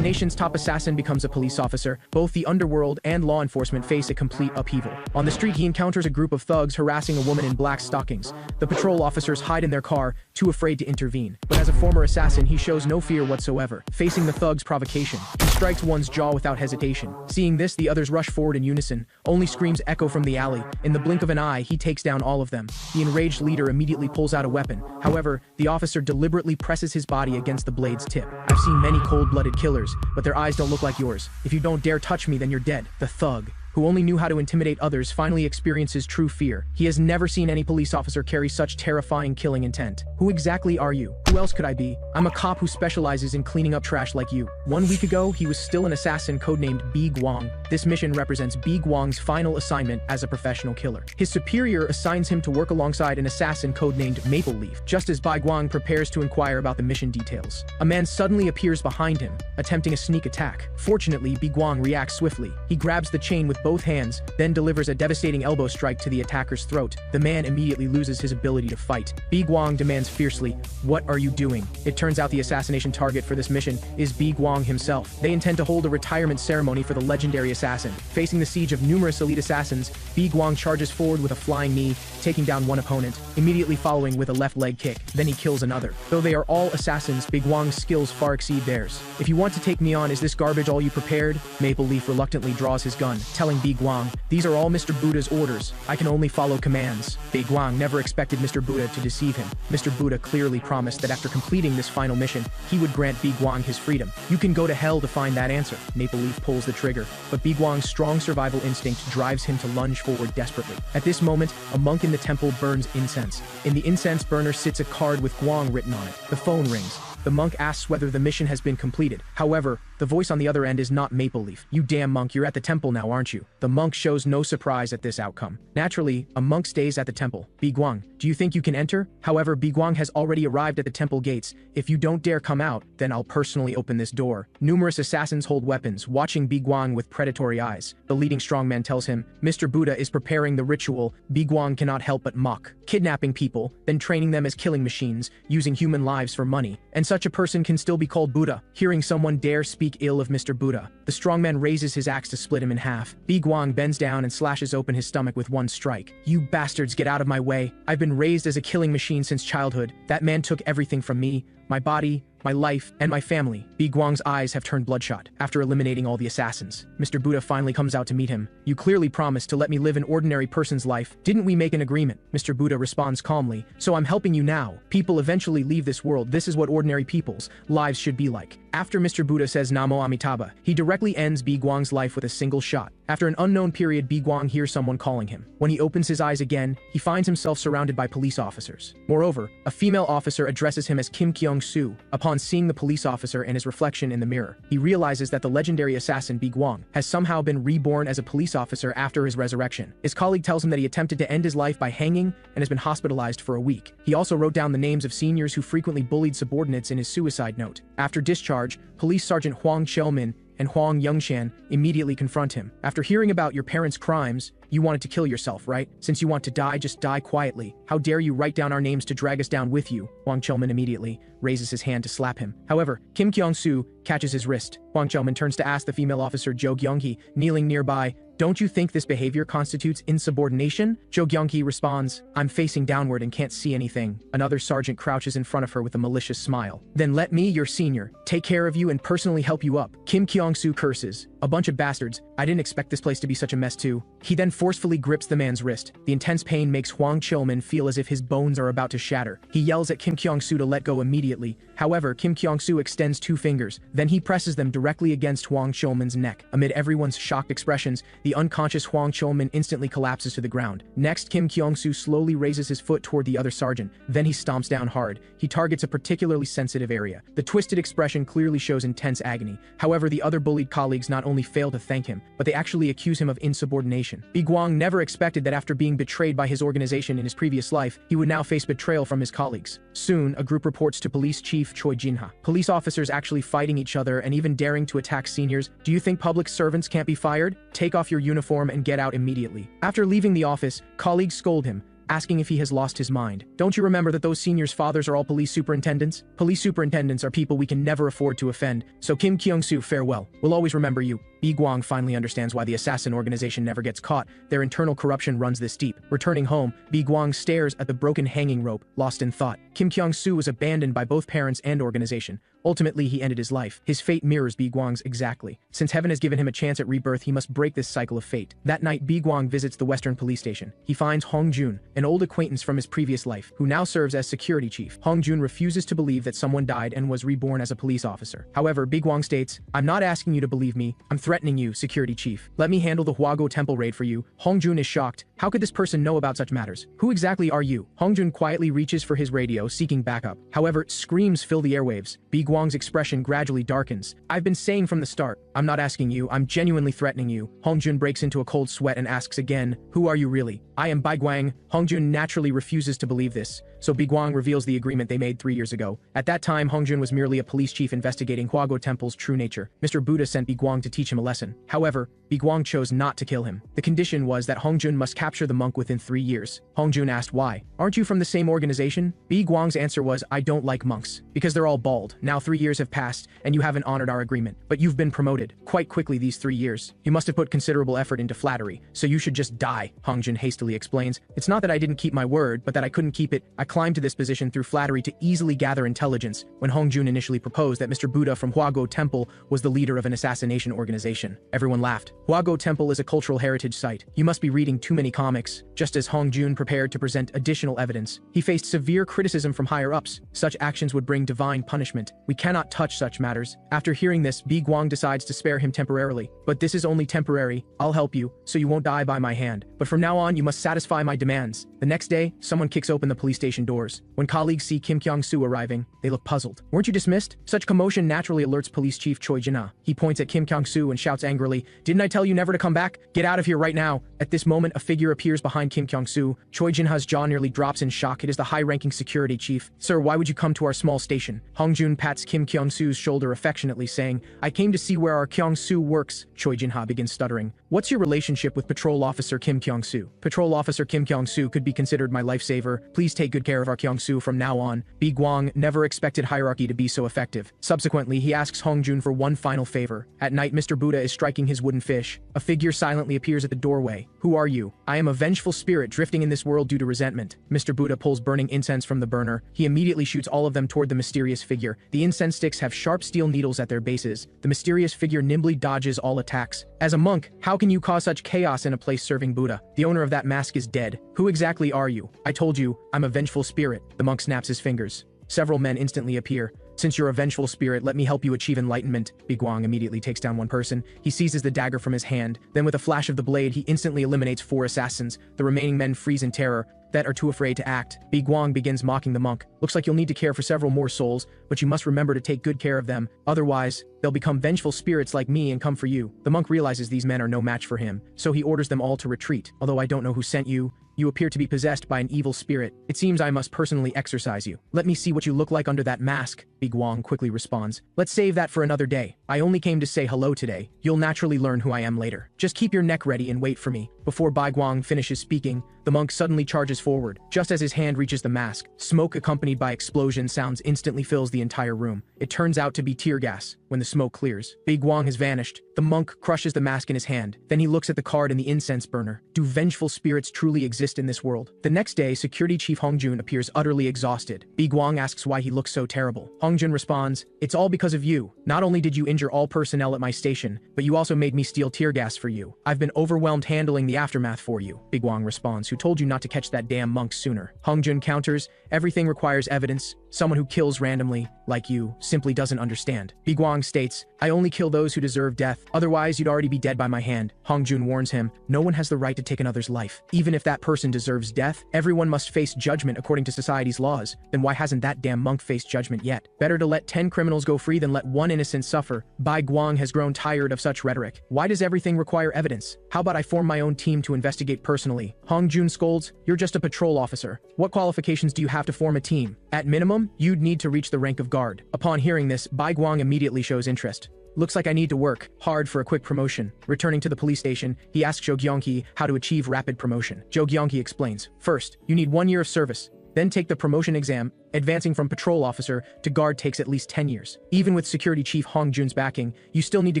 nation's top assassin becomes a police officer, both the underworld and law enforcement face a complete upheaval. On the street, he encounters a group of thugs harassing a woman in black stockings. The patrol officers hide in their car, too afraid to intervene. But as a former assassin, he shows no fear whatsoever. Facing the thugs' provocation, he strikes one's jaw without hesitation. Seeing this, the others rush forward in unison. Only screams echo from the alley. In the blink of an eye, he takes down all of them. The enraged leader immediately pulls out a weapon. However, the officer deliberately presses his body against the blade's tip. I've seen many cold-blooded killers, but their eyes don't look like yours. If you don't dare touch me, then you're dead. The thug, who only knew how to intimidate others, finally experiences true fear. He has never seen any police officer carry such terrifying killing intent. Who exactly are you? Who else could I be? I'm a cop who specializes in cleaning up trash like you. 1 week ago, he was still an assassin codenamed Woo-Gwang. This mission represents Woo-Gwang's final assignment as a professional killer. His superior assigns him to work alongside an assassin codenamed Maple Leaf. Just as Woo-Gwang prepares to inquire about the mission details, a man suddenly appears behind him, attempting a sneak attack. Fortunately, Woo-Gwang reacts swiftly. He grabs the chain with both hands, then delivers a devastating elbow strike to the attacker's throat. The man immediately loses his ability to fight. Woo-Gwang demands fiercely, "What are you doing?" It turns out the assassination target for this mission is Woo-Gwang himself. They intend to hold a retirement ceremony for the legendary assassin. Facing the siege of numerous elite assassins, Woo-Gwang charges forward with a flying knee, taking down one opponent, immediately following with a left leg kick. Then he kills another. Though they are all assassins, Woo-Gwang's skills far exceed theirs. "If you want to take me on, is this garbage all you prepared?" Maple Leaf reluctantly draws his gun, telling Woo-Gwang, "These are all Mr. Buddha's orders. I can only follow commands." Woo-Gwang never expected Mr. Buddha to deceive him. Mr. Buddha clearly promised that after completing this final mission, he would grant Woo-Gwang his freedom. "You can go to hell to find that answer." Maple Leaf pulls the trigger, but Woo-Gwang's strong survival instinct drives him to lunge forward desperately. At this moment, a monk in the temple burns incense. In the incense burner sits a card with Gwang written on it. The phone rings. The monk asks whether the mission has been completed. However, the voice on the other end is not Maple Leaf. "You damn monk, you're at the temple now, aren't you?" The monk shows no surprise at this outcome. Naturally, a monk stays at the temple. "Woo-Gwang, do you think you can enter?" However, Woo-Gwang has already arrived at the temple gates. "If you don't dare come out, then I'll personally open this door." Numerous assassins hold weapons, watching Woo-Gwang with predatory eyes. The leading strongman tells him, "Mr. Buddha is preparing the ritual." Woo-Gwang cannot help but mock. Kidnapping people, then training them as killing machines, using human lives for money. And such a person can still be called Buddha. Hearing someone dare speak ill of Mr. Buddha, the strongman raises his axe to split him in half. Woo-Gwang bends down and slashes open his stomach with one strike. "You bastards, get out of my way. I've been raised as a killing machine since childhood. That man took everything from me, my body, my life, and my family." Woo-Gwang's eyes have turned bloodshot. After eliminating all the assassins, Mr. Buddha finally comes out to meet him. "You clearly promised to let me live an ordinary person's life. Didn't we make an agreement?" Mr. Buddha responds calmly, "So I'm helping you now. People eventually leave this world. This is what ordinary people's lives should be like." After Mr. Buddha says Namo Amitabha, he directly ends Woo-Gwang's life with a single shot. After an unknown period, Woo-Gwang hears someone calling him. When he opens his eyes again, he finds himself surrounded by police officers. Moreover, a female officer addresses him as Kim Kyung-soo. Upon seeing the police officer and his reflection in the mirror, he realizes that the legendary assassin Woo-Gwang has somehow been reborn as a police officer after his resurrection. His colleague tells him that he attempted to end his life by hanging and has been hospitalized for a week. He also wrote down the names of seniors who frequently bullied subordinates in his suicide note. After discharge, Police Sergeant Hwang Cheolmin and Hwang Youngshan immediately confront him. "After hearing about your parents' crimes, you wanted to kill yourself, right? Since you want to die, just die quietly. How dare you write down our names to drag us down with you?" Hwang Cheolmin immediately raises his hand to slap him. However, Kim Kyung-soo catches his wrist. Hwang Cheolmin turns to ask the female officer Jo Gyung-hee, kneeling nearby, "Don't you think this behavior constitutes insubordination?" Jo Gyung-hee responds, "I'm facing downward and can't see anything." Another sergeant crouches in front of her with a malicious smile. "Then let me, your senior, take care of you and personally help you up." Kim Kyung-soo curses, "A bunch of bastards. I didn't expect this place to be such a mess too." He then forcefully grips the man's wrist. The intense pain makes Hwang Cheolmin feel as if his bones are about to shatter. He yells at Kim Kyung-soo to let go immediately. However, Kim Kyung-soo extends 2 fingers. Then he presses them directly against Hwang Cheolmin's neck. Amid everyone's shocked expressions, the unconscious Hwang Cheolmin instantly collapses to the ground. Next, Kim Kyung-soo slowly raises his foot toward the other sergeant. Then he stomps down hard. He targets a particularly sensitive area. The twisted expression clearly shows intense agony. However, the other bullied colleagues not only fail to thank him, but they actually accuse him of insubordination. Woo-Gwang never expected that after being betrayed by his organization in his previous life, he would now face betrayal from his colleagues. Soon, a group reports to Police Chief Choi Jinha. Police officers actually fighting each other and even daring to attack seniors. "Do you think public servants can't be fired? Take off your uniform and get out immediately." After leaving the office, colleagues scold him. asking if he has lost his mind. Don't you remember that those seniors' fathers are all police superintendents? Police superintendents are people we can never afford to offend, so Kim Kyung-soo, farewell. We'll always remember you. Woo-Gwang finally understands why the assassin organization never gets caught. Their internal corruption runs this deep. Returning home, Woo-Gwang stares at the broken hanging rope, lost in thought. Kim Kyung-soo was abandoned by both parents and organization. Ultimately, he ended his life. His fate mirrors Woo-Gwang's exactly. Since heaven has given him a chance at rebirth, he must break this cycle of fate. That night, Woo-Gwang visits the Western police station. He finds Hong-jun, an old acquaintance from his previous life, who now serves as security chief. Hong-jun refuses to believe that someone died and was reborn as a police officer. However, Woo-Gwang states, "I'm not asking you to believe me. I'm threatening you, security chief. Let me handle the Hwago temple raid for you." Hong-jun is shocked. How could this person know about such matters? Who exactly are you? Hong-jun quietly reaches for his radio, seeking backup. However, screams fill the airwaves. Woo-Gwang's expression gradually darkens. "I've been saying from the start, I'm not asking you, I'm genuinely threatening you." Hong-jun breaks into a cold sweat and asks again, "Who are you really?" "I am Woo-Gwang." Hong-jun naturally refuses to believe this, so Woo-Gwang reveals the agreement they made 3 years ago. At that time, Hong-jun was merely a police chief investigating Hwago Temple's true nature. Mr. Buddha sent Woo-Gwang to teach him a lesson. However, Woo-Gwang chose not to kill him. The condition was that Hong-jun must capture the monk within 3 years. Hong-jun asked why. "Aren't you from the same organization?" Woo-Gwang's answer was, "I don't like monks. Because they're all bald. Now 3 years have passed, and you haven't honored our agreement. But you've been promoted quite quickly these 3 years. You must have put considerable effort into flattery, so you should just die." Hong-jun hastily explains, "It's not that I didn't keep my word, but that I couldn't keep it. I climbed to this position through flattery to easily gather intelligence." When Hong-jun initially proposed that Mr. Buddha from Hwago Temple was the leader of an assassination organization, everyone laughed. Hwago Temple is a cultural heritage site. You must be reading too many comics. Just as Hong-jun prepared to present additional evidence, he faced severe criticism from higher-ups. Such actions would bring divine punishment. "We cannot touch such matters." After hearing this, Woo-Gwang decides to spare him temporarily. "But this is only temporary. I'll help you, so you won't die by my hand. But from now on, you must satisfy my demands." The next day, someone kicks open the police station doors. When colleagues see Kim Kyung-soo arriving, they look puzzled. "Weren't you dismissed?" Such commotion naturally alerts Police Chief Choi Jin-ah. He points at Kim Kyung-soo and shouts angrily, "Didn't I tell you never to come back? Get out of here right now." At this moment, a figure appears behind Kim Kyung-soo. Choi Jin-ah's jaw nearly drops in shock. It is the high-ranking security chief. "Sir, why would you come to our small station?" Hong-jun pats Kim Kyung-soo's shoulder affectionately, saying, "I came to see where our Kyung-soo works." Choi Jin-ah begins stuttering. "What's your relationship with Patrol Officer Kim Kyung-soo?" "Patrol Officer Kim Kyung-soo could be considered my lifesaver. Please take good care of our Kyung-soo from now on." Woo-Gwang never expected hierarchy to be so effective. Subsequently, he asks Hong-jun for one final favor. At night, Mr. Buddha is striking his wooden fish. A figure silently appears at the doorway. "Who are you?" "I am a vengeful spirit drifting in this world due to resentment." Mr. Buddha pulls burning incense from the burner. He immediately shoots all of them toward the mysterious figure. The incense sticks have sharp steel needles at their bases. The mysterious figure nimbly dodges all attacks. "As a monk, how can you cause such chaos in a place serving Buddha? The owner of that mask is dead. Who exactly are you?" "I told you, I'm a vengeful spirit." The monk snaps his fingers. Several men instantly appear. "Since you're a vengeful spirit, let me help you achieve enlightenment." Woo-Gwang immediately takes down one person. He seizes the dagger from his hand. Then with a flash of the blade, he instantly eliminates 4 assassins. The remaining men freeze in terror, that are too afraid to act. Woo-Gwang begins mocking the monk. "Looks like you'll need to care for several more souls, but you must remember to take good care of them. Otherwise, they'll become vengeful spirits like me and come for you." The monk realizes these men are no match for him, so he orders them all to retreat. "Although I don't know who sent you, you appear to be possessed by an evil spirit. It seems I must personally exorcise you. Let me see what you look like under that mask." Woo-Gwang quickly responds, "Let's save that for another day. I only came to say hello today. You'll naturally learn who I am later. Just keep your neck ready and wait for me." Before Woo-Gwang finishes speaking, the monk suddenly charges forward. Just as his hand reaches the mask, smoke accompanied by explosion sounds instantly fills the entire room. It turns out to be tear gas. When the smoke clears, Woo-Gwang has vanished. The monk crushes the mask in his hand. Then he looks at the card in the incense burner. Do vengeful spirits truly exist in this world? The next day, Security Chief Hong-jun appears utterly exhausted. Woo-Gwang asks why he looks so terrible. Hong-jun responds, "It's all because of you. Not only did you injure all personnel at my station, but you also made me steal tear gas for you. I've been overwhelmed handling the aftermath for you." Woo-Gwang responds, "Who told you not to catch that damn monk sooner?" Hong-jun counters, "Everything requires evidence. Someone who kills randomly, like you, simply doesn't understand." Woo-Gwang states, "I only kill those who deserve death. Otherwise, you'd already be dead by my hand." Hong-jun warns him, "No one has the right to take another's life. Even if that person deserves death, everyone must face judgment according to society's laws. Then why hasn't that damn monk faced judgment yet? Better to let 10 criminals go free than let one innocent suffer." Woo-Gwang has grown tired of such rhetoric. "Why does everything require evidence? How about I form my own team to investigate personally?" Hong-jun scolds, "You're just a patrol officer. What qualifications do you have to form a team? At minimum, you'd need to reach the rank of guard." Upon hearing this, Woo-Gwang immediately shows interest. looks like I need to work hard for a quick promotion. Returning to the police station, he asks Jo Gyung-hee how to achieve rapid promotion. Jo Gyung-hee explains, first, you need 1 year of service, then take the promotion exam. Advancing from patrol officer to guard takes at least 10 years. Even with security chief Hong Jun's backing, you still need to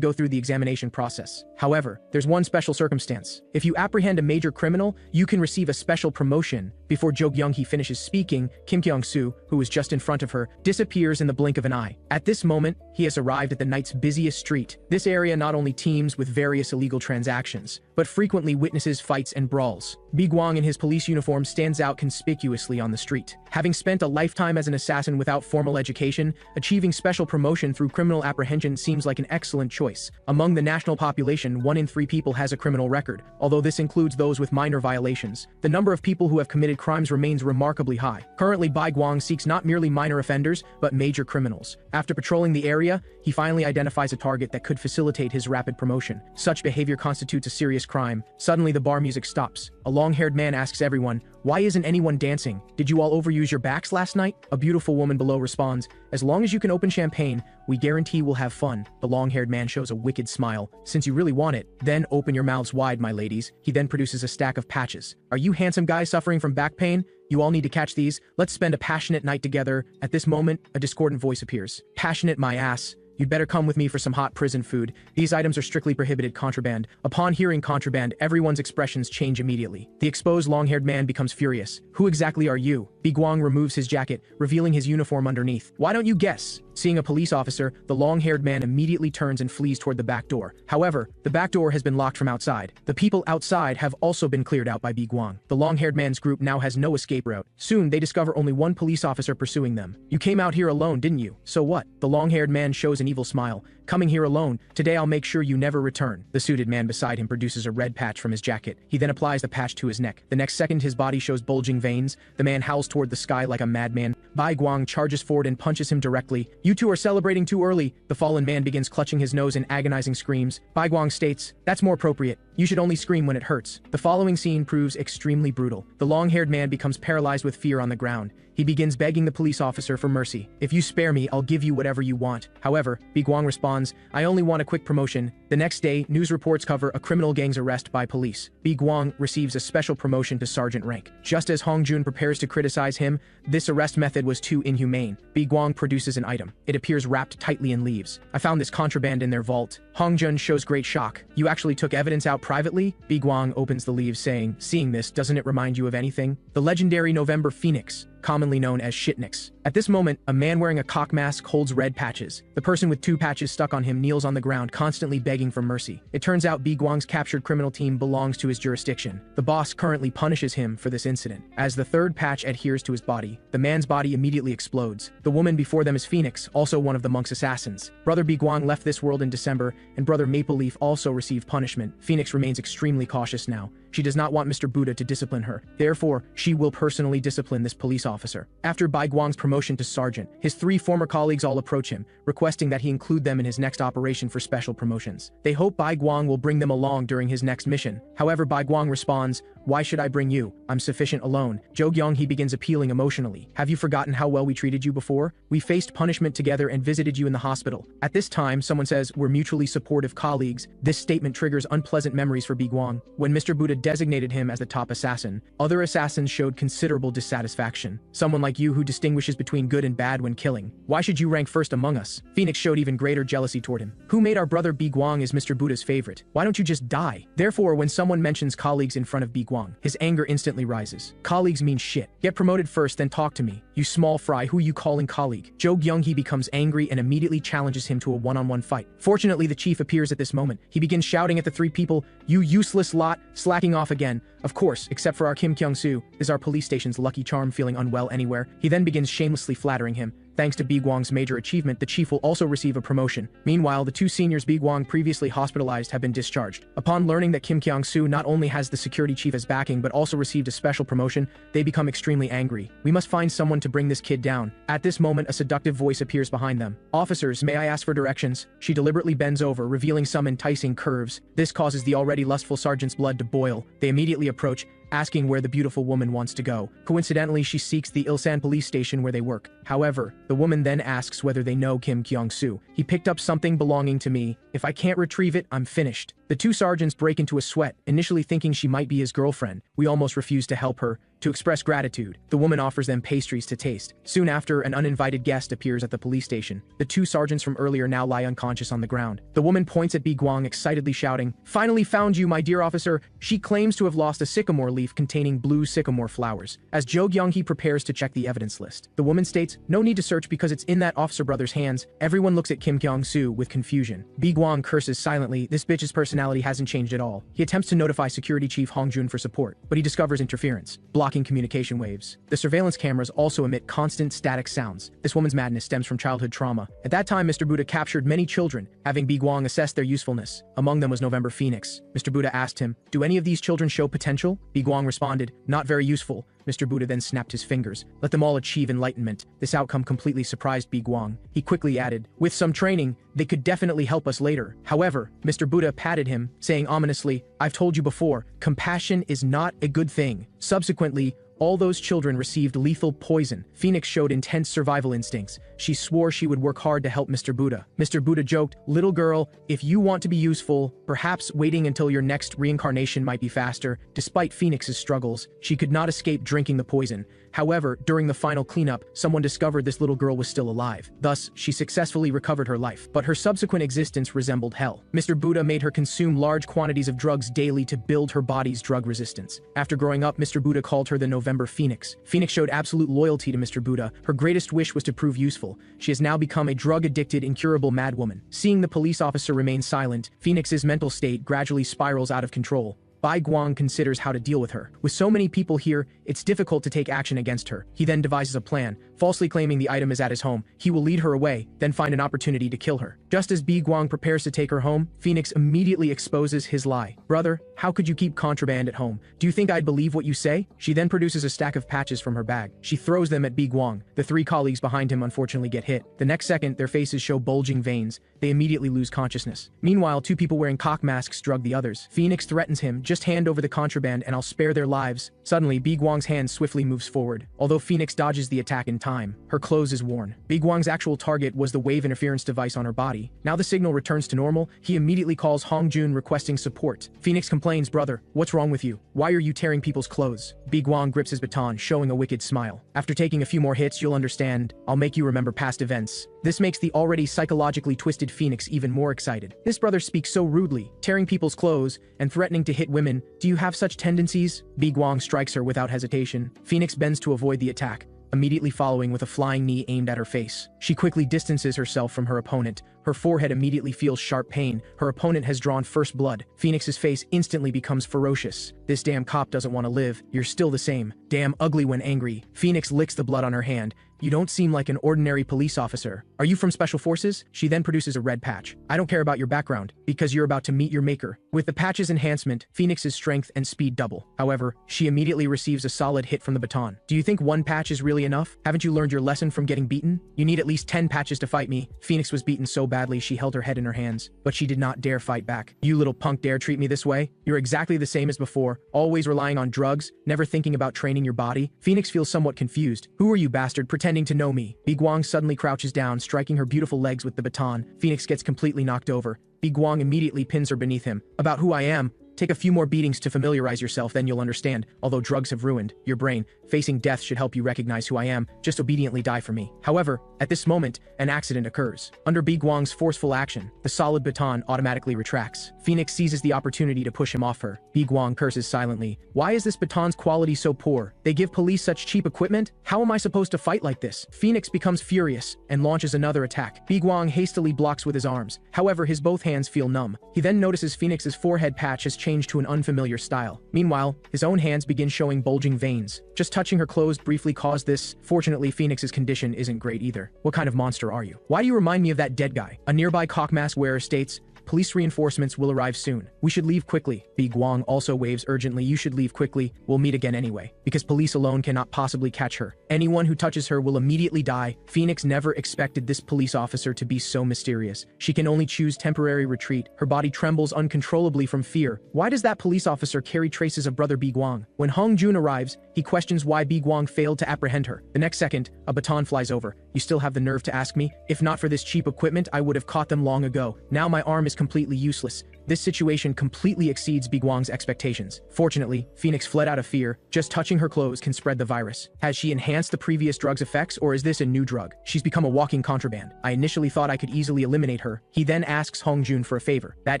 go through the examination process. However, there's one special circumstance. If you apprehend a major criminal, you can receive a special promotion. Before Jo Gyung-hee finishes speaking, Kim Kyung-soo, who was just in front of her, disappears in the blink of an eye. At this moment, he has arrived at the night's busiest street. This area not only teems with various illegal transactions, but frequently witnesses fights and brawls. Woo-Gwang in his police uniform stands out conspicuously on the street. Having spent a lifetime as an assassin without formal education, achieving special promotion through criminal apprehension seems like an excellent choice. Among the national population, 1 in 3 people has a criminal record, although this includes those with minor violations. The number of people who have committed crimes remains remarkably high. Currently, Woo-Gwang seeks not merely minor offenders, but major criminals. After patrolling the area, he finally identifies a target that could facilitate his rapid promotion. Such behavior constitutes a serious crime. Suddenly, the bar music stops. A long-haired man asks everyone, "Why isn't anyone dancing? Did you all overuse your backs last night?" A beautiful woman below responds, "As long as you can open champagne, we guarantee we'll have fun." The long-haired man shows a wicked smile. "Since you really want it, then open your mouths wide, my ladies." He then produces a stack of patches. "Are you handsome guys suffering from back pain? You all need to catch these. Let's spend a passionate night together." At this moment, a discordant voice appears. "Passionate my ass. You'd better come with me for some hot prison food. These items are strictly prohibited contraband." Upon hearing contraband, everyone's expressions change immediately. The exposed long-haired man becomes furious. "Who exactly are you?" Woo-Gwang removes his jacket, revealing his uniform underneath. "Why don't you guess?" Seeing a police officer, the long-haired man immediately turns and flees toward the back door. However, the back door has been locked from outside. The people outside have also been cleared out by Woo-Gwang. The long-haired man's group now has no escape route. Soon, they discover only one police officer pursuing them. "You came out here alone, didn't you? So what?" The long-haired man shows an evil smile. "Coming here alone. Today I'll make sure you never return." The suited man beside him produces a red patch from his jacket. He then applies the patch to his neck. The next second, his body shows bulging veins. The man howls toward the sky like a madman. Woo-Gwang charges forward and punches him directly. "You two are celebrating too early." The fallen man begins clutching his nose in agonizing screams. Woo-Gwang states, "That's more appropriate. You should only scream when it hurts." The following scene proves extremely brutal. The long-haired man becomes paralyzed with fear on the ground. He begins begging the police officer for mercy. "If you spare me, I'll give you whatever you want." However, Woo-Gwang responds, "I only want a quick promotion." The next day, news reports cover a criminal gang's arrest by police. Woo-Gwang receives a special promotion to sergeant rank. Just as Hong Jun prepares to criticize him, this arrest method was too inhumane. Woo-Gwang produces an item. It appears wrapped tightly in leaves. "I found this contraband in their vault." Hong Jun shows great shock. "You actually took evidence out privately?" Woo-Gwang opens the leaves saying, "Seeing this, doesn't it remind you of anything? The legendary November Phoenix, commonly known as Shitniks." At this moment, a man wearing a cock mask holds red patches. The person with 2 patches stuck on him kneels on the ground, constantly begging for mercy. It turns out Woo-Gwang's captured criminal team belongs to his jurisdiction. The boss currently punishes him for this incident. As the 3rd patch adheres to his body, the man's body immediately explodes. The woman before them is Phoenix, also one of the monk's assassins. Brother Woo-Gwang left this world in December, and Brother Maple Leaf also received punishment. Phoenix remains extremely cautious now. She does not want Mr. Buddha to discipline her. Therefore, she will personally discipline this police officer. After Woo-Gwang's promotion to sergeant, his 3 former colleagues all approach him, requesting that he include them in his next operation for special promotions. They hope Woo-Gwang will bring them along during his next mission. However, Woo-Gwang responds, "Why should I bring you? I'm sufficient alone." Jo Gyung-hee begins appealing emotionally. "Have you forgotten how well we treated you before? We faced punishment together and visited you in the hospital." At this time, someone says, "We're mutually supportive colleagues." This statement triggers unpleasant memories for Woo-Gwang. When Mr. Buddha designated him as the top assassin, other assassins showed considerable dissatisfaction. "Someone like you who distinguishes between good and bad when killing. Why should you rank first among us?" Phoenix showed even greater jealousy toward him. "Who made our brother Woo-Gwang is Mr. Buddha's favorite? Why don't you just die?" Therefore, when someone mentions colleagues in front of Woo-Gwang, his anger instantly rises. "Colleagues mean shit. Get promoted first, then talk to me. You small fry, who you calling colleague?" Jo Gyung-hee becomes angry and immediately challenges him to a one-on-one fight. Fortunately, the chief appears at this moment. He begins shouting at the 3 people, "You useless lot," slacking off again. Of course, except for our Kim Kyung-soo, is our police station's lucky charm feeling unwell anywhere. He then begins shamelessly flattering him. Thanks to Woo-Gwang's major achievement, the chief will also receive a promotion. Meanwhile, the 2 seniors Woo-Gwang previously hospitalized have been discharged. Upon learning that Kim Kyung-soo not only has the security chief as backing but also received a special promotion, they become extremely angry. "We must find someone to bring this kid down." At this moment, a seductive voice appears behind them. "Officers, may I ask for directions?" She deliberately bends over, revealing some enticing curves. This causes the already lustful sergeant's blood to boil. They immediately approach. asking where the beautiful woman wants to go. Coincidentally, she seeks the Ilsan police station where they work. However, the woman then asks whether they know Kim Kyung-soo. He picked up something belonging to me. If I can't retrieve it, I'm finished. The two sergeants break into a sweat, initially thinking she might be his girlfriend. We almost refuse to help her. To express gratitude, the woman offers them pastries to taste. Soon after, an uninvited guest appears at the police station. The two sergeants from earlier now lie unconscious on the ground. The woman points at Woo-Gwang, excitedly shouting, "Finally found you, my dear officer!" She claims to have lost a sycamore leaf containing blue sycamore flowers. As Jo-kyung-hee prepares to check the evidence list, the woman states, "No need to search because it's in that officer brother's hands." Everyone looks at Kim Kyung-soo with confusion. Woo-Gwang curses silently. This bitch's personality hasn't changed at all. He attempts to notify security chief Hong-jun for support, but he discovers interference, blocking communication waves. The surveillance cameras also emit constant static sounds. This woman's madness stems from childhood trauma. At that time, Mr. Buddha captured many children, having Woo-Gwang assess their usefulness. Among them was November Phoenix. Mr. Buddha asked him, "Do any of these children show potential?" Woo-Gwang responded, "Not very useful." Mr. Buddha then snapped his fingers. "Let them all achieve enlightenment." This outcome completely surprised Woo-Gwang. He quickly added, "With some training, they could definitely help us later." However, Mr. Buddha patted him, saying ominously, "I've told you before, compassion is not a good thing." Subsequently, all those children received lethal poison. Phoenix showed intense survival instincts. She swore she would work hard to help Mr. Buddha. Mr. Buddha joked, "Little girl, if you want to be useful, perhaps waiting until your next reincarnation might be faster." Despite Phoenix's struggles, she could not escape drinking the poison. However, during the final cleanup, someone discovered this little girl was still alive. Thus, she successfully recovered her life. But her subsequent existence resembled hell. Mr. Buddha made her consume large quantities of drugs daily to build her body's drug resistance. After growing up, Mr. Buddha called her the November Phoenix. Phoenix showed absolute loyalty to Mr. Buddha. Her greatest wish was to prove useful. She has now become a drug-addicted, incurable madwoman. Seeing the police officer remain silent, Phoenix's mental state gradually spirals out of control. Woo-Gwang considers how to deal with her. With so many people here, it's difficult to take action against her. He then devises a plan. Falsely claiming the item is at his home, he will lead her away, then find an opportunity to kill her. Just as Woo-Gwang prepares to take her home, Phoenix immediately exposes his lie. "Brother, how could you keep contraband at home? Do you think I'd believe what you say?" She then produces a stack of patches from her bag. She throws them at Woo-Gwang. The three colleagues behind him unfortunately get hit. The next second, their faces show bulging veins. They immediately lose consciousness. Meanwhile, two people wearing cock masks drug the others. Phoenix threatens him, "Just hand over the contraband and I'll spare their lives." Suddenly, Woo-Gwang's hand swiftly moves forward. Although Phoenix dodges the attack in time, her clothes is worn. Woo-Gwang's actual target was the wave interference device on her body. Now the signal returns to normal. He immediately calls Hong-jun requesting support. Phoenix complains, "Brother, what's wrong with you? Why are you tearing people's clothes?" Woo-Gwang grips his baton, showing a wicked smile. "After taking a few more hits, you'll understand. I'll make you remember past events." This makes the already psychologically twisted Phoenix even more excited. This brother speaks so rudely, tearing people's clothes and threatening to hit women. "Do you have such tendencies?" Woo-Gwang strikes her without hesitation. Phoenix bends to avoid the attack, immediately following with a flying knee aimed at her face. She quickly distances herself from her opponent. Her forehead immediately feels sharp pain. Her opponent has drawn first blood. Phoenix's face instantly becomes ferocious. "This damn cop doesn't want to live. You're still the same. Damn ugly when angry." Phoenix licks the blood on her hand. "You don't seem like an ordinary police officer. Are you from Special Forces?" She then produces a red patch. "I don't care about your background, because you're about to meet your maker." With the patch's enhancement, Phoenix's strength and speed double. However, she immediately receives a solid hit from the baton. "Do you think one patch is really enough? Haven't you learned your lesson from getting beaten? You need at least 10 patches to fight me." Phoenix was beaten so badly she held her head in her hands, but she did not dare fight back. "You little punk dare treat me this way? You're exactly the same as before, always relying on drugs, never thinking about training your body." Phoenix feels somewhat confused. "Who are you, bastard, pretending to know me?" Woo-Gwang suddenly crouches down, striking her beautiful legs with the baton. Phoenix gets completely knocked over. Woo-Gwang immediately pins her beneath him. "About who I am? Take a few more beatings to familiarize yourself, then you'll understand. Although drugs have ruined your brain, facing death should help you recognize who I am. Just obediently die for me." However, at this moment, an accident occurs. Under Woo-Gwang's forceful action, the solid baton automatically retracts. Phoenix seizes the opportunity to push him off her. Woo-Gwang curses silently. "Why is this baton's quality so poor? They give police such cheap equipment? How am I supposed to fight like this?" Phoenix becomes furious and launches another attack. Woo-Gwang hastily blocks with his arms. However, his both hands feel numb. He then notices Phoenix's forehead patch has changed to an unfamiliar style. Meanwhile, his own hands begin showing bulging veins. Just touching her clothes briefly caused this. Fortunately, Phoenix's condition isn't great either. "What kind of monster are you? Why do you remind me of that dead guy?" A nearby cockmask wearer states, Police reinforcements will arrive soon. We should leave quickly. Woo-Gwang also waves urgently. You should leave quickly. We'll meet again anyway. Because police alone cannot possibly catch her. Anyone who touches her will immediately die. Phoenix never expected this police officer to be so mysterious. She can only choose temporary retreat. Her body trembles uncontrollably from fear. Why does that police officer carry traces of brother Woo-Gwang? When Hong Jun arrives, he questions why Woo-Gwang failed to apprehend her. The next second, a baton flies over. You still have the nerve to ask me? If not for this cheap equipment, I would have caught them long ago. Now my arm is completely useless. This situation completely exceeds Woo-Gwang's expectations. Fortunately, Phoenix fled out of fear. Just touching her clothes can spread the virus. Has she enhanced the previous drug's effects, or is this a new drug? She's become a walking contraband. I initially thought I could easily eliminate her. He then asks Hong Jun for a favor. That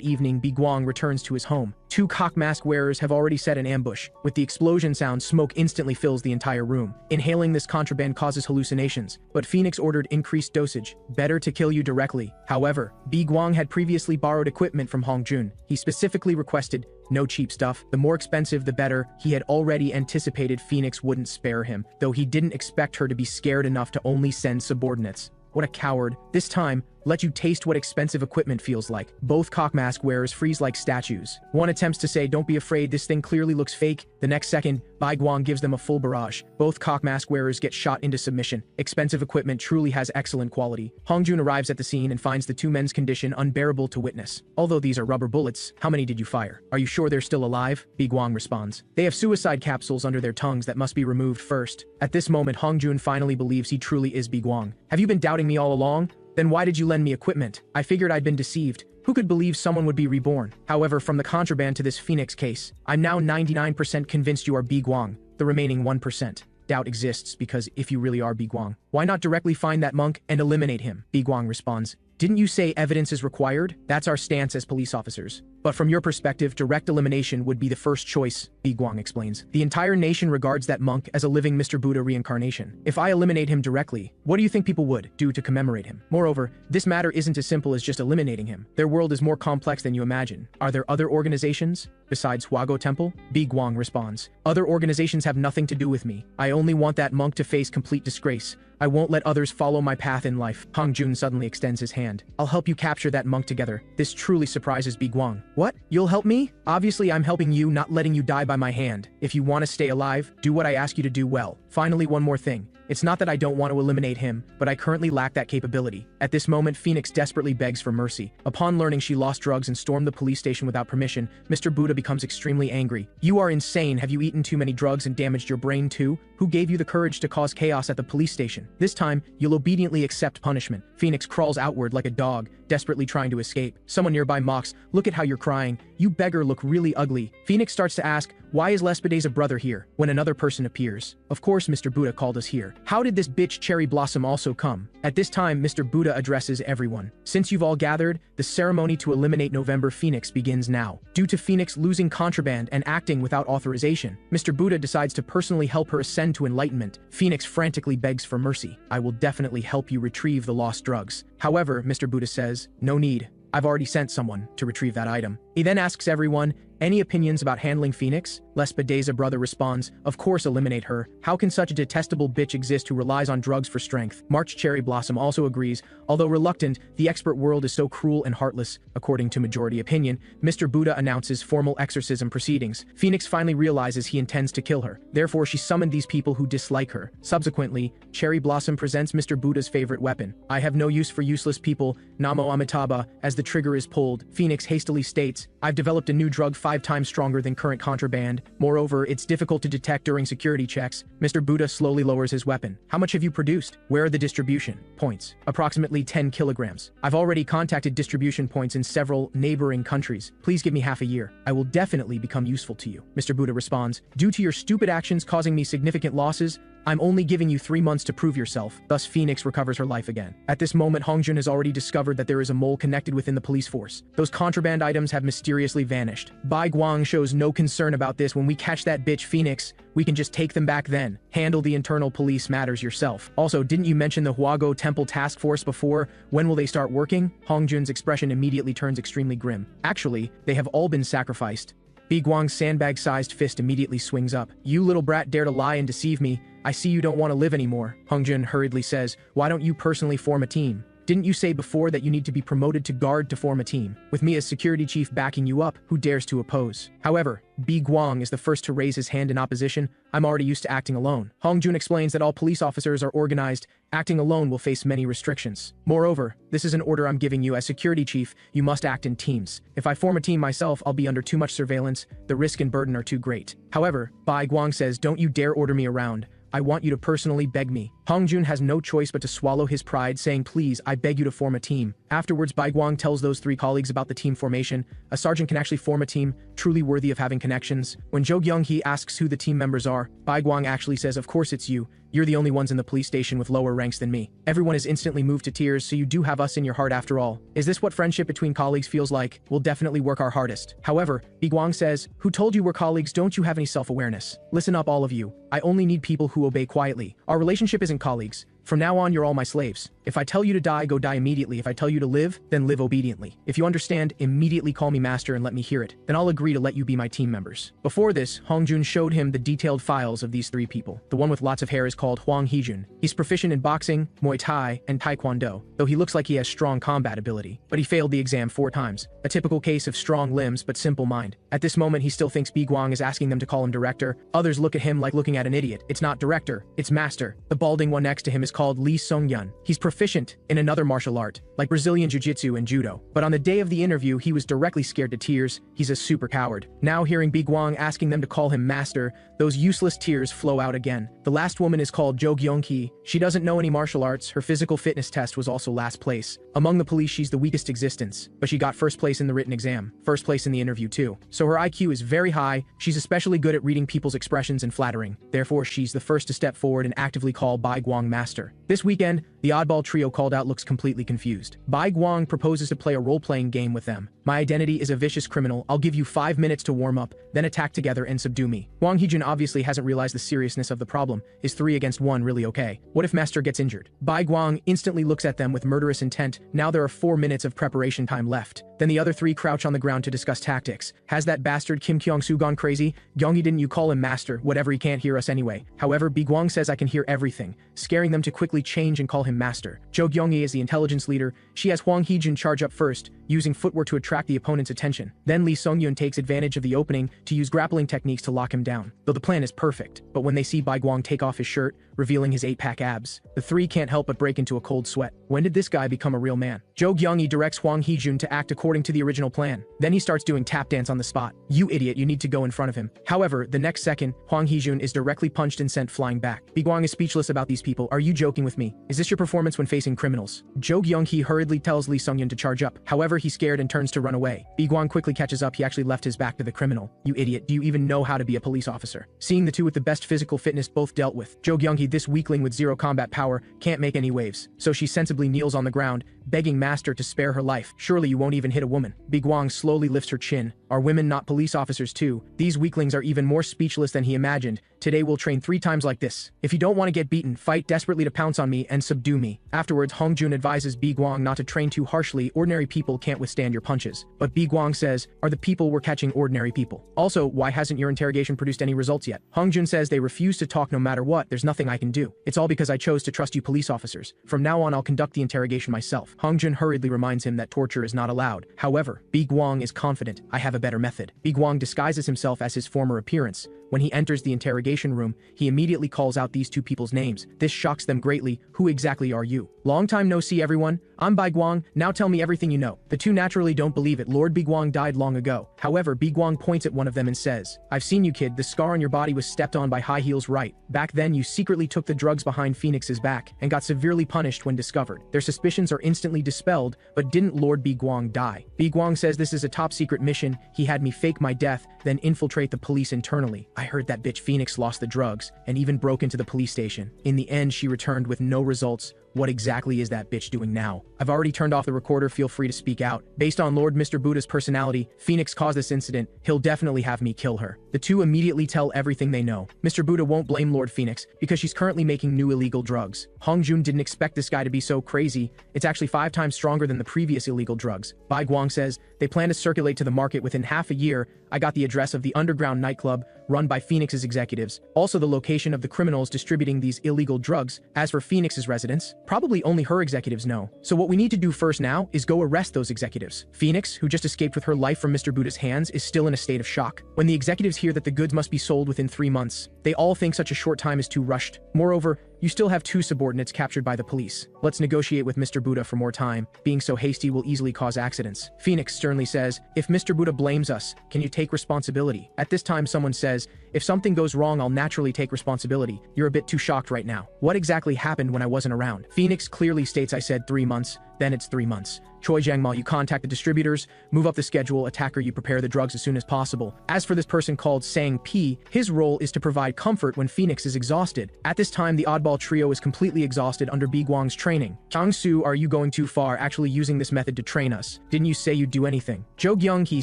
evening, Woo-Gwang returns to his home. Two cock mask wearers have already set an ambush. With the explosion sound, smoke instantly fills the entire room. Inhaling this contraband causes hallucinations, but Phoenix ordered increased dosage. Better to kill you directly. However, Woo-Gwang had previously borrowed equipment from Hong Jun. He specifically requested no cheap stuff. The more expensive, the better. He had already anticipated Phoenix wouldn't spare him, though he didn't expect her to be scared enough to only send subordinates. What a coward. This time, let you taste what expensive equipment feels like. Both cock mask wearers freeze like statues. One attempts to say, don't be afraid, this thing clearly looks fake. The next second, Woo-Gwang gives them a full barrage. Both cock mask wearers get shot into submission. Expensive equipment truly has excellent quality. Hong Jun arrives at the scene and finds the two men's condition unbearable to witness. Although these are rubber bullets, how many did you fire? Are you sure they're still alive? Woo-Gwang responds. They have suicide capsules under their tongues that must be removed first. At this moment, Hong Jun finally believes he truly is Woo-Gwang. Have you been doubting me all along? Then why did you lend me equipment? I figured I'd been deceived. Who could believe someone would be reborn? However, from the contraband to this Phoenix case, I'm now 99% convinced you are Woo-Gwang. The remaining 1% doubt exists because if you really are Woo-Gwang, why not directly find that monk and eliminate him? Woo-Gwang responds. Didn't you say evidence is required? That's our stance as police officers. But from your perspective, direct elimination would be the first choice, Woo-Gwang explains. The entire nation regards that monk as a living Mr. Buddha reincarnation. If I eliminate him directly, what do you think people would do to commemorate him? Moreover, this matter isn't as simple as just eliminating him. Their world is more complex than you imagine. Are there other organizations besides Hwago Temple? Woo-Gwang responds. Other organizations have nothing to do with me. I only want that monk to face complete disgrace. I won't let others follow my path in life. Hong Jun suddenly extends his hand. I'll help you capture that monk together. This truly surprises Woo-Gwang. What? You'll help me? Obviously, I'm helping you, not letting you die by my hand. If you want to stay alive, do what I ask you to do well. Finally, one more thing. It's not that I don't want to eliminate him, but I currently lack that capability. At this moment, Phoenix desperately begs for mercy. Upon learning she lost drugs and stormed the police station without permission, Mr. Buddha becomes extremely angry. You are insane. Have you eaten too many drugs and damaged your brain too? Who gave you the courage to cause chaos at the police station? This time, you'll obediently accept punishment. Phoenix crawls outward like a dog, desperately trying to escape. Someone nearby mocks, look at how you're crying. You beggar look really ugly. Phoenix starts to ask, why is Lespede's a brother here? When another person appears. Of course, Mr. Buddha called us here. How did this bitch Cherry Blossom also come? At this time, Mr. Buddha addresses everyone. Since you've all gathered, the ceremony to eliminate November Phoenix begins now. Due to Phoenix losing contraband and acting without authorization, Mr. Buddha decides to personally help her ascend to enlightenment. Phoenix frantically begs for mercy. I will definitely help you retrieve the lost drugs. However, Mr. Buddha says, no need. I've already sent someone to retrieve that item. He then asks everyone, any opinions about handling Phoenix? Lespede's brother responds, of course eliminate her. How can such a detestable bitch exist who relies on drugs for strength? March Cherry Blossom also agrees, although reluctant, the expert world is so cruel and heartless. According to majority opinion, Mr. Buddha announces formal exorcism proceedings. Phoenix finally realizes he intends to kill her. Therefore, she summoned these people who dislike her. Subsequently, Cherry Blossom presents Mr. Buddha's favorite weapon. I have no use for useless people, Namo Amitabha. As the trigger is pulled, Phoenix hastily states, I've developed a new drug 5 times stronger than current contraband. Moreover, it's difficult to detect during security checks. Mr. Buddha slowly lowers his weapon. How much have you produced? Where are the distribution points? Approximately 10 kilograms. I've already contacted distribution points in several neighboring countries. Please give me half a year. I will definitely become useful to you. Mr. Buddha responds, due to your stupid actions causing me significant losses, I'm only giving you 3 months to prove yourself. Thus, Phoenix recovers her life again. At this moment, Hong Jun has already discovered that there is a mole connected within the police force. Those contraband items have mysteriously vanished. Woo-Gwang shows no concern about this. When we catch that bitch Phoenix, we can just take them back then. Handle the internal police matters yourself. Also, didn't you mention the Hwago Temple task force before? When will they start working? Hong Jun's expression immediately turns extremely grim. Actually, they have all been sacrificed. Woo-Gwang's sandbag-sized fist immediately swings up. You little brat dare to lie and deceive me. I see you don't want to live anymore. Hong Jun hurriedly says, why don't you personally form a team? Didn't you say before that you need to be promoted to guard to form a team? With me as security chief backing you up, who dares to oppose? However, Woo-Gwang is the first to raise his hand in opposition. I'm already used to acting alone. Hongjun explains that all police officers are organized. Acting alone will face many restrictions. Moreover, this is an order I'm giving you as security chief. You must act in teams. If I form a team myself, I'll be under too much surveillance. The risk and burden are too great. However, Woo-Gwang says, don't you dare order me around. I want you to personally beg me. Hongjun has no choice but to swallow his pride, saying, please, I beg you to form a team. Afterwards, Woo-Gwang tells those three colleagues about the team formation. A sergeant can actually form a team, truly worthy of having connections. When Jo Kyung-hee asks who the team members are, Woo-Gwang actually says, of course it's you. You're the only ones in the police station with lower ranks than me. Everyone is instantly moved to tears, so you do have us in your heart after all. Is this what friendship between colleagues feels like? We'll definitely work our hardest. However, Woo-Gwang says, who told you we're colleagues? Don't you have any self-awareness? Listen up, all of you. I only need people who obey quietly. Our relationship isn't colleagues. From now on, you're all my slaves. If I tell you to die, go die immediately. If I tell you to live, then live obediently. If you understand, immediately call me master and let me hear it. Then I'll agree to let you be my team members. Before this, Hongjun showed him the detailed files of these three people. The one with lots of hair is called Hwang Hee-jun. He's proficient in boxing, Muay Thai, and Taekwondo, though he looks like he has strong combat ability. But he failed the exam 4 times. A typical case of strong limbs but simple mind. At this moment, he still thinks Woo-Gwang is asking them to call him director. Others look at him like looking at an idiot. It's not director, it's master. The balding one next to him is called Lee Sung-yun. He's proficient in another martial art, like Brazilian Jiu-Jitsu and Judo. But on the day of the interview, he was directly scared to tears. He's a super coward. Now hearing Woo-Gwang asking them to call him master, those useless tears flow out again. The last woman is called Jo Kyung-hee. She doesn't know any martial arts. Her physical fitness test was also last place. Among the police, she's the weakest existence, but she got first place in the written exam, first place in the interview too. So her IQ is very high. She's especially good at reading people's expressions and flattering. Therefore, she's the first to step forward and actively call Woo-Gwang master. This weekend, the oddball trio called out looks completely confused. Woo-Gwang proposes to play a role-playing game with them. My identity is a vicious criminal. I'll give you 5 minutes to warm up, then attack together and subdue me. Hwang Hee-jun obviously hasn't realized the seriousness of the problem. Is 3 against 1 really okay? What if Master gets injured? Woo-Gwang instantly looks at them with murderous intent. Now there are 4 minutes of preparation time left. Then the other 3 crouch on the ground to discuss tactics. Has that bastard Kim Kyung-soo gone crazy? Gyeongi, didn't you call him master? Whatever, he can't hear us anyway. However, Woo-Gwang says I can hear everything, scaring them to quickly change and call him master. Jo Kyung-hee is the intelligence leader. She has Hwang Hee-jun charge up first, using footwork to attract the opponent's attention. Then Lee Sung-yun takes advantage of the opening to use grappling techniques to lock him down. Though the plan is perfect, but when they see Woo-Gwang take off his shirt, revealing his 8-pack abs, the 3 can't help but break into a cold sweat. When did this guy become a real man? Jo Kyung-hee directs Hwang Hee-jun to act according to the original plan. Then he starts doing tap dance on the spot. You idiot, you need to go in front of him. However, the next second, Hwang Hee-jun is directly punched and sent flying back. Woo-Gwang is speechless about these people. Are you joking with me? Is this your performance when facing criminals? Jo Kyung-hee hurriedly tells Lee Sung-yun to charge up. However, he's scared and turns to run away. Woo-Gwang quickly catches up. He actually left his back to the criminal. You idiot, do you even know how to be a police officer? Seeing the two with the best physical fitness both dealt with, Jo Kyung-hee, this weakling with 0 combat power, can't make any waves. So she sensibly kneels on the ground, begging Master to spare her life. Surely you won't even hit a woman. Woo-Gwang slowly lifts her chin. Are women not police officers too? These weaklings are even more speechless than he imagined. Today we'll train 3 times like this. If you don't want to get beaten, fight desperately to pounce on me and subdue me. Afterwards, Hongjun advises Woo-Gwang not to train too harshly. Ordinary people can't withstand your punches. But Woo-Gwang says, are the people we're catching ordinary people? Also, why hasn't your interrogation produced any results yet? Hongjun says they refuse to talk no matter what. There's nothing I can do. It's all because I chose to trust you police officers. From now on, I'll conduct the interrogation myself. Hongjun hurriedly reminds him that torture is not allowed. However, Woo-Gwang is confident. I have a better method. Woo-Gwang disguises himself as his former appearance. When he enters the interrogation room, he immediately calls out these 2 people's names. This shocks them greatly. Who exactly are you? Long time no see, everyone. I'm Woo-Gwang. Now tell me everything you know. The 2 naturally don't believe it. Lord Woo-Gwang died long ago. However, Woo-Gwang points at one of them and says, I've seen you, kid. The scar on your body was stepped on by high heels, right? Back then, you secretly took the drugs behind Phoenix's back and got severely punished when discovered. Their suspicions are instantly dispelled, but didn't Lord Woo-Gwang die? Woo-Gwang says this is a top secret mission. He had me fake my death, then infiltrate the police internally. I heard that bitch Phoenix lost the drugs and even broke into the police station. In the end, she returned with no results. What exactly is that bitch doing now? I've already turned off the recorder, feel free to speak out. Based on Lord Mr. Buddha's personality, Phoenix caused this incident. He'll definitely have me kill her. The 2 immediately tell everything they know. Mr. Buddha won't blame Lord Phoenix because she's currently making new illegal drugs. Hongjun didn't expect this guy to be so crazy. It's actually 5 times stronger than the previous illegal drugs. Woo-Gwang says they plan to circulate to the market within half a year. I got the address of the underground nightclub. run by Phoenix's executives, also the location of the criminals distributing these illegal drugs. As for Phoenix's residence, probably only her executives know. So what we need to do first now is go arrest those executives. Phoenix, who just escaped with her life from Mr. Buddha's hands, is still in a state of shock. When the executives hear that the goods must be sold within 3 months, they all think such a short time is too rushed. Moreover, you still have 2 subordinates captured by the police. Let's negotiate with Mr. Buddha for more time. Being so hasty will easily cause accidents. Phoenix sternly says, if Mr. Buddha blames us, can you take responsibility? At this time someone says, if something goes wrong I'll naturally take responsibility. You're a bit too shocked right now. What exactly happened when I wasn't around? Phoenix clearly states I said 3 months, then it's 3 months. Choi Jang-mal, you contact the distributors, move up the schedule, attacker, you prepare the drugs as soon as possible. As for this person called Sang P, his role is to provide comfort when Phoenix is exhausted. At this time, the oddball trio is completely exhausted under Woo-Gwang's training. Kyung-soo, are you going too far actually using this method to train us? Didn't you say you'd do anything? Jo Kyung-hee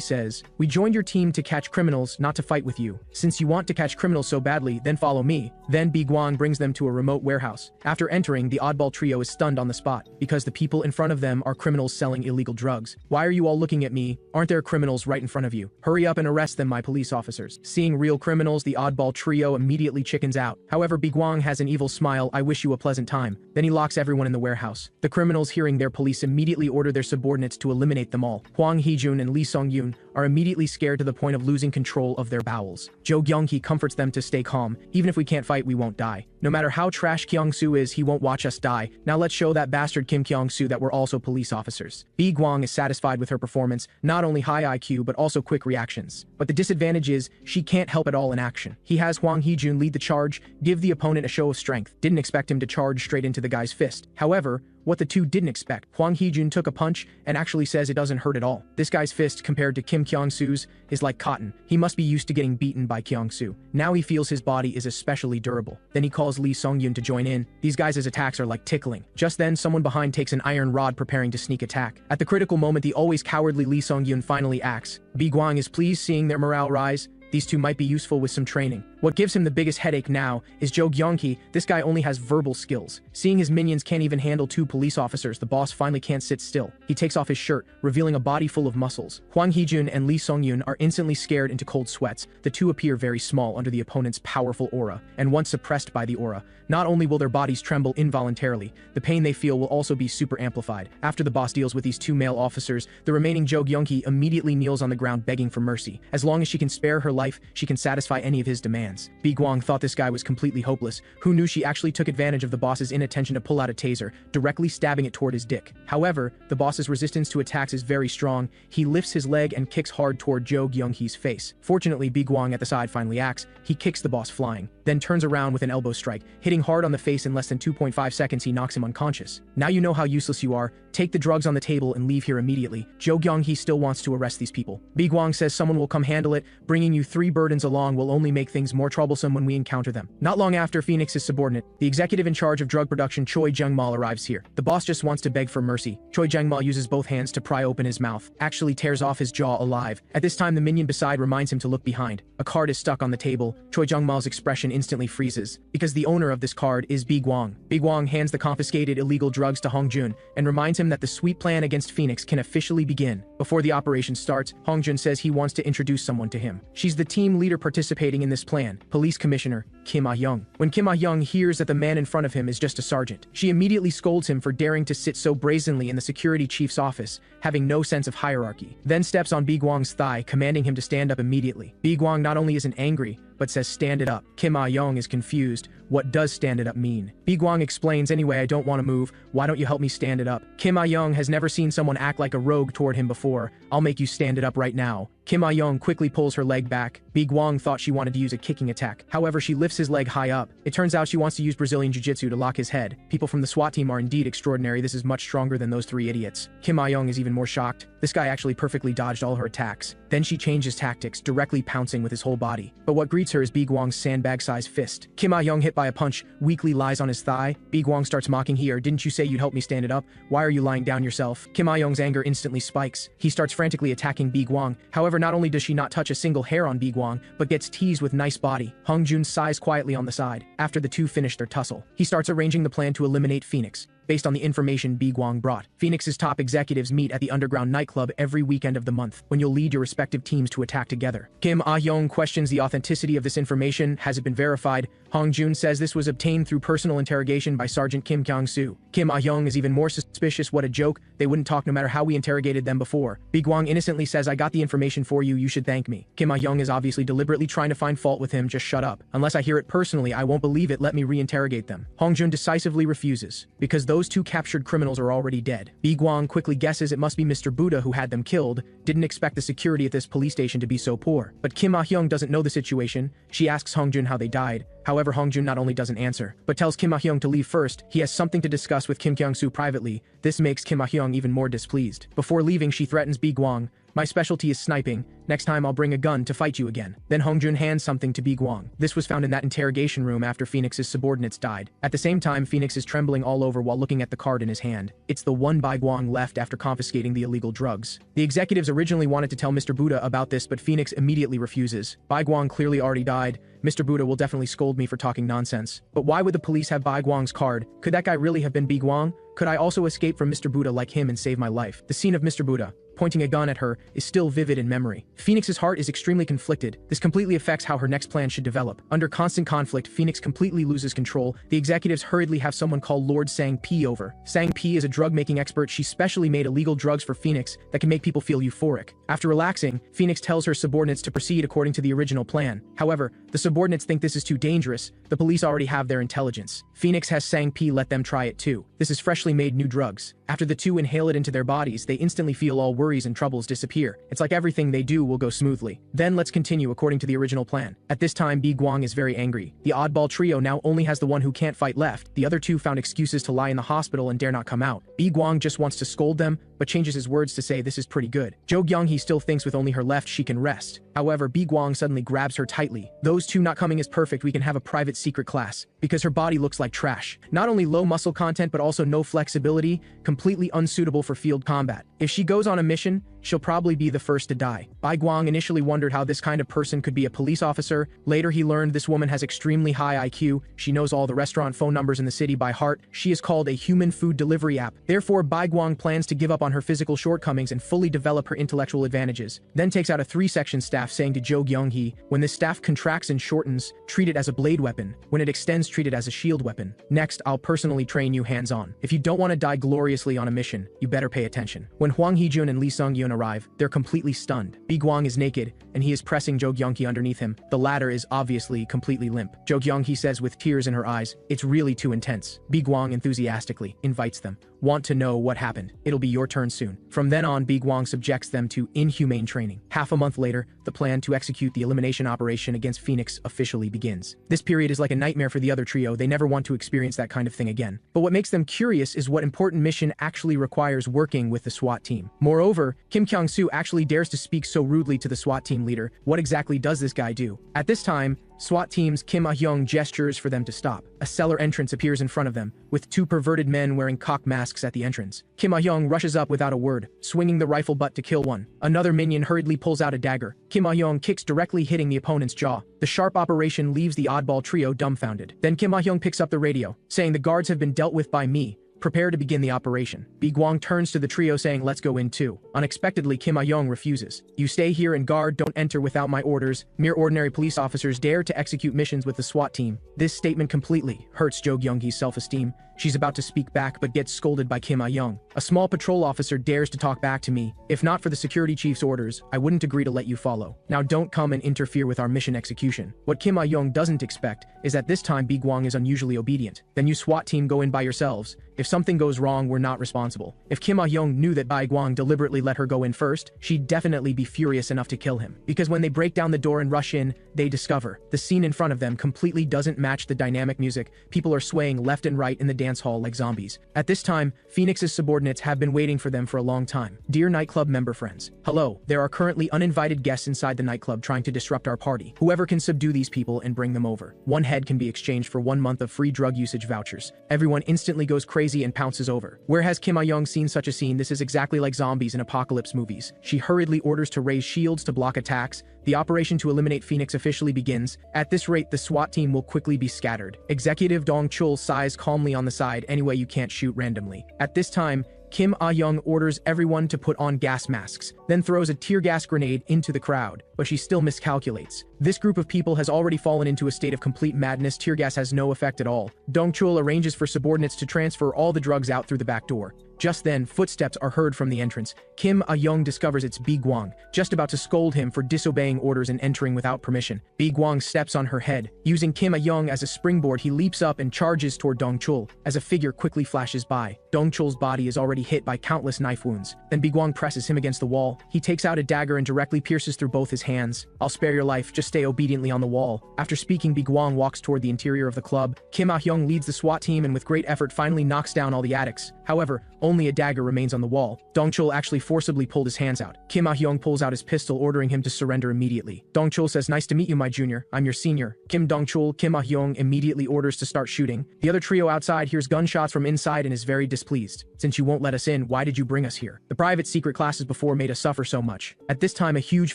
says, we joined your team to catch criminals, not to fight with you. Since you want to catch criminals so badly, then follow me. Then Woo-Gwang brings them to a remote warehouse. After entering, the oddball trio is stunned on the spot, because the people in front of them are criminals selling illegal drugs. Why are you all looking at me? Aren't there criminals right in front of you? Hurry up and arrest them, my police officers. Seeing real criminals, the oddball trio immediately chickens out. However, Woo-Gwang has an evil smile, I wish you a pleasant time. Then he locks everyone in the warehouse. The criminals, hearing their police, immediately order their subordinates to eliminate them all. Hwang Hee-jun and Lee Sung-yoon are immediately scared to the point of losing control of their bowels. Jo Kyung-hee comforts them to stay calm. Even if we can't fight, we won't die. No matter how trash Kyung-soo is, he won't watch us die. Now let's show that bastard Kim Kyung-soo that we're also police officers. Woo-Gwang is satisfied with her performance, not only high IQ but also quick reactions. But the disadvantage is, she can't help at all in action. He has Hwang Hee-jun lead the charge, give the opponent a show of strength. Didn't expect him to charge straight into the guy's fist. However, what the two didn't expect, Hwang Hee-jun took a punch and actually says it doesn't hurt at all. This guy's fist, compared to Kim Kyung-soo's, is like cotton. He must be used to getting beaten by Kyung-soo. Now he feels his body is especially durable. Then he calls Lee Sung-yoon to join in. These guys' attacks are like tickling. Just then, someone behind takes an iron rod preparing to sneak attack. At the critical moment, the always cowardly Lee Sung-yoon finally acts. Woo-Gwang is pleased seeing their morale rise. These two might be useful with some training. What gives him the biggest headache now is Jo Kyung-hee. This guy only has verbal skills. Seeing his minions can't even handle 2 police officers, the boss finally can't sit still. He takes off his shirt, revealing a body full of muscles. Hwang Hee-jun and Lee Sung-yoon are instantly scared into cold sweats. The two appear very small under the opponent's powerful aura, and once suppressed by the aura, not only will their bodies tremble involuntarily, the pain they feel will also be super amplified. After the boss deals with these 2 male officers, the remaining Jo Kyung-hee immediately kneels on the ground begging for mercy. As long as she can spare her life, she can satisfy any of his demands. Woo-Gwang thought this guy was completely hopeless. Who knew she actually took advantage of the boss's inattention to pull out a taser, directly stabbing it toward his dick. However, the boss's resistance to attacks is very strong. He lifts his leg and kicks hard toward Jo Kyung-hee's face. Fortunately, Woo-Gwang at the side finally acts. He kicks the boss flying, then turns around with an elbow strike. Hitting hard on the face in less than 2.5 seconds, he knocks him unconscious. Now you know how useless you are. Take the drugs on the table and leave here immediately. Jo Kyung-hee still wants to arrest these people. Woo-Gwang says someone will come handle it. Bringing you 3 burdens along will only make things more troublesome when we encounter them. Not long after, Phoenix's subordinate, the executive in charge of drug production, Choi Jang-mal, arrives here. The boss just wants to beg for mercy. Choi Jang-mal uses both hands to pry open his mouth, actually tears off his jaw alive. At this time, the minion beside reminds him to look behind. A card is stuck on the table. Choi Jang-mal's expression instantly freezes, because the owner of this card is Woo-Gwang. Woo-Gwang hands the confiscated illegal drugs to Hong-jun and reminds him that the sweet plan against Phoenix can officially begin. Before the operation starts, Hong-jun says he wants to introduce someone to him. She's the team leader participating in this plan, Police Commissioner Kim Ah-young. When Kim Ah-young hears that the man in front of him is just a sergeant, she immediately scolds him for daring to sit so brazenly in the security chief's office, having no sense of hierarchy. Then steps on Woo-Gwang's thigh, commanding him to stand up immediately. Woo-Gwang not only isn't angry, but says stand it up. Kim Ah-young is confused. What does stand it up mean? Woo-Gwang explains, anyway, I don't want to move. Why don't you help me stand it up? Kim Ah-young has never seen someone act like a rogue toward him before. I'll make you stand it up right now. Kim Ah-young quickly pulls her leg back. Woo-Gwang thought she wanted to use a kicking attack. However, she lifts his leg high up. It turns out she wants to use Brazilian Jiu-Jitsu to lock his head. People from the SWAT team are indeed extraordinary. This is much stronger than those 3 idiots. Kim Ah-young is even more shocked. This guy actually perfectly dodged all her attacks. Then she changes tactics, directly pouncing with his whole body. But what greets her is Woo-Gwang's sandbag-sized fist. Kim Ah-young, hit by a punch, weakly lies on his thigh. Woo-Gwang starts mocking here. Didn't you say you'd help me stand it up? Why are you lying down yourself? Kim Ah-young's anger instantly spikes. He starts frantically attacking Woo-Gwang. However, not only does she not touch a single hair on Woo-Gwang, but gets teased with nice body. Hong-jun sighs quietly on the side. After the two finish their tussle, he starts arranging the plan to eliminate Phoenix. based on the information Woo-Gwang brought. Phoenix's top executives meet at the underground nightclub every weekend of the month, when you'll lead your respective teams to attack together. Kim Ah-young questions the authenticity of this information. Has it been verified? Hong Jun says this was obtained through personal interrogation by Sergeant Kim Kyung-soo. Kim Ah-young is even more suspicious. What a joke. They wouldn't talk no matter how we interrogated them before. Woo-Gwang innocently says, I got the information for you, you should thank me. Kim Ah-young is obviously deliberately trying to find fault with him. Just shut up. Unless I hear it personally, I won't believe it. Let me reinterrogate them. Hong Jun decisively refuses, because those two captured criminals are already dead. Woo-Gwang quickly guesses it must be Mr. Buddha who had them killed, didn't expect the security at this police station to be so poor. But Kim Ah-young doesn't know the situation. She asks Hong Jun how they died. However, Hong Jun not only doesn't answer, but tells Kim Ah-young to leave first. He has something to discuss with Kim Kyung-soo privately. This makes Kim Ah-young even more displeased. Before leaving, she threatens Woo-Gwang. My specialty is sniping. Next time I'll bring a gun to fight you again. Then Hong Jun hands something to Woo-Gwang. This was found in that interrogation room after Phoenix's subordinates died. At the same time, Phoenix is trembling all over while looking at the card in his hand. It's the one Woo-Gwang left after confiscating the illegal drugs. The executives originally wanted to tell Mr. Buddha about this, but Phoenix immediately refuses. Woo-Gwang clearly already died. Mr. Buddha will definitely scold me for talking nonsense. But why would the police have Woo-Gwang's card? Could that guy really have been Woo-Gwang? Could I also escape from Mr. Buddha like him and save my life? The scene of Mr. Buddha pointing a gun at her is still vivid in memory. Phoenix's heart is extremely conflicted. This completely affects how her next plan should develop. Under constant conflict, Phoenix completely loses control. The executives hurriedly have someone called Lord Sang-Pi over. Sang-Pi is a drug-making expert. She specially made illegal drugs for Phoenix that can make people feel euphoric. After relaxing, Phoenix tells her subordinates to proceed according to the original plan. However, the subordinates think this is too dangerous. The police already have their intelligence. Phoenix has Sang-Pi let them try it too. This is freshly made new drugs. After the two inhale it into their bodies, they instantly feel all worries and troubles disappear. It's like everything they do will go smoothly. Then let's continue according to the original plan. At this time, Woo-Gwang is very angry. The oddball trio now only has the one who can't fight left. The other two found excuses to lie in the hospital and dare not come out. Woo-Gwang just wants to scold them, but changes his words to say this is pretty good. Jo-kyung-hee still thinks with only her left she can rest. However, Woo-Gwang suddenly grabs her tightly. Those two not coming is perfect. We can have a private secret class. Because her body looks like trash. Not only low muscle content but also no flexibility, completely unsuitable for field combat. If she goes on a mission, she'll probably be the first to die. Woo-Gwang initially wondered how this kind of person could be a police officer. Later he learned this woman has extremely high IQ. She knows all the restaurant phone numbers in the city by heart. She is called a human food delivery app. Therefore, Woo-Gwang plans to give up on her physical shortcomings and fully develop her intellectual advantages. Then takes out a 3-section staff saying to Jo-kyung-hee, when this staff contracts and shortens, treat it as a blade weapon. When it extends, treat it as a shield weapon. Next, I'll personally train you hands-on. If you don't want to die gloriously on a mission, you better pay attention. When Hwang Hee-jun and Lee Sung-yoon arrive, they're completely stunned. Woo-Gwang is naked, and he is pressing Jo-kyung-hee underneath him. The latter is obviously completely limp. Jo-kyung-hee says with tears in her eyes, it's really too intense. Woo-Gwang enthusiastically invites them. Want to know what happened? It'll be your turn soon. From then on, Woo-Gwang subjects them to inhumane training. Half a month later, the plan to execute the elimination operation against Phoenix officially begins. This period is like a nightmare for the other trio. They never want to experience that kind of thing again. But what makes them curious is what important mission actually requires working with the SWAT team. Moreover, Kim Kyung-soo actually dares to speak so rudely to the SWAT team leader. What exactly does this guy do? At this time, SWAT team's Kim Ah-young gestures for them to stop. A cellar entrance appears in front of them, with two perverted men wearing cock masks at the entrance. Kim Ah-young rushes up without a word, swinging the rifle butt to kill one. Another minion hurriedly pulls out a dagger. Kim Ah-young kicks directly hitting the opponent's jaw. The sharp operation leaves the oddball trio dumbfounded. Then Kim Ah-young picks up the radio, saying the guards have been dealt with by me. Prepare to begin the operation. Woo-Gwang turns to the trio saying let's go in too. Unexpectedly, Kim Ah-young refuses. You stay here and guard, don't enter without my orders. Mere ordinary police officers dare to execute missions with the SWAT team. This statement completely hurts Jo-kyung-hee's self-esteem. She's about to speak back but gets scolded by Kim Ah-young. A small patrol officer dares to talk back to me. If not for the security chief's orders, I wouldn't agree to let you follow. Now don't come and interfere with our mission execution. What Kim Ah-young doesn't expect is that this time Woo-Gwang is unusually obedient. Then you SWAT team go in by yourselves. If something goes wrong, we're not responsible. If Kim Ah-young knew that Woo-Gwang deliberately let her go in first, she'd definitely be furious enough to kill him. Because when they break down the door and rush in, they discover the scene in front of them completely doesn't match the dynamic music. People are swaying left and right in the dance hall like zombies. At this time, Phoenix's subordinates have been waiting for them for a long time. Dear nightclub member friends, hello. There are currently uninvited guests inside the nightclub trying to disrupt our party. Whoever can subdue these people and bring them over. One head can be exchanged for 1 month of free drug usage vouchers. Everyone instantly goes crazy and pounces over. Where has Kim Ah-young seen such a scene? This is exactly like zombies in apocalypse movies. She hurriedly orders to raise shields to block attacks. The operation to eliminate Phoenix officially begins. At this rate, the SWAT team will quickly be scattered. Executive Dong Chul sighs calmly on the aside, anyway you can't shoot randomly. At this time, Kim Ah-young orders everyone to put on gas masks, then throws a tear gas grenade into the crowd, but she still miscalculates. This group of people has already fallen into a state of complete madness. Tear gas has no effect at all. Dong-chul arranges for subordinates to transfer all the drugs out through the back door. Just then, footsteps are heard from the entrance. Kim Ah-young discovers it's Woo-Gwang, just about to scold him for disobeying orders and entering without permission. Woo-Gwang steps on her head. Using Kim Ah-young as a springboard, he leaps up and charges toward Dong-chul, as a figure quickly flashes by. Dong-chul's body is already hit by countless knife wounds. Then Woo-Gwang presses him against the wall. He takes out a dagger and directly pierces through both his hands. "I'll spare your life, just stay obediently on the wall." After speaking, Woo-Gwang walks toward the interior of the club. Kim Ah-young leads the SWAT team and with great effort finally knocks down all the addicts. However, only a dagger remains on the wall. Dong-chul actually forcibly pulled his hands out. Kim Ah-young pulls out his pistol, ordering him to surrender immediately. Dong-chul says, "Nice to meet you, my junior. I'm your senior." Kim Ah-young immediately orders to start shooting. The other trio outside hears gunshots from inside and is very displeased. "Since you won't let us in, why did you bring us here? The private secret classes before made us suffer so much." At this time, a huge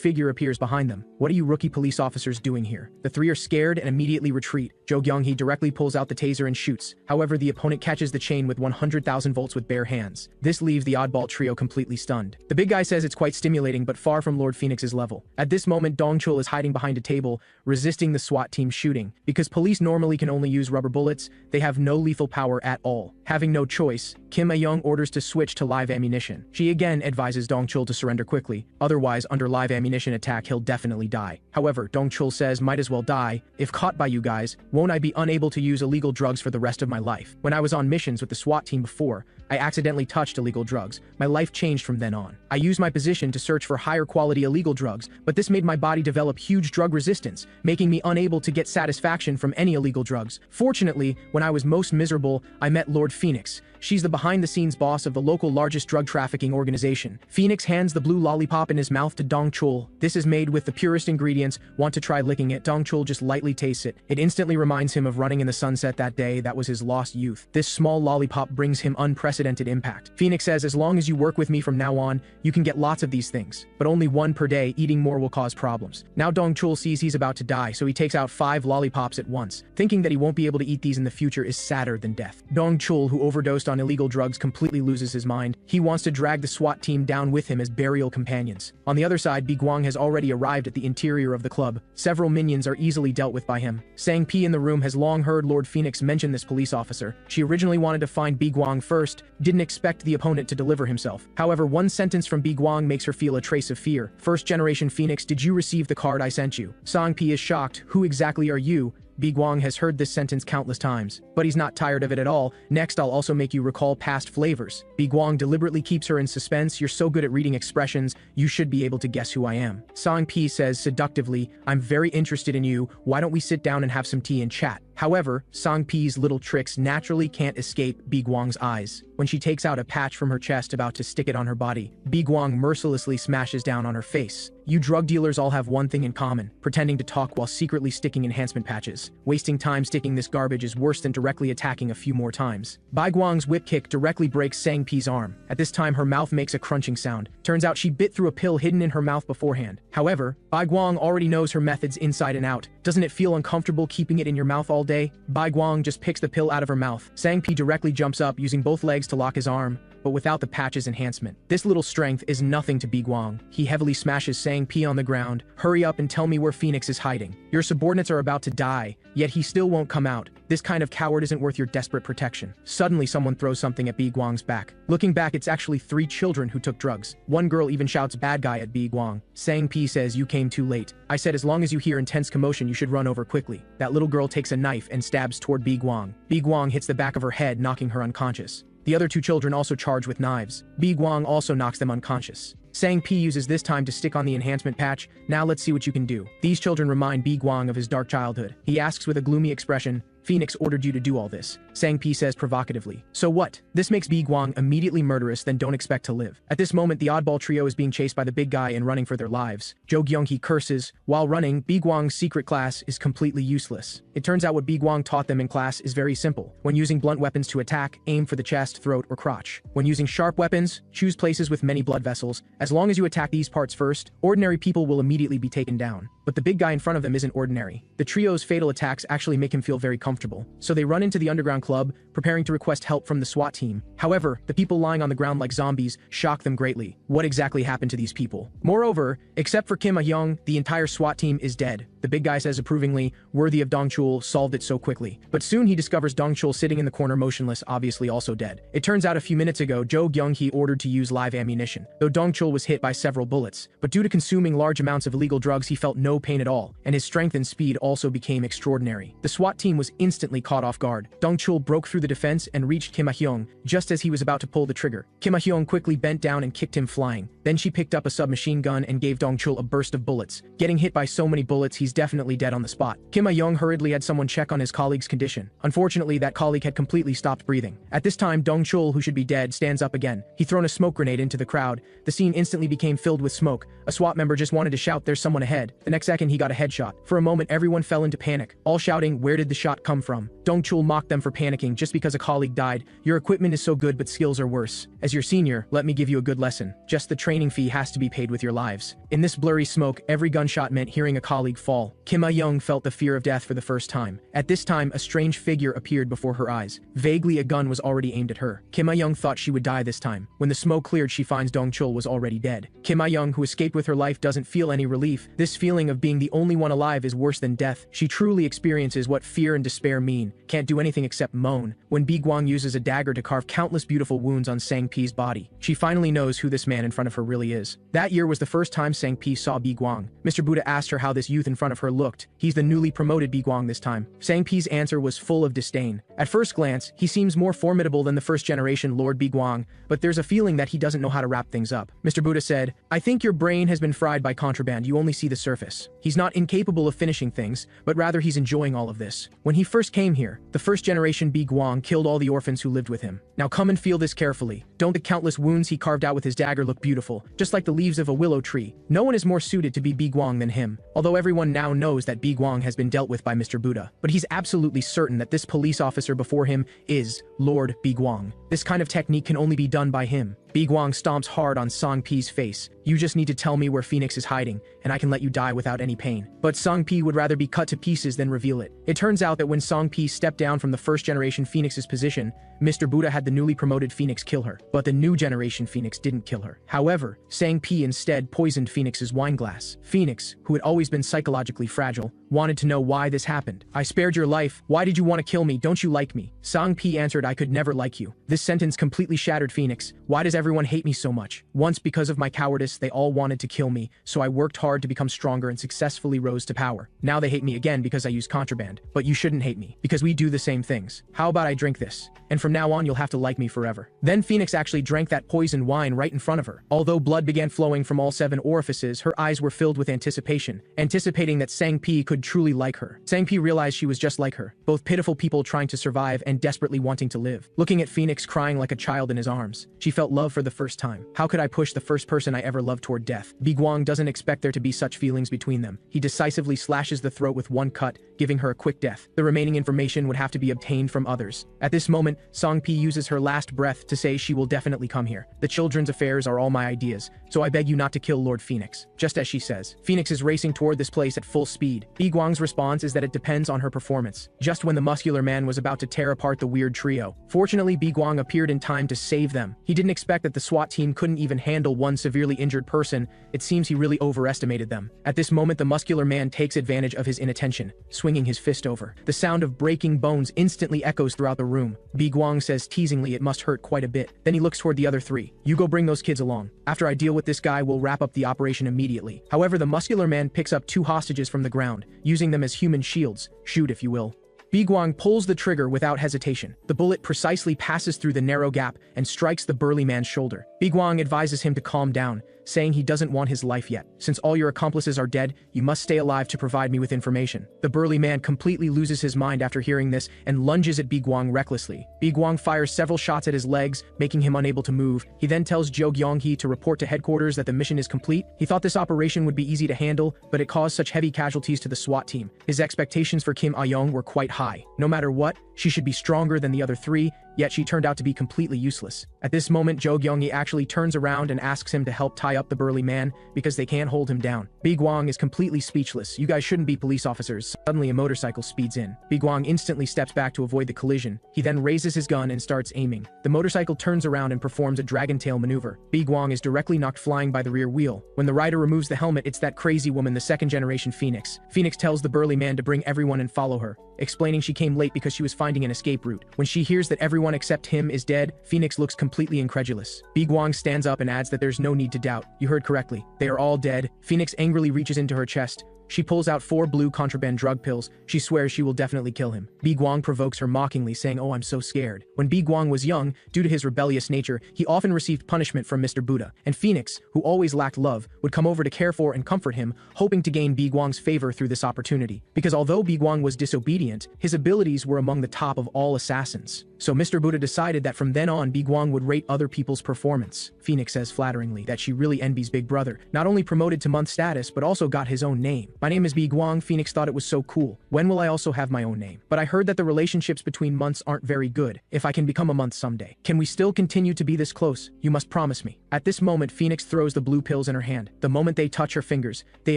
figure appears behind them. "What are you rookie police officers doing here?" The three are scared and immediately retreat. He directly pulls out the taser and shoots. However, the opponent catches the chain with 100,000 volts with bare hands. This leaves the oddball trio completely stunned. The big guy says it's quite stimulating, but far from Lord Phoenix's level. At this moment, Dong-chul is hiding behind a table, resisting the SWAT team shooting. Because police normally can only use rubber bullets, they have no lethal power at all. Having no choice, Kim Ah-young orders to switch to live ammunition. She again advises Dong-chul to surrender quickly, otherwise under live ammunition attack he'll definitely die. However, Dong-chul says, "Might as well die. If caught by you guys, won't I be unable to use illegal drugs for the rest of my life? When I was on missions with the SWAT team before, I accidentally touched illegal drugs. My life changed from then on. I used my position to search for higher quality illegal drugs, but this made my body develop huge drug resistance, making me unable to get satisfaction from any illegal drugs. Fortunately, when I was most miserable, I met Lord Phoenix. She's the behind-the-scenes boss of the local largest drug trafficking organization." Phoenix hands the blue lollipop in his mouth to Dong-chul. "This is made with the purest ingredients. Want to try licking it?" Dong-chul just lightly tastes it. It instantly reminds him of running in the sunset that day that was his lost youth. This small lollipop brings him unprecedented impact. Phoenix says, "As long as you work with me from now on, you can get lots of these things. But only one per day. Eating more will cause problems." Now Dong-chul sees he's about to die, so he takes out 5 lollipops at once. Thinking that he won't be able to eat these in the future is sadder than death. Dong-chul, who overdosed on illegal drugs, completely loses his mind. He wants to drag the SWAT team down with him as burial companions. On the other side, Woo-Gwang has already arrived at the interior of the club. Several minions are easily dealt with by him. Sang-P in the room has long heard Lord Phoenix mention this police officer. She originally wanted to find Woo-Gwang first, didn't expect the opponent to deliver himself. However, one sentence from Woo-Gwang makes her feel a trace of fear. "First generation Phoenix, did you receive the card I sent you?" Sang-P is shocked. "Who exactly are you?" Woo-Gwang has heard this sentence countless times, but he's not tired of it at all. "Next, I'll also make you recall past flavors." Woo-Gwang deliberately keeps her in suspense. "You're so good at reading expressions, you should be able to guess who I am." Sang-P says seductively, "I'm very interested in you. Why don't we sit down and have some tea and chat?" However, Sang-P's little tricks naturally can't escape Woo-Gwang's eyes. When she takes out a patch from her chest about to stick it on her body, Woo-Gwang mercilessly smashes down on her face. "You drug dealers all have one thing in common, pretending to talk while secretly sticking enhancement patches. Wasting time sticking this garbage is worse than directly attacking a few more times." Woo-Gwang's whip kick directly breaks Sang-P's arm. At this time, her mouth makes a crunching sound. Turns out she bit through a pill hidden in her mouth beforehand. However, Woo-Gwang already knows her methods inside and out. "Doesn't it feel uncomfortable keeping it in your mouth all day?" Woo-Gwang just picks the pill out of her mouth. Sang-P directly jumps up, using both legs to lock his arm, but without the patch's enhancement. This little strength is nothing to Woo-Gwang. He heavily smashes Sang-P on the ground. "Hurry up and tell me where Phoenix is hiding. Your subordinates are about to die, yet he still won't come out. This kind of coward isn't worth your desperate protection." Suddenly, someone throws something at Woo-Gwang's back. Looking back, it's actually 3 children who took drugs. One girl even shouts "bad guy" at Woo-Gwang. Sang-P says, "You came too late. I said as long as you hear intense commotion, you should run over quickly." That little girl takes a knife and stabs toward Woo-Gwang. Woo-Gwang hits the back of her head, knocking her unconscious. The other 2 children also charge with knives. Woo-Gwang also knocks them unconscious. Sang-P uses this time to stick on the enhancement patch. "Now let's see what you can do." These children remind Woo-Gwang of his dark childhood. He asks with a gloomy expression, "Phoenix ordered you to do all this." Sang-P says provocatively, "So what?" This makes Woo-Gwang immediately murderous, then don't expect to live. At this moment, the oddball trio is being chased by the big guy and running for their lives. Jo-gyung-hee curses. While running, Woo-Gwang's secret class is completely useless. It turns out what Woo-Gwang taught them in class is very simple. When using blunt weapons to attack, aim for the chest, throat, or crotch. When using sharp weapons, choose places with many blood vessels. As long as you attack these parts first, ordinary people will immediately be taken down. but the big guy in front of them isn't ordinary. The trio's fatal attacks actually make him feel very comfortable. So they run into the underground club, preparing to request help from the SWAT team. However, the people lying on the ground like zombies shock them greatly. What exactly happened to these people? Moreover, except for Kim Ah-young, the entire SWAT team is dead. The big guy says approvingly, worthy of Dong-chul, solved it so quickly. But soon he discovers Dong-chul sitting in the corner motionless, obviously also dead. It turns out a few minutes ago, Jo Gyung-hee ordered to use live ammunition, though Dong-chul was hit by several bullets. But due to consuming large amounts of illegal drugs, he felt no pain at all, and his strength and speed also became extraordinary. The SWAT team was instantly caught off guard. Dong-chul broke through the defense and reached Kim Ah-young just as he was about to pull the trigger. Kim Ah-young quickly bent down and kicked him flying. Then she picked up a submachine gun and gave Dong-chul a burst of bullets. Getting hit by so many bullets, he's definitely dead on the spot. Kim Ah-young hurriedly had someone check on his colleague's condition. Unfortunately, that colleague had completely stopped breathing. At this time, Dong-chul, who should be dead, stands up again. He thrown a smoke grenade into the crowd. The scene instantly became filled with smoke. A SWAT member just wanted to shout, "There's someone ahead." The next second, he got a headshot. For a moment, everyone fell into panic, all shouting, "Where did the shot come from?" Dong-chul mocked them for panicking just because a colleague died. "Your equipment is so good, but skills are worse. As your senior, let me give you a good lesson. Just the training fee has to be paid with your lives." In this blurry smoke, every gunshot meant hearing a colleague fall. Kim Ah-young felt the fear of death for the first time. At this time, a strange figure appeared before her eyes. Vaguely, a gun was already aimed at her. Kim Ah-young thought she would die this time. When the smoke cleared, she finds Dong-chul was already dead. Kim Ah-young, who escaped with her life, doesn't feel any relief. This feeling of being the only one alive is worse than death. She truly experiences what fear and despair mean. Can't do anything except moan. When Woo-Gwang uses a dagger to carve countless beautiful wounds on Sang-Pi's body, she finally knows who this man in front of her really is. That year was the first time Sang-Pi saw Woo-Gwang. Mr. Buddha asked her how this youth in front of her looked. He's the newly promoted Woo-Gwang this time. Sang-Pi's answer was full of disdain. At first glance, he seems more formidable than the first-generation Lord Woo-Gwang, but there's a feeling that he doesn't know how to wrap things up. Mr. Buddha said, "I think your brain has been fried by contraband. You only see the surface." He's not incapable of finishing things, but rather he's enjoying all of this. When he first came here, the first-generation Woo-Gwang killed all the orphans who lived with him. Now come and feel this carefully. Don't the countless wounds he carved out with his dagger look beautiful, just like the leaves of a willow tree? No one is more suited to be Woo-Gwang than him, although everyone now knows that Woo-Gwang has been dealt with by Mr. Buddha. But he's absolutely certain that this police officer before him is Lord Woo-Gwang. This kind of technique can only be done by him. Woo-Gwang stomps hard on Sang-Pi's face. "You just need to tell me where Phoenix is hiding, and I can let you die without any pain." But Sang-Pi would rather be cut to pieces than reveal it. It turns out that when Sang-Pi stepped down from the first-generation Phoenix's position, Mr. Buddha had the newly promoted Phoenix kill her. But the new generation Phoenix didn't kill her. However, Sang-Pi instead poisoned Phoenix's wine glass. Phoenix, who had always been psychologically fragile, wanted to know why this happened. "I spared your life. Why did you want to kill me? Don't you like me?" Sang-Pi answered, "I could never like you." This sentence completely shattered Phoenix. Why does everyone hate me so much? Once, because of my cowardice, they all wanted to kill me, so I worked hard to become stronger and successfully rose to power. Now they hate me again because I use contraband. But you shouldn't hate me, because we do the same things. How about I drink this? And from now on, you'll have to like me forever. Then Phoenix actually drank that poisoned wine right in front of her. Although blood began flowing from all 7 orifices, her eyes were filled with anticipation, anticipating that Sang-Pi could truly like her. Sang-Pi realized she was just like her, both pitiful people trying to survive and desperately wanting to live. Looking at Phoenix crying like a child in his arms, she felt love for the first time. How could I push the first person I ever loved toward death? Woo-Gwang doesn't expect there to be such feelings between them. He decisively slashes the throat with one cut, giving her a quick death. The remaining information would have to be obtained from others. At this moment, Sang-Pi uses her last breath to say she will definitely come here. "The children's affairs are all my ideas, so I beg you not to kill Lord Phoenix." Just as she says, Phoenix is racing toward this place at full speed. Woo-Gwang's response is that it depends on her performance. Just when the muscular man was about to tear apart the weird trio, fortunately Woo-Gwang appeared in time to save them. He didn't expect that the SWAT team couldn't even handle one severely injured person. It seems he really overestimated them. At this moment, the muscular man takes advantage of his inattention, swinging his fist over. The sound of breaking bones instantly echoes throughout the room. Woo-Gwang says teasingly it must hurt quite a bit. Then he looks toward the other 3. "You go bring those kids along. After I deal with this guy, we'll wrap up the operation immediately." However, the muscular man picks up 2 hostages from the ground, using them as human shields. Shoot, if you will. Woo-Gwang pulls the trigger without hesitation. The bullet precisely passes through the narrow gap and strikes the burly man's shoulder. Woo-Gwang advises him to calm down, saying he doesn't want his life yet. "Since all your accomplices are dead, you must stay alive to provide me with information." The burly man completely loses his mind after hearing this and lunges at Woo-Gwang recklessly. Woo-Gwang fires several shots at his legs, making him unable to move. He then tells Jo Gyung-hee to report to headquarters that the mission is complete. He thought this operation would be easy to handle, but it caused such heavy casualties to the SWAT team. His expectations for Kim Ah-young were quite high. No matter what, she should be stronger than the other 3, yet she turned out to be completely useless. At this moment, Jo Gyung-hee actually turns around and asks him to help tie up the burly man because they can't hold him down. Woo-Gwang is completely speechless. "You guys shouldn't be police officers." Suddenly, a motorcycle speeds in. Woo-Gwang instantly steps back to avoid the collision. He then raises his gun and starts aiming. The motorcycle turns around and performs a dragon tail maneuver. Woo-Gwang is directly knocked flying by the rear wheel. When the rider removes the helmet, it's that crazy woman, the second-generation Phoenix. Phoenix tells the burly man to bring everyone and follow her, explaining she came late because she was finding an escape route. When she hears that everyone except him is dead, Phoenix looks completely incredulous. Woo-Gwang stands up and adds that there's no need to doubt. "You heard correctly. They are all dead." Phoenix angrily reaches into her chest. She pulls out 4 blue contraband drug pills. She swears she will definitely kill him. Woo-Gwang provokes her mockingly, saying, "Oh, I'm so scared." When Woo-Gwang was young, due to his rebellious nature, he often received punishment from Mr. Buddha, and Phoenix, who always lacked love, would come over to care for and comfort him, hoping to gain Woo-Gwang's favor through this opportunity. Because although Woo-Gwang was disobedient, his abilities were among the top of all assassins. So Mr. Buddha decided that from then on, Woo-Gwang would rate other people's performance. Phoenix says flatteringly that she really envies Big Brother, not only promoted to month status, but also got his own name. "My name is Woo-Gwang." Phoenix thought it was so cool. "When will I also have my own name? But I heard that the relationships between months aren't very good. If I can become a month someday, can we still continue to be this close? You must promise me." At this moment, Phoenix throws the blue pills in her hand. The moment they touch her fingers, they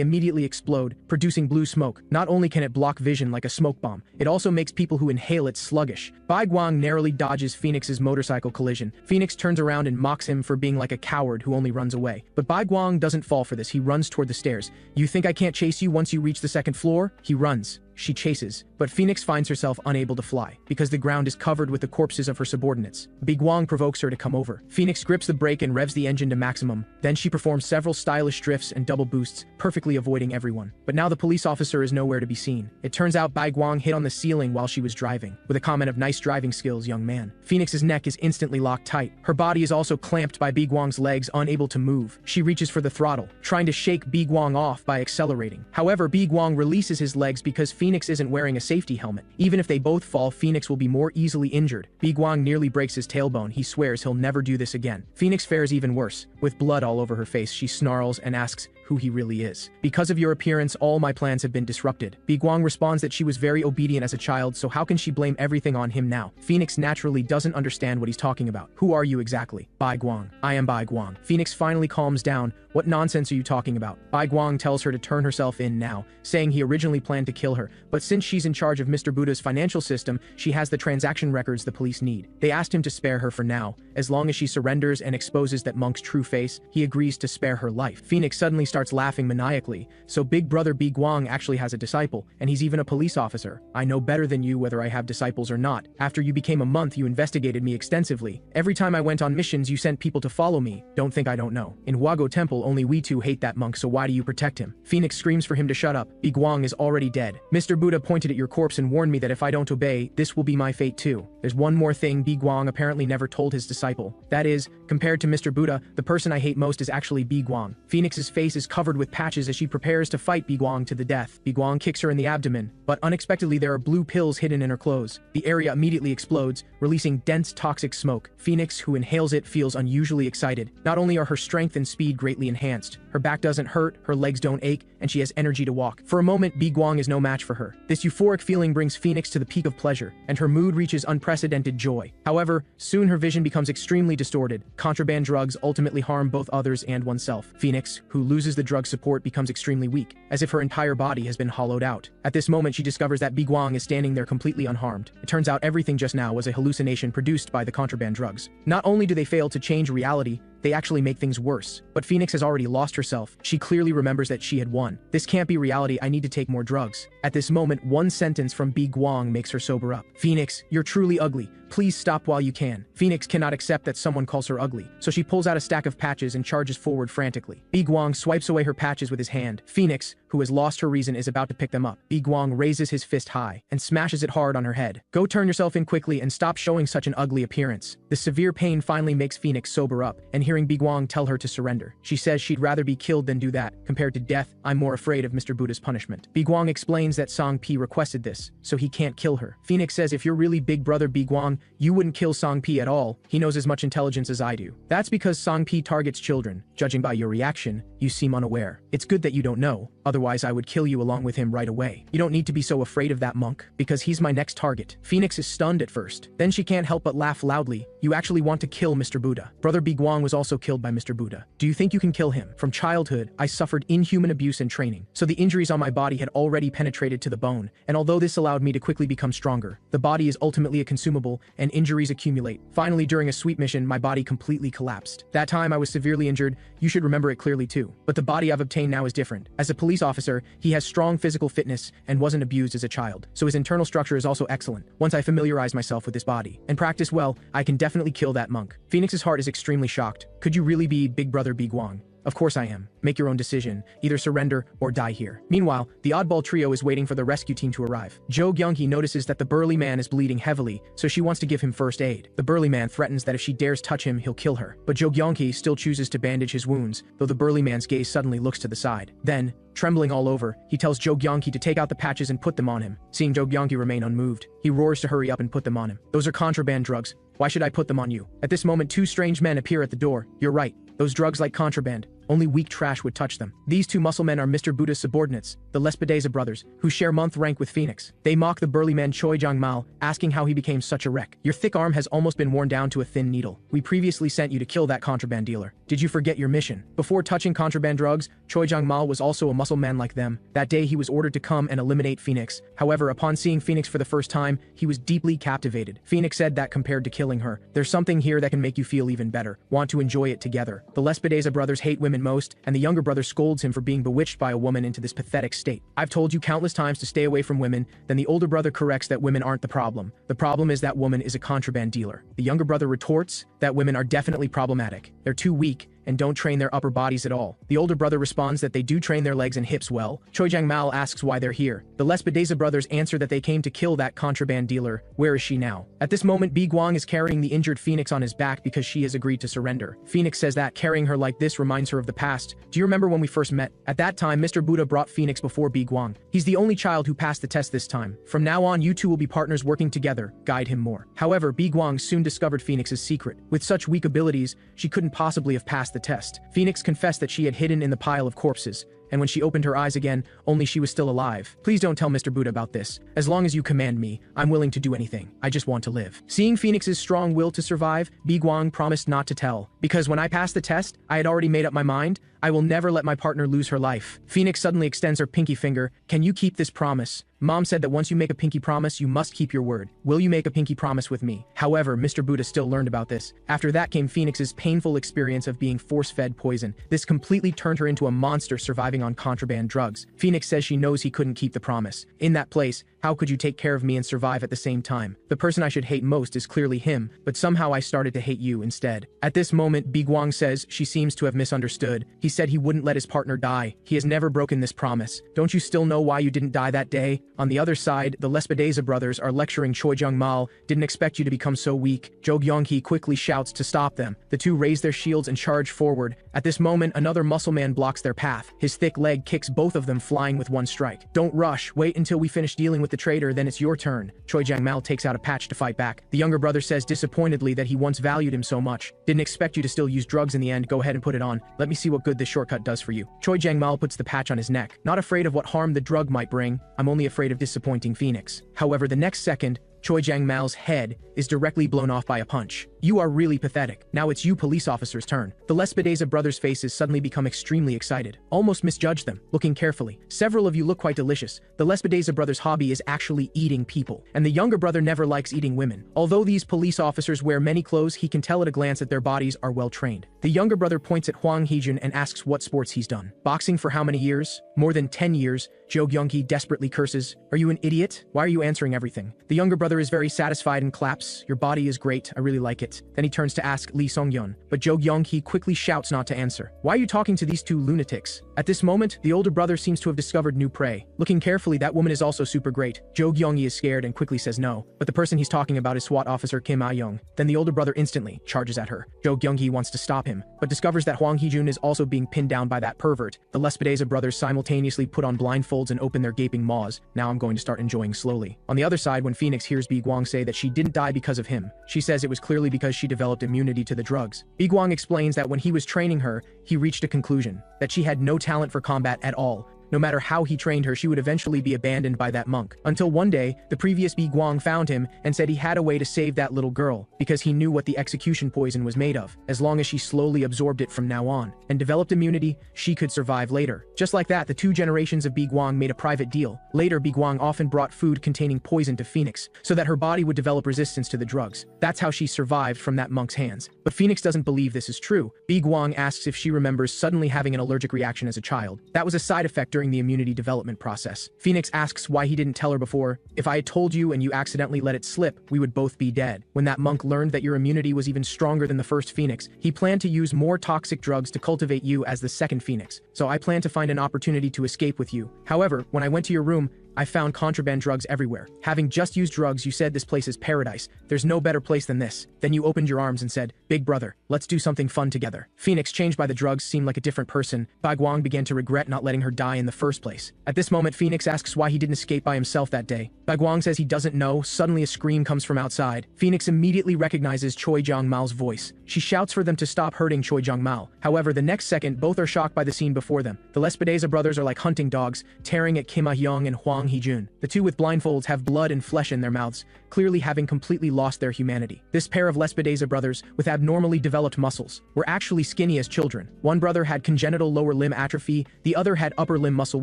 immediately explode, producing blue smoke. Not only can it block vision like a smoke bomb, it also makes people who inhale it sluggish. Woo-Gwang narrowly dodges Phoenix's motorcycle collision. Phoenix turns around and mocks him for being like a coward who only runs away. But Woo-Gwang doesn't fall for this. He runs toward the stairs. "You think I can't chase you once you reach the second floor?" He runs. She chases, but Phoenix finds herself unable to fly because the ground is covered with the corpses of her subordinates. Woo-Gwang provokes her to come over. Phoenix grips the brake and revs the engine to maximum. Then she performs several stylish drifts and double boosts, perfectly avoiding everyone. But now the police officer is nowhere to be seen. It turns out Woo-Gwang hit on the ceiling while she was driving, with a comment of "Nice driving skills, young man." Phoenix's neck is instantly locked tight. Her body is also clamped by Woo-Gwang's legs, unable to move. She reaches for the throttle, trying to shake Woo-Gwang off by accelerating. However, Woo-Gwang releases his legs because Phoenix isn't wearing a safety helmet. Even if they both fall, Phoenix will be more easily injured. Woo-Gwang nearly breaks his tailbone. He swears he'll never do this again. Phoenix fares even worse. With blood all over her face, she snarls and asks who he really is. "Because of your appearance, all my plans have been disrupted." Woo-Gwang responds that she was very obedient as a child, so how can she blame everything on him now? Phoenix naturally doesn't understand what he's talking about. "Who are you exactly?" "Woo-Gwang. I am Woo-Gwang." Phoenix finally calms down. "What nonsense are you talking about?" Woo-Gwang tells her to turn herself in now, saying he originally planned to kill her, but since she's in charge of Mr. Buddha's financial system, she has the transaction records the police need. They asked him to spare her for now. As long as she surrenders and exposes that monk's true face, he agrees to spare her life. Phoenix suddenly starts laughing maniacally. "So Big Brother Woo-Gwang actually has a disciple, and he's even a police officer. I know better than you whether I have disciples or not. After you became a month, you investigated me extensively. Every time I went on missions, you sent people to follow me. Don't think I don't know. In Hwago Temple, only we two hate that monk, so why do you protect him?" Phoenix screams for him to shut up. Woo-Gwang is already dead. "Mr. Buddha pointed at your corpse and warned me that if I don't obey, this will be my fate too." There's one more thing Woo-Gwang apparently never told his disciple. That is, compared to Mr. Buddha, the person I hate most is actually Woo-Gwang. Phoenix's face is covered with patches as she prepares to fight Woo-Gwang to the death. Woo-Gwang kicks her in the abdomen, but unexpectedly there are blue pills hidden in her clothes. The area immediately explodes, releasing dense toxic smoke. Phoenix, who inhales it, feels unusually excited. Not only are her strength and speed greatly enhanced, her back doesn't hurt, her legs don't ache, and she has energy to walk. For a moment, Woo-Gwang is no match for her. This euphoric feeling brings Phoenix to the peak of pleasure, and her mood reaches unprecedented joy. However, soon her vision becomes extremely distorted. Contraband drugs ultimately harm both others and oneself. Phoenix, who loses the drug support, becomes extremely weak, as if her entire body has been hollowed out. At this moment, she discovers that Woo-Gwang is standing there completely unharmed. It turns out everything just now was a hallucination produced by the contraband drugs. Not only do they fail to change reality, they actually make things worse. But Phoenix has already lost herself. She clearly remembers that she had won. "This can't be reality. I need to take more drugs." At this moment, one sentence from Woo-Gwang makes her sober up. "Phoenix, you're truly ugly. Please stop while you can." Phoenix cannot accept that someone calls her ugly, so she pulls out a stack of patches and charges forward frantically. Woo-Gwang swipes away her patches with his hand. Phoenix, who has lost her reason, is about to pick them up. Woo-Gwang raises his fist high and smashes it hard on her head. "Go turn yourself in quickly and stop showing such an ugly appearance." The severe pain finally makes Phoenix sober up, and hearing Woo-Gwang tell her to surrender, she says she'd rather be killed than do that. "Compared to death, I'm more afraid of Mr. Buddha's punishment." Woo-Gwang explains that Song-Pi requested this, so he can't kill her. Phoenix says if you're really Big Brother Woo-Gwang, you wouldn't kill Song-Pi at all. He knows as much intelligence as I do. That's because Song-Pi targets children. Judging by your reaction, you seem unaware. It's good that you don't know, otherwise I would kill you along with him right away. You don't need to be so afraid of that monk, because he's my next target. Phoenix is stunned at first. Then she can't help but laugh loudly. You actually want to kill Mr. Buddha. Brother Woo-Gwang was also killed by Mr. Buddha. Do you think you can kill him? From childhood, I suffered inhuman abuse and training, so the injuries on my body had already penetrated to the bone, and although this allowed me to quickly become stronger, the body is ultimately a consumable, and injuries accumulate. Finally, during a sweep mission, my body completely collapsed. That time I was severely injured. You should remember it clearly too. But the body I've obtained now is different. As a police officer, he has strong physical fitness and wasn't abused as a child, so his internal structure is also excellent. Once I familiarize myself with this body and practice well, I can definitely kill that monk. Phoenix's heart is extremely shocked. Could you really be Big Brother Woo-Gwang? Of course I am. Make your own decision. Either surrender or die here. Meanwhile, the oddball trio is waiting for the rescue team to arrive. Jo Gyung-hee notices that the burly man is bleeding heavily, so she wants to give him first aid. The burly man threatens that if she dares touch him, he'll kill her. But Jo Gyung-hee still chooses to bandage his wounds, though the burly man's gaze suddenly looks to the side. Then, trembling all over, he tells Jo Gyung-hee to take out the patches and put them on him. Seeing Jo Gyung-hee remain unmoved, he roars to hurry up and put them on him. Those are contraband drugs. Why should I put them on you? At this moment, two strange men appear at the door. You're right. Those drugs like contraband. Only weak trash would touch them. These two muscle men are Mr. Buddha's subordinates, the Lespedeza brothers, who share month rank with Phoenix. They mock the burly man Choi Jang-mal, asking how he became such a wreck. Your thick arm has almost been worn down to a thin needle. We previously sent you to kill that contraband dealer. Did you forget your mission? Before touching contraband drugs, Choi Jang-mal was also a muscle man like them. That day he was ordered to come and eliminate Phoenix. However, upon seeing Phoenix for the first time, he was deeply captivated. Phoenix said that compared to killing her, there's something here that can make you feel even better. Want to enjoy it together. The Lespedeza brothers hate women most, and the younger brother scolds him for being bewitched by a woman into this pathetic state. I've told you countless times to stay away from women. Then the older brother corrects that women aren't the problem. The problem is that woman is a contraband dealer. The younger brother retorts that women are definitely problematic. They're too weak and don't train their upper bodies at all. The older brother responds that they do train their legs and hips well. Choi Jang-mal asks why they're here. The Lespedeza brothers answer that they came to kill that contraband dealer. Where is she now? At this moment, Woo-Gwang is carrying the injured Phoenix on his back because she has agreed to surrender. Phoenix says that carrying her like this reminds her of the past. Do you remember when we first met? At that time, Mr. Buddha brought Phoenix before Woo-Gwang. He's the only child who passed the test this time. From now on, you two will be partners working together. Guide him more. However, Woo-Gwang soon discovered Phoenix's secret. With such weak abilities, she couldn't possibly have passed the test. Phoenix confessed that she had hidden in the pile of corpses, and when she opened her eyes again, only she was still alive. Please don't tell Mr. Buddha about this. As long as you command me, I'm willing to do anything. I just want to live. Seeing Phoenix's strong will to survive, Woo-Gwang promised not to tell. Because when I passed the test, I had already made up my mind. I will never let my partner lose her life. Phoenix suddenly extends her pinky finger. Can you keep this promise? Mom said that once you make a pinky promise, you must keep your word. Will you make a pinky promise with me? However, Mr. Buddha still learned about this. After that came Phoenix's painful experience of being force-fed poison. This completely turned her into a monster surviving on contraband drugs. Phoenix says she knows he couldn't keep the promise. In that place, how could you take care of me and survive at the same time? The person I should hate most is clearly him, but somehow I started to hate you instead. At this moment, Woo-Gwang says she seems to have misunderstood. He said he wouldn't let his partner die. He has never broken this promise. Don't you still know why you didn't die that day? On the other side, the Lespedeza brothers are lecturing Choi Jung-mal. Didn't expect you to become so weak. Jo Gyung-hee quickly shouts to stop them. The two raise their shields and charge forward. At this moment, another muscle man blocks their path. His thick leg kicks both of them flying with one strike. Don't rush. Wait until we finish dealing with the traitor, then it's your turn. Choi Jang-mal takes out a patch to fight back. The younger brother says disappointedly that he once valued him so much. Didn't expect you to still use drugs in the end. Go ahead and put it on. Let me see what good this shortcut does for you. Choi Jang-mal puts the patch on his neck. Not afraid of what harm the drug might bring. I'm only afraid of disappointing Phoenix. However, the next second, Choi Jang-mal's head is directly blown off by a punch. You are really pathetic. Now it's you police officer's turn. The Lespedeza brothers' faces suddenly become extremely excited. Almost misjudge them. Looking carefully, several of you look quite delicious. The Lespedeza brothers' hobby is actually eating people, and the younger brother never likes eating women. Although these police officers wear many clothes, he can tell at a glance that their bodies are well trained. The younger brother points at Hwang Hee-jun and asks what sports he's done. Boxing for how many years? More than 10 years. Jo Gyung-hee desperately curses. Are you an idiot? Why are you answering everything? The younger brother is very satisfied and claps. Your body is great. I really like it. Then he turns to ask Lee Sung-yeon, but Jo Gyung-hee quickly shouts not to answer. Why are you talking to these two lunatics? At this moment, the older brother seems to have discovered new prey. Looking carefully, that woman is also super great. Jo Gyung-hee is scared and quickly says no, but the person he's talking about is SWAT officer Kim Ah-young. Then the older brother instantly charges at her. Jo Gyung-hee wants to stop him, but discovers that Hwang Hee-jun is also being pinned down by that pervert. The Lespedeza brothers simultaneously put on blindfolds and open their gaping maws. Now I'm going to start enjoying slowly. On the other side, when Phoenix hears Woo-Gwang say that she didn't die because of him, she says it was clearly because she developed immunity to the drugs. Woo-Gwang explains that when he was training her, he reached a conclusion that she had no talent for combat at all. No matter how he trained her, she would eventually be abandoned by that monk. Until one day, the previous Woo-Gwang found him and said he had a way to save that little girl, because he knew what the execution poison was made of. As long as she slowly absorbed it from now on and developed immunity, she could survive later. Just like that, the two generations of Woo-Gwang made a private deal. Later, Woo-Gwang often brought food containing poison to Phoenix, so that her body would develop resistance to the drugs. That's how she survived from that monk's hands. But Phoenix doesn't believe this is true. Woo-Gwang asks if she remembers suddenly having an allergic reaction as a child. That was a side effect during the immunity development process. Phoenix asks why he didn't tell her before. If I had told you and you accidentally let it slip, we would both be dead. When that monk learned that your immunity was even stronger than the first Phoenix, he planned to use more toxic drugs to cultivate you as the second Phoenix. So I planned to find an opportunity to escape with you. However, when I went to your room, I found contraband drugs everywhere. Having just used drugs, you said this place is paradise. There's no better place than this. Then you opened your arms and said, "Big brother, let's do something fun together." Phoenix, changed by the drugs, seemed like a different person. Woo-Gwang began to regret not letting her die in the first place. At this moment, Phoenix asks why he didn't escape by himself that day. Woo-Gwang says he doesn't know. Suddenly a scream comes from outside. Phoenix immediately recognizes Choi Jong-mal's voice. She shouts for them to stop hurting Choi Jong-mal. However, the next second, both are shocked by the scene before them. The Lespedeza brothers are like hunting dogs, tearing at Kim Ah-young and Hwang Hee-jun. The two with blindfolds have blood and flesh in their mouths, clearly having completely lost their humanity. This pair of Lespedeza brothers, with abnormally developed muscles, were actually skinny as children. One brother had congenital lower limb atrophy, the other had upper limb muscle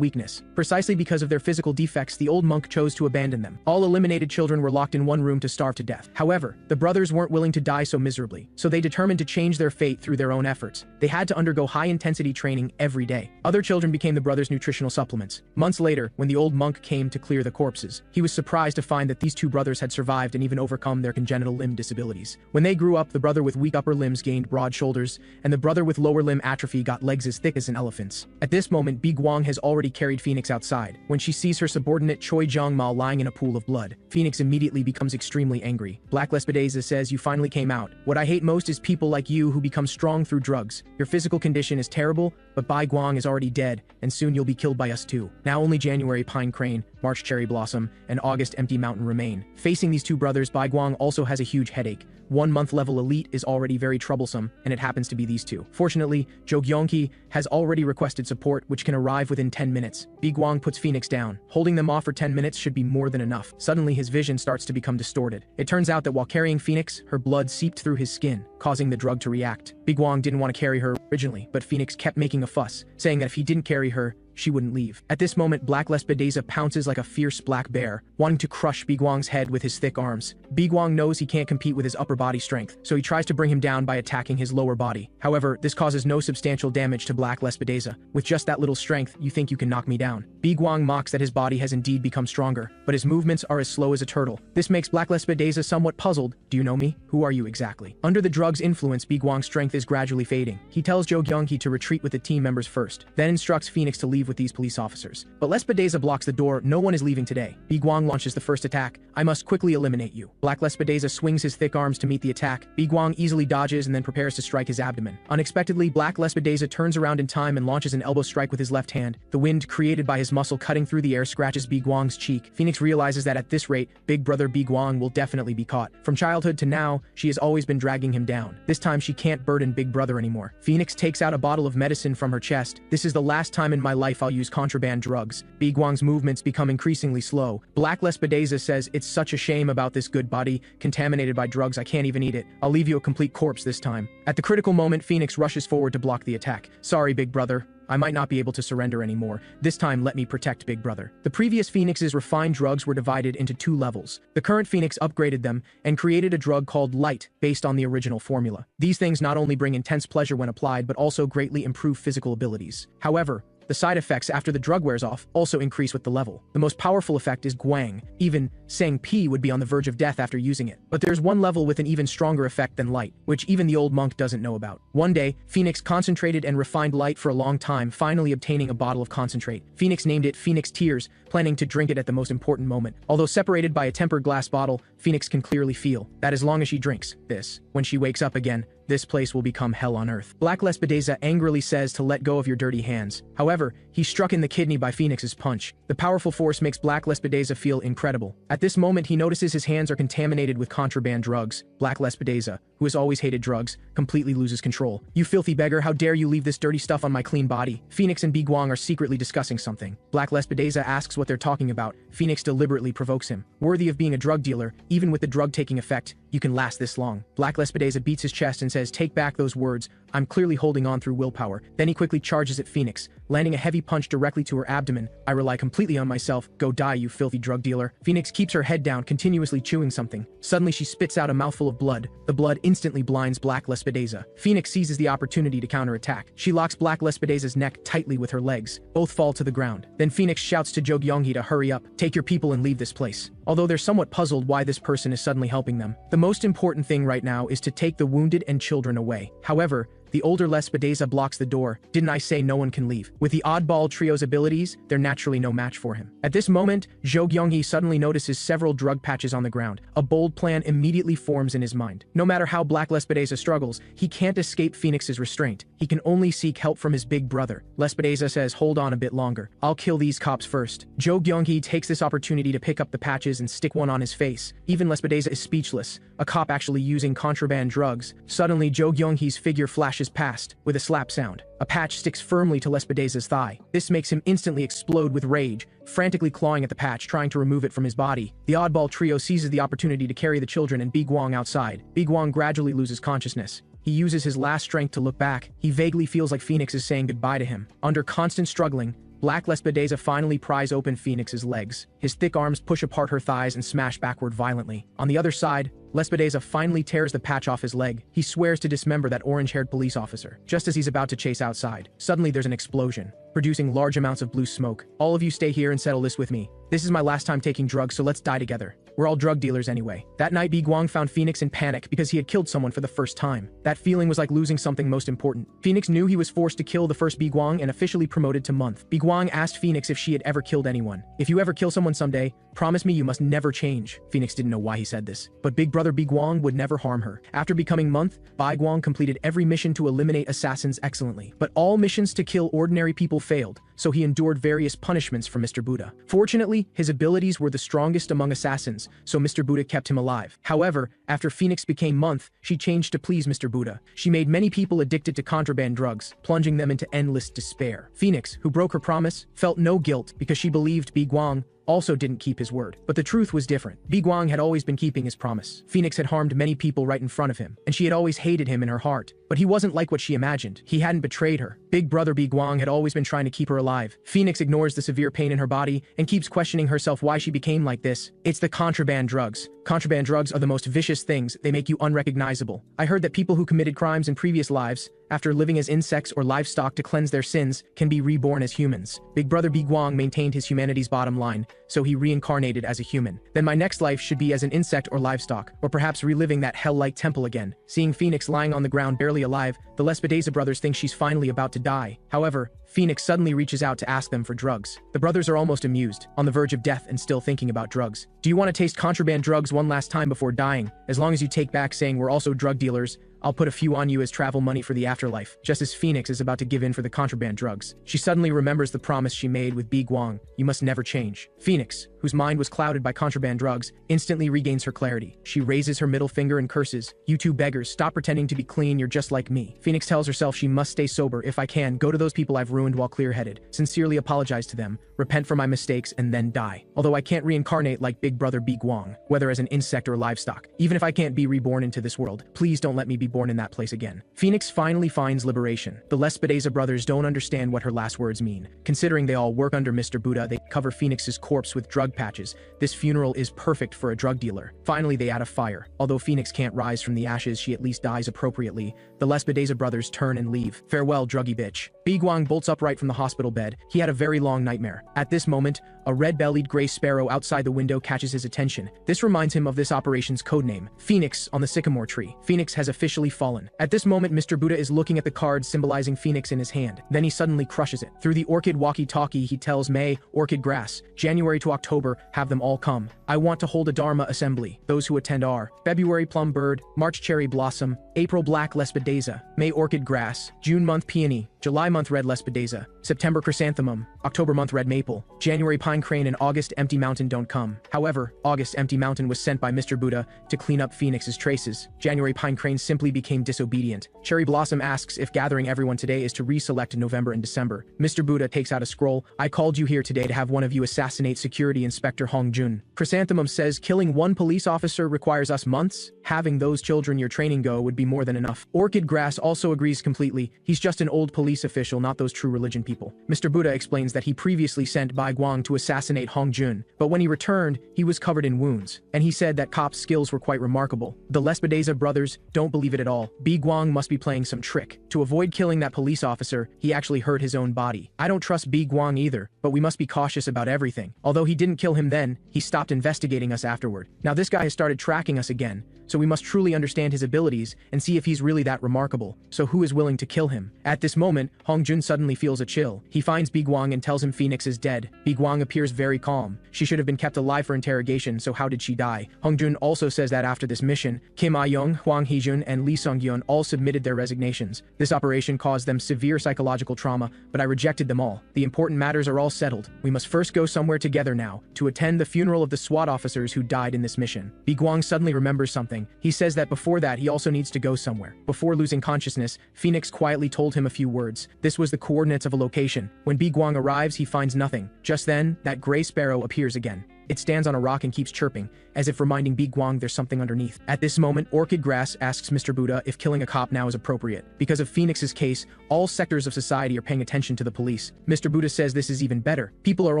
weakness. Precisely because of their physical defects, the old monk chose to abandon them. All eliminated children were locked in one room to starve to death. However, the brothers weren't willing to die so miserably, so they determined to change their fate through their own efforts. They had to undergo high-intensity training every day. Other children became the brothers' nutritional supplements. Months later, when the old monk came to clear the corpses, he was surprised to find that these two brothers had survived and even overcome their congenital limb disabilities. When they grew up, the brother with weak upper limbs gained broad shoulders, and the brother with lower limb atrophy got legs as thick as an elephant's. At this moment, Woo-Gwang has already carried Phoenix outside. When she sees her subordinate Choi Jong-mal lying in a pool of blood, Phoenix immediately becomes extremely angry. Black Lespedeza says, "You finally came out. What I hate most is people like you who become strong through drugs. Your physical condition is terrible, but Woo-Gwang is already dead, and soon you'll be killed by us too." Now only January Pine Crane, March Cherry Blossom, and August Empty Mountain remain. Facing these two brothers, Woo-Gwang also has a huge headache. 1-month level elite is already very troublesome, and it happens to be these two. Fortunately, Jo Gyeongki has already requested support, which can arrive within 10 minutes. Woo-Gwang puts Phoenix down. Holding them off for 10 minutes should be more than enough. Suddenly, his vision starts to become distorted. It turns out that while carrying Phoenix, her blood seeped through his skin, causing the drug to react. Woo-Gwang didn't want to carry her originally, but Phoenix kept making a fuss, saying that if he didn't carry her, she wouldn't leave. At this moment, Black Lespedeza pounces like a fierce black bear, wanting to crush Woo-Gwang's head with his thick arms. Woo-Gwang knows he can't compete with his upper body strength, so he tries to bring him down by attacking his lower body. However, this causes no substantial damage to Black Lespedeza. "With just that little strength, you think you can knock me down?" Woo-Gwang mocks that his body has indeed become stronger, but his movements are as slow as a turtle. This makes Black Lespedeza somewhat puzzled. "Do you know me? Who are you exactly?" Under the drug's influence, Woo-Gwang's strength is gradually fading. He tells Jo Gyeongki to retreat with the team members first, then instructs Phoenix to leave with these police officers. But Lespedeza blocks the door. "No one is leaving today." Woo-Gwang launches the first attack. "I must quickly eliminate you." Black Lespedeza swings his thick arms to meet the attack. Woo-Gwang easily dodges and then prepares to strike his abdomen. Unexpectedly, Black Lespedeza turns around in time and launches an elbow strike with his left hand. The wind created by his muscle cutting through the air scratches Woo-Gwang's cheek. Phoenix realizes that at this rate, big brother Woo-Gwang will definitely be caught. From childhood to now, she has always been dragging him down. This time she can't burden big brother anymore. Phoenix takes out a bottle of medicine from her chest. "This is the last time in my life I'll use contraband drugs." Woo-Gwang's movements become increasingly slow. Black Lespedeza says, "It's such a shame about this good body, contaminated by drugs I can't even eat it. I'll leave you a complete corpse this time." At the critical moment, Phoenix rushes forward to block the attack. "Sorry, big brother. I might not be able to surrender anymore. This time, let me protect big brother." The previous Phoenix's refined drugs were divided into 2 levels. The current Phoenix upgraded them and created a drug called Light, based on the original formula. These things not only bring intense pleasure when applied, but also greatly improve physical abilities. However, the side effects after the drug wears off also increase with the level. The most powerful effect is Gwang. Even Sang P would be on the verge of death after using it. But there's one level with an even stronger effect than Light, which even the old monk doesn't know about. One day, Phoenix concentrated and refined Light for a long time, finally obtaining a bottle of concentrate. Phoenix named it Phoenix Tears, planning to drink it at the most important moment. Although separated by a tempered glass bottle, Phoenix can clearly feel that as long as she drinks this, when she wakes up again, this place will become hell on earth. Black Lespedeza angrily says to let go of your dirty hands. However, he's struck in the kidney by Phoenix's punch. The powerful force makes Black Lespedeza feel incredible. At this moment, he notices his hands are contaminated with contraband drugs. Black Lespedeza, who has always hated drugs, completely loses control. You filthy beggar, how dare you leave this dirty stuff on my clean body? Phoenix and Woo-Gwang are secretly discussing something. Black Lespedeza asks what they're talking about. Phoenix deliberately provokes him. Worthy of being a drug dealer, even with the drug taking effect, you can last this long. Black Lespedeza beats his chest and says, take back those words. I'm clearly holding on through willpower. Then he quickly charges at Phoenix, landing a heavy punch directly to her abdomen. I rely completely on myself. Go die, you filthy drug dealer. Phoenix keeps her head down, continuously chewing something. Suddenly she spits out a mouthful of blood. The blood instantly blinds Black Lespedeza. Phoenix seizes the opportunity to counterattack. She locks Black Lespedeza's neck tightly with her legs. Both fall to the ground. Then Phoenix shouts to Jo-Gyung-hee to hurry up, take your people and leave this place. Although they're somewhat puzzled why this person is suddenly helping them, the most important thing right now is to take the wounded and children away. However, the older Lespedeza blocks the door. Didn't I say no one can leave? With the oddball trio's abilities, they're naturally no match for him. At this moment, Jo-Gyung-hee suddenly notices several drug patches on the ground. A bold plan immediately forms in his mind. No matter how Black Lespedeza struggles, he can't escape Phoenix's restraint. He can only seek help from his big brother. Lespedeza says, hold on a bit longer. I'll kill these cops first. Jo-Gyung-hee takes this opportunity to pick up the patches and stick one on his face. Even Lespedeza is speechless. A cop actually using contraband drugs. Suddenly, Jo-Gyung-hee's figure flashes past. With a slap sound, a patch sticks firmly to Lespedeza's thigh. This makes him instantly explode with rage, frantically clawing at the patch, trying to remove it from his body. The oddball trio seizes the opportunity to carry the children and Woo-Gwang outside. Woo-Gwang gradually loses consciousness. He uses his last strength to look back. He vaguely feels like Phoenix is saying goodbye to him. Under constant struggling, Black Lespedeza finally pries open Phoenix's legs. His thick arms push apart her thighs and smash backward violently. On the other side, Lespedeza finally tears the patch off his leg. He swears to dismember that orange-haired police officer. Just as he's about to chase outside, suddenly there's an explosion, producing large amounts of blue smoke. All of you stay here and settle this with me. This is my last time taking drugs, so let's die together. We're all drug dealers anyway. That night, Woo-Gwang found Phoenix in panic because he had killed someone for the first time. That feeling was like losing something most important. Phoenix knew he was forced to kill the first Woo-Gwang and officially promoted to month. Woo-Gwang asked Phoenix if she had ever killed anyone. If you ever kill someone someday, promise me you must never change. Phoenix didn't know why he said this, but big brother Woo-Gwang would never harm her. After becoming month, Woo-Gwang completed every mission to eliminate assassins excellently. But all missions to kill ordinary people failed, so he endured various punishments from Mr. Buddha. Fortunately, his abilities were the strongest among assassins, so Mr. Buddha kept him alive. However, after Phoenix became month, she changed to please Mr. Buddha. She made many people addicted to contraband drugs, plunging them into endless despair. Phoenix, who broke her promise, felt no guilt because she believed Woo-Gwang also didn't keep his word. But the truth was different. Woo-Gwang had always been keeping his promise. Phoenix had harmed many people right in front of him, and she had always hated him in her heart. But he wasn't like what she imagined. He hadn't betrayed her. Big brother Woo-Gwang had always been trying to keep her alive. Phoenix ignores the severe pain in her body and keeps questioning herself why she became like this. It's the contraband drugs. Contraband drugs are the most vicious things. They make you unrecognizable. I heard that people who committed crimes in previous lives, after living as insects or livestock to cleanse their sins, can be reborn as humans. Big brother Woo-Gwang maintained his humanity's bottom line, so he reincarnated as a human. Then my next life should be as an insect or livestock, or perhaps reliving that hell-like temple again. Seeing Phoenix lying on the ground barely alive, the Lespedeza brothers think she's finally about to die. However, Phoenix suddenly reaches out to ask them for drugs. The brothers are almost amused, on the verge of death and still thinking about drugs. Do you want to taste contraband drugs one last time before dying? As long as you take back saying we're also drug dealers, I'll put a few on you as travel money for the afterlife. Just as Phoenix is about to give in for the contraband drugs, she suddenly remembers the promise she made with Woo-Gwang. You must never change. Phoenix, whose mind was clouded by contraband drugs, instantly regains her clarity. She raises her middle finger and curses. You two beggars, stop pretending to be clean, you're just like me. Phoenix tells herself she must stay sober. If I can, go to those people I've ruined while clear-headed, sincerely apologize to them, repent for my mistakes, and then die. Although I can't reincarnate like big brother Woo-Gwang, whether as an insect or livestock. Even if I can't be reborn into this world, please don't let me be born in that place again. Phoenix finally finds liberation. The Lespedeza brothers don't understand what her last words mean. Considering they all work under Mr. Buddha, they cover Phoenix's corpse with drug patches. This funeral is perfect for a drug dealer. Finally, they add a fire. Although Phoenix can't rise from the ashes, she at least dies appropriately. The Lespedeza brothers turn and leave. Farewell, druggy bitch. Woo-Gwang bolts upright from the hospital bed. He had a very long nightmare. At this moment, a red-bellied gray sparrow outside the window catches his attention. This reminds him of this operation's codename, Phoenix on the sycamore tree. Phoenix has officially officially fallen. At this moment, Mr. Buddha is looking at the card symbolizing Phoenix in his hand. Then he suddenly crushes it. Through the orchid walkie-talkie, he tells May, orchid grass, January to October, have them all come. I want to hold a Dharma assembly. Those who attend are February plum bird, March cherry blossom, April black lespedeza, May orchid grass, June month peony, July month red lespedeza, September chrysanthemum, October month red maple, January pine crane, and August empty mountain don't come. However, August empty mountain was sent by Mr. Buddha to clean up Phoenix's traces. January pine crane simply became disobedient. Cherry blossom asks if gathering everyone today is to reselect in November and December. Mr. Buddha takes out a scroll. I called you here today to have one of you assassinate Security Inspector Hong Jun. Chrysanthemum says killing one police officer requires us months. Having those children your training go would be more than enough. Orchid grass also agrees completely. He's just an old police official, not those true religion people. Mr. Buddha explains that he previously sent Woo-Gwang to assassinate Hong Jun, but when he returned, he was covered in wounds, and he said that cop's skills were quite remarkable. The Lespedeza brothers don't believe it at all. Woo-Gwang must be playing some trick. To avoid killing that police officer, he actually hurt his own body. I don't trust Woo-Gwang either, but we must be cautious about everything. Although he didn't kill him then, he stopped investigating us afterward. Now this guy has started tracking us again, so we must truly understand his abilities and see if he's really that remarkable. So who is willing to kill him? At this moment, Hong Jun suddenly feels a chill. He finds Woo-Gwang and tells him Phoenix is dead. Woo-Gwang appears very calm. She should have been kept alive for interrogation, so how did she die? Hong Jun also says that after this mission, Kim Ah-young, Hwang Hee-jun, and Lee Sung-gyun all submitted their resignations. This operation caused them severe psychological trauma, but I rejected them all. The important matters are all settled. We must first go somewhere together now, to attend the funeral of the SWAT officers who died in this mission. Woo-Gwang suddenly remembers something. He says that before that he also needs to go somewhere. Before losing consciousness, Phoenix quietly told him a few words. This was the coordinates of a location. When Woo-Gwang arrives, he finds nothing. Just then, that gray sparrow appears again. It stands on a rock and keeps chirping, as if reminding Woo-Gwang there's something underneath. At this moment, Orchid Grass asks Mr. Buddha if killing a cop now is appropriate. Because of Phoenix's case, all sectors of society are paying attention to the police. Mr. Buddha says this is even better. People are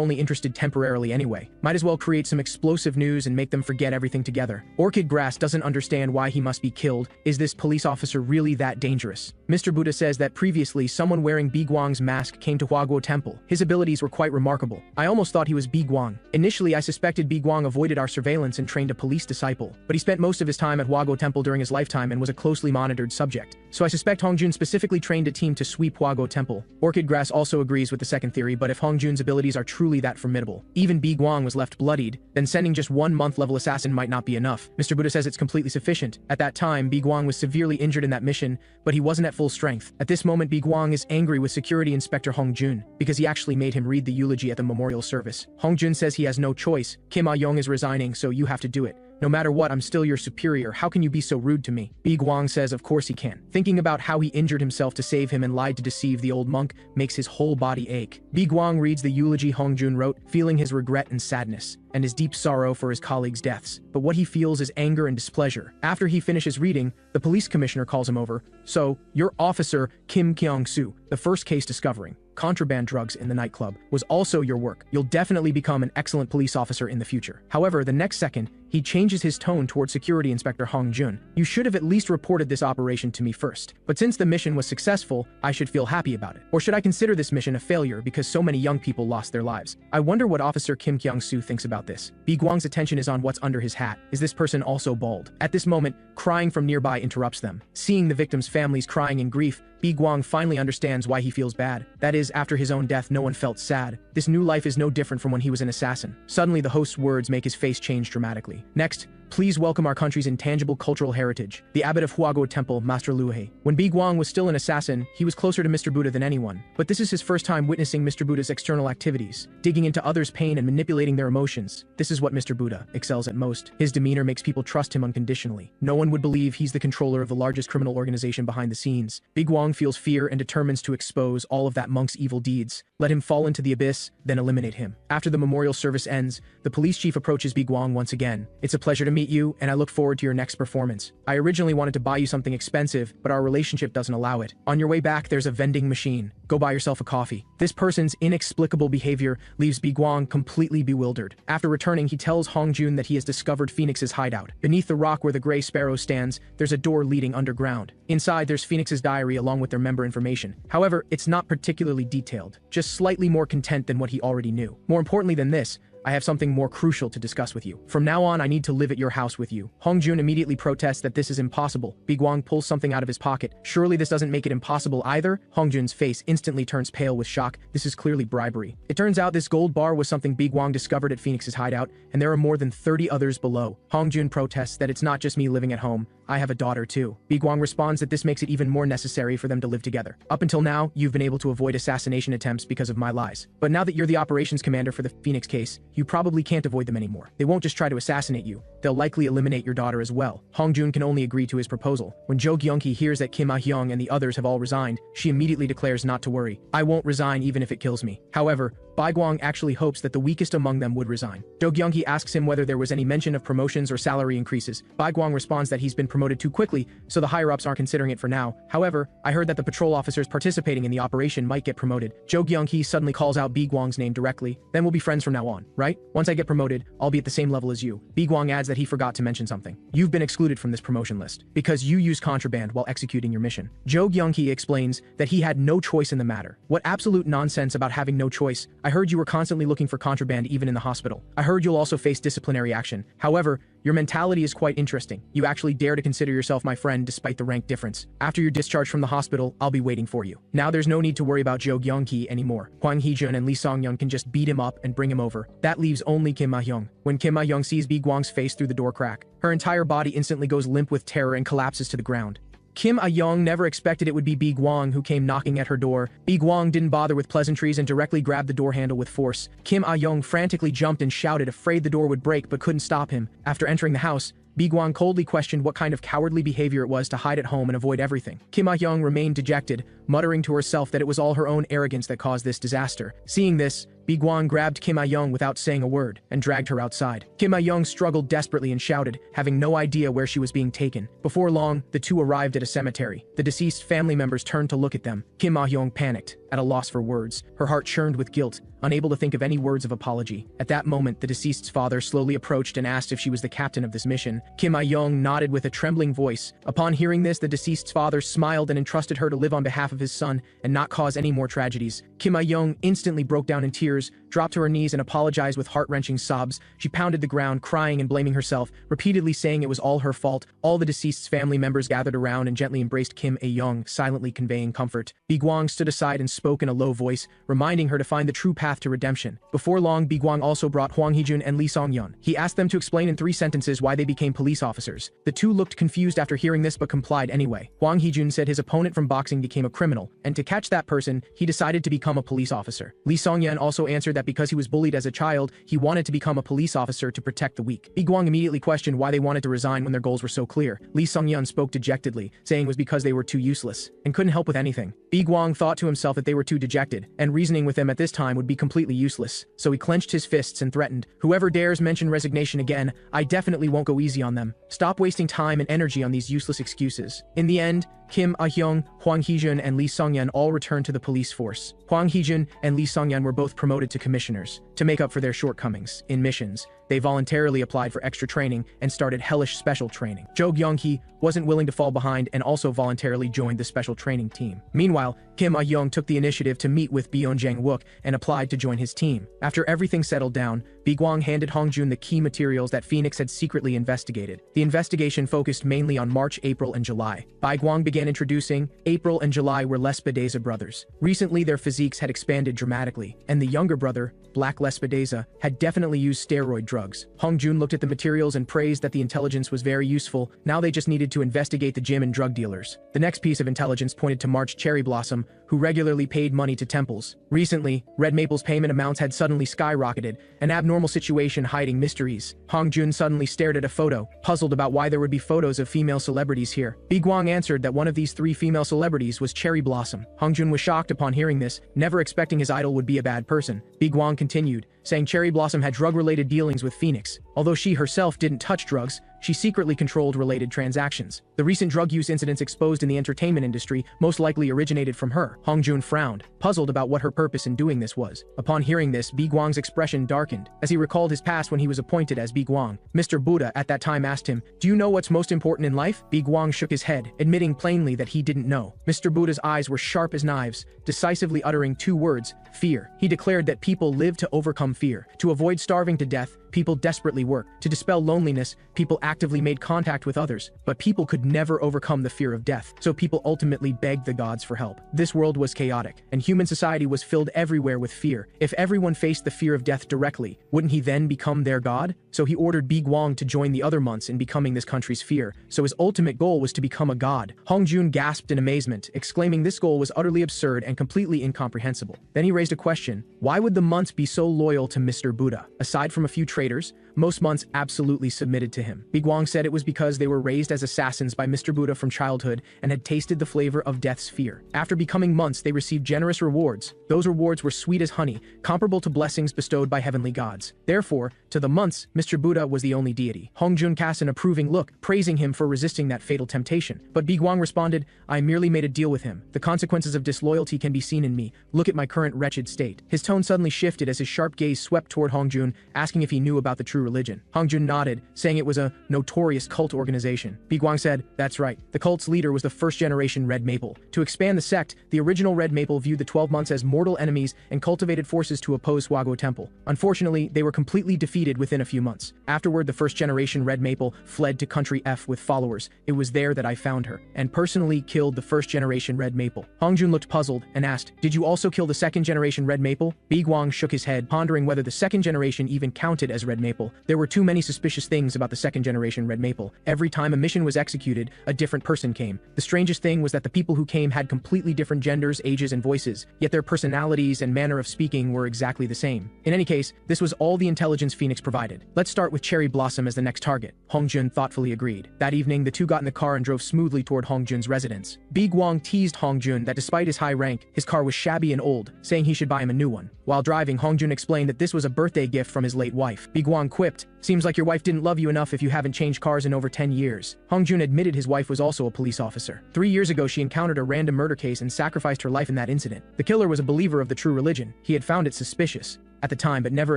only interested temporarily anyway. Might as well create some explosive news and make them forget everything together. Orchid Grass doesn't understand why he must be killed. Is this police officer really that dangerous? Mr. Buddha says that previously someone wearing Woo-Gwang's mask came to Hua-Guo Temple. His abilities were quite remarkable. I almost thought he was Woo-Gwang. Initially, I suspected Woo-Gwang avoided our surveillance and trained a police disciple, but he spent most of his time at Hua-Guo Temple during his lifetime and was a closely monitored subject. So I suspect Hong Jun specifically trained a team to sweep Hua-Guo Temple. Orchid Grass also agrees with the second theory, but if Hong Jun's abilities are truly that formidable, even Woo-Gwang was left bloodied, then sending just one month-level assassin might not be enough. Mr. Buddha says it's completely sufficient. At that time, Woo-Gwang was severely injured in that mission, but he wasn't at full strength. At this moment, Woo-Gwang is angry with Security Inspector Hong Jun, because he actually made him read the eulogy at the memorial service. Hong Jun says he has no choice. Kim Ah-young is resigning, so you have to do it. No matter what, I'm still your superior. How can you be so rude to me? Woo-Gwang says of course he can. Thinking about how he injured himself to save him and lied to deceive the old monk makes his whole body ache. Woo-Gwang reads the eulogy Hong Jun wrote, feeling his regret and sadness, and his deep sorrow for his colleagues' deaths. But what he feels is anger and displeasure. After he finishes reading, the police commissioner calls him over. So, your officer, Kim Kyung-soo, the first case discovering contraband drugs in the nightclub, was also your work. You'll definitely become an excellent police officer in the future. However, the next second, he changes his tone toward Security Inspector Hong Jun. You should have at least reported this operation to me first. But since the mission was successful, I should feel happy about it. Or should I consider this mission a failure because so many young people lost their lives? I wonder what Officer Kim Kyung-soo thinks about this. Woo-Gwang's attention is on what's under his hat. Is this person also bald? At this moment, crying from nearby interrupts them. Seeing the victims' families crying in grief, Woo-Gwang finally understands why he feels bad. That is, after his own death, no one felt sad. This new life is no different from when he was an assassin. Suddenly, the host's words make his face change dramatically. Next, please welcome our country's intangible cultural heritage, the abbot of Hua-Guo Temple, Master Luhe. When Woo-Gwang was still an assassin, he was closer to Mr. Buddha than anyone. But this is his first time witnessing Mr. Buddha's external activities, digging into others' pain and manipulating their emotions. This is what Mr. Buddha excels at most. His demeanor makes people trust him unconditionally. No one would believe he's the controller of the largest criminal organization behind the scenes. Woo-Gwang feels fear and determines to expose all of that monk's evil deeds. Let him fall into the abyss, then eliminate him. After the memorial service ends, the police chief approaches Woo-Gwang once again. It's a pleasure to meet you, and I look forward to your next performance. I originally wanted to buy you something expensive, but our relationship doesn't allow it. On your way back, there's a vending machine. Go buy yourself a coffee. This person's inexplicable behavior leaves Woo-Gwang completely bewildered. After returning, he tells Hong Jun that he has discovered Phoenix's hideout. Beneath the rock where the gray sparrow stands, there's a door leading underground. Inside, there's Phoenix's diary along with their member information. However, it's not particularly detailed, just slightly more content than what he already knew. More importantly than this, I have something more crucial to discuss with you. From now on, I need to live at your house with you. Hongjun immediately protests that this is impossible. Woo-Gwang pulls something out of his pocket. Surely this doesn't make it impossible either? Hongjun's face instantly turns pale with shock. This is clearly bribery. It turns out this gold bar was something Woo-Gwang discovered at Phoenix's hideout, and there are more than 30 others below. Hongjun protests that it's not just me living at home. I have a daughter too. Woo-Gwang responds that this makes it even more necessary for them to live together. Up until now, you've been able to avoid assassination attempts because of my lies. But now that you're the operations commander for the Phoenix case, you probably can't avoid them anymore. They won't just try to assassinate you. They'll likely eliminate your daughter as well. Hongjun can only agree to his proposal. When Jo Gyung-hee hears that Kim Ah-hyung and the others have all resigned, she immediately declares not to worry. I won't resign even if it kills me. However, Woo-Gwang actually hopes that the weakest among them would resign. Jo Gyung-hee asks him whether there was any mention of promotions or salary increases. Woo-Gwang responds that he's been promoted too quickly, so the higher-ups aren't considering it for now. However, I heard that the patrol officers participating in the operation might get promoted. Jo Gyung-hee suddenly calls out Woo-Gwang's name directly. Then we'll be friends from now on, right? Once I get promoted, I'll be at the same level as you. Woo-Gwang adds that he forgot to mention something. You've been excluded from this promotion list because you used contraband while executing your mission. Jo Gyung-hee explains that he had no choice in the matter. What absolute nonsense about having no choice. I heard you were constantly looking for contraband even in the hospital. I heard you'll also face disciplinary action. However, your mentality is quite interesting. You actually dare to consider yourself my friend despite the rank difference. After you're discharged from the hospital, I'll be waiting for you. Now there's no need to worry about Jo Gyung-hee anymore. Hwang Hee-jun and Lee Song-yeon can just beat him up and bring him over. That leaves only Kim Ah-hyung. When Kim Ah-hyung sees Woo-Gwang's face through the door crack, her entire body instantly goes limp with terror and collapses to the ground. Kim Ah-hyung never expected it would be Woo-Gwang who came knocking at her door. Woo-Gwang didn't bother with pleasantries and directly grabbed the door handle with force. Kim Ah-hyung frantically jumped and shouted, afraid the door would break but couldn't stop him. After entering the house, Woo-Gwang coldly questioned what kind of cowardly behavior it was to hide at home and avoid everything. Kim Ah-hyung remained dejected, muttering to herself that it was all her own arrogance that caused this disaster. Seeing this, Woo-Gwang grabbed Kim Ah-hyung without saying a word and dragged her outside. Kim Ah-hyung struggled desperately and shouted, having no idea where she was being taken. Before long, the two arrived at a cemetery. The deceased family members turned to look at them. Kim Ah-hyung panicked, at a loss for words. Her heart churned with guilt, unable to think of any words of apology. At that moment, the deceased's father slowly approached and asked if she was the captain of this mission. Kim Ah-hyung nodded with a trembling voice. Upon hearing this, the deceased's father smiled and entrusted her to live on behalf of his son and not cause any more tragedies. Kim Ah-hyung instantly broke down in tears, dropped to her knees and apologized with heart-wrenching sobs. She pounded the ground, crying and blaming herself, repeatedly saying it was all her fault. All the deceased's family members gathered around and gently embraced Kim Ah-hyung, silently conveying comfort. Woo-Gwang stood aside and spoke in a low voice, reminding her to find the true path to redemption. Before long, Woo-Gwang also brought Hwang Hee-jun and Lee Song-yeon. He asked them to explain in 3 sentences why they became police officers. The two looked confused after hearing this but complied anyway. Hwang Hee-jun said his opponent from boxing became a criminal, and to catch that person, he decided to become a police officer. Lee Song-yeon also answered that because he was bullied as a child, he wanted to become a police officer to protect the weak. Woo-Gwang immediately questioned why they wanted to resign when their goals were so clear. Lee Song-yeon spoke dejectedly, saying it was because they were too useless and couldn't help with anything. Woo-Gwang thought to himself that they were too dejected, and reasoning with them at this time would be completely useless. So he clenched his fists and threatened, "Whoever dares mention resignation again, I definitely won't go easy on them. Stop wasting time and energy on these useless excuses." In the end, Kim Ah-hyung, Hwang Hee-jun, and Lee Song-yeon all returned to the police force. Hwang Hee-jun and Lee Song-yeon were both promoted to commissioners. To make up for their shortcomings in missions, they voluntarily applied for extra training and started hellish special training. Jo Gyung-hee wasn't willing to fall behind and also voluntarily joined the special training team. Meanwhile, Kim Ah-hyung took the initiative to meet with Byun Jang-wook and applied to join his team. After everything settled down, Woo-Gwang handed Hongjun the key materials that Phoenix had secretly investigated. The investigation focused mainly on March, April, and July. Woo-Gwang began introducing April and July were Lespedeza brothers. Recently, their physiques had expanded dramatically, and the younger brother, Black Lespedeza, had definitely used steroid drugs. Hongjun looked at the materials and praised that the intelligence was very useful. Now they just needed to investigate the gym and drug dealers. The next piece of intelligence pointed to March Cherry Blossom, who regularly paid money to temples. Recently, Red Maple's payment amounts had suddenly skyrocketed, an abnormal situation hiding mysteries. Hongjun suddenly stared at a photo, puzzled about why there would be photos of female celebrities here. Woo-Gwang answered that one of these 3 female celebrities was Cherry Blossom. Hongjun was shocked upon hearing this, never expecting his idol would be a bad person. Woo-Gwang continued, saying Cherry Blossom had drug-related dealings with Phoenix. Although she herself didn't touch drugs, she secretly controlled related transactions. The recent drug use incidents exposed in the entertainment industry most likely originated from her. Hong Jun frowned, puzzled about what her purpose in doing this was. Upon hearing this, Woo-Gwang's expression darkened, as he recalled his past when he was appointed as Woo-Gwang. Mr. Buddha at that time asked him, "Do you know what's most important in life?" Woo-Gwang shook his head, admitting plainly that he didn't know. Mr. Buddha's eyes were sharp as knives, decisively uttering two words: fear. He declared that people live to overcome fear. To avoid starving to death, people desperately worked. To dispel loneliness, people actively made contact with others. But people could never overcome the fear of death, so people ultimately begged the gods for help. This world was chaotic, and human society was filled everywhere with fear. If everyone faced the fear of death directly, wouldn't he then become their god? So he ordered Woo-Gwang to join the other monks in becoming this country's fear, so his ultimate goal was to become a god. Hong Jun gasped in amazement, exclaiming this goal was utterly absurd and completely incomprehensible. Then he raised a question: why would the monks be so loyal to Mr. Buddha? Aside from a few traitors, most monks absolutely submitted to him. Woo-Gwang said it was because they were raised as assassins by Mr. Buddha from childhood and had tasted the flavor of death's fear. After becoming monks, they received generous rewards. Those rewards were sweet as honey, comparable to blessings bestowed by heavenly gods. Therefore, to the monks, Mr. Buddha was the only deity. Hong Jun cast an approving look, praising him for resisting that fatal temptation. But Woo-Gwang responded, "I merely made a deal with him. The consequences of disloyalty can be seen in me. Look at my current wretched state." His tone suddenly shifted as his sharp gaze swept toward Hong Jun, asking if he knew about the true religion. Hong Jun nodded, saying it was a notorious cult organization. Woo-Gwang said, "That's right. The cult's leader was the first-generation Red Maple. To expand the sect, the original Red Maple viewed the 12 months as mortal enemies and cultivated forces to oppose Woo-Gwang Temple. Unfortunately, they were completely defeated within a few months. Afterward, the first-generation Red Maple fled to Country F with followers. It was there that I found her, and personally killed the first-generation Red Maple." Hong Jun looked puzzled and asked, "Did you also kill the second-generation Red Maple?" Woo-Gwang shook his head, pondering whether the second generation even counted as Red Maple. There were too many suspicious things about the second-generation Red Maple. Every time a mission was executed, a different person came. The strangest thing was that the people who came had completely different genders, ages, and voices, yet their personalities and manner of speaking were exactly the same. In any case, this was all the intelligence Phoenix provided. "Let's start with Cherry Blossom as the next target." Hong Jun thoughtfully agreed. That evening, the two got in the car and drove smoothly toward Hong Jun's residence. Woo-Gwang teased Hong Jun that despite his high rank, his car was shabby and old, saying he should buy him a new one. While driving, Hong Jun explained that this was a birthday gift from his late wife. Woo-Gwang quipped, "Seems like your wife didn't love you enough if you haven't changed cars in over 10 years. Hong Jun admitted his wife was also a police officer. 3 years ago, she encountered a random murder case and sacrificed her life in that incident. The killer was a believer of the true religion. He had found it suspicious at the time, but never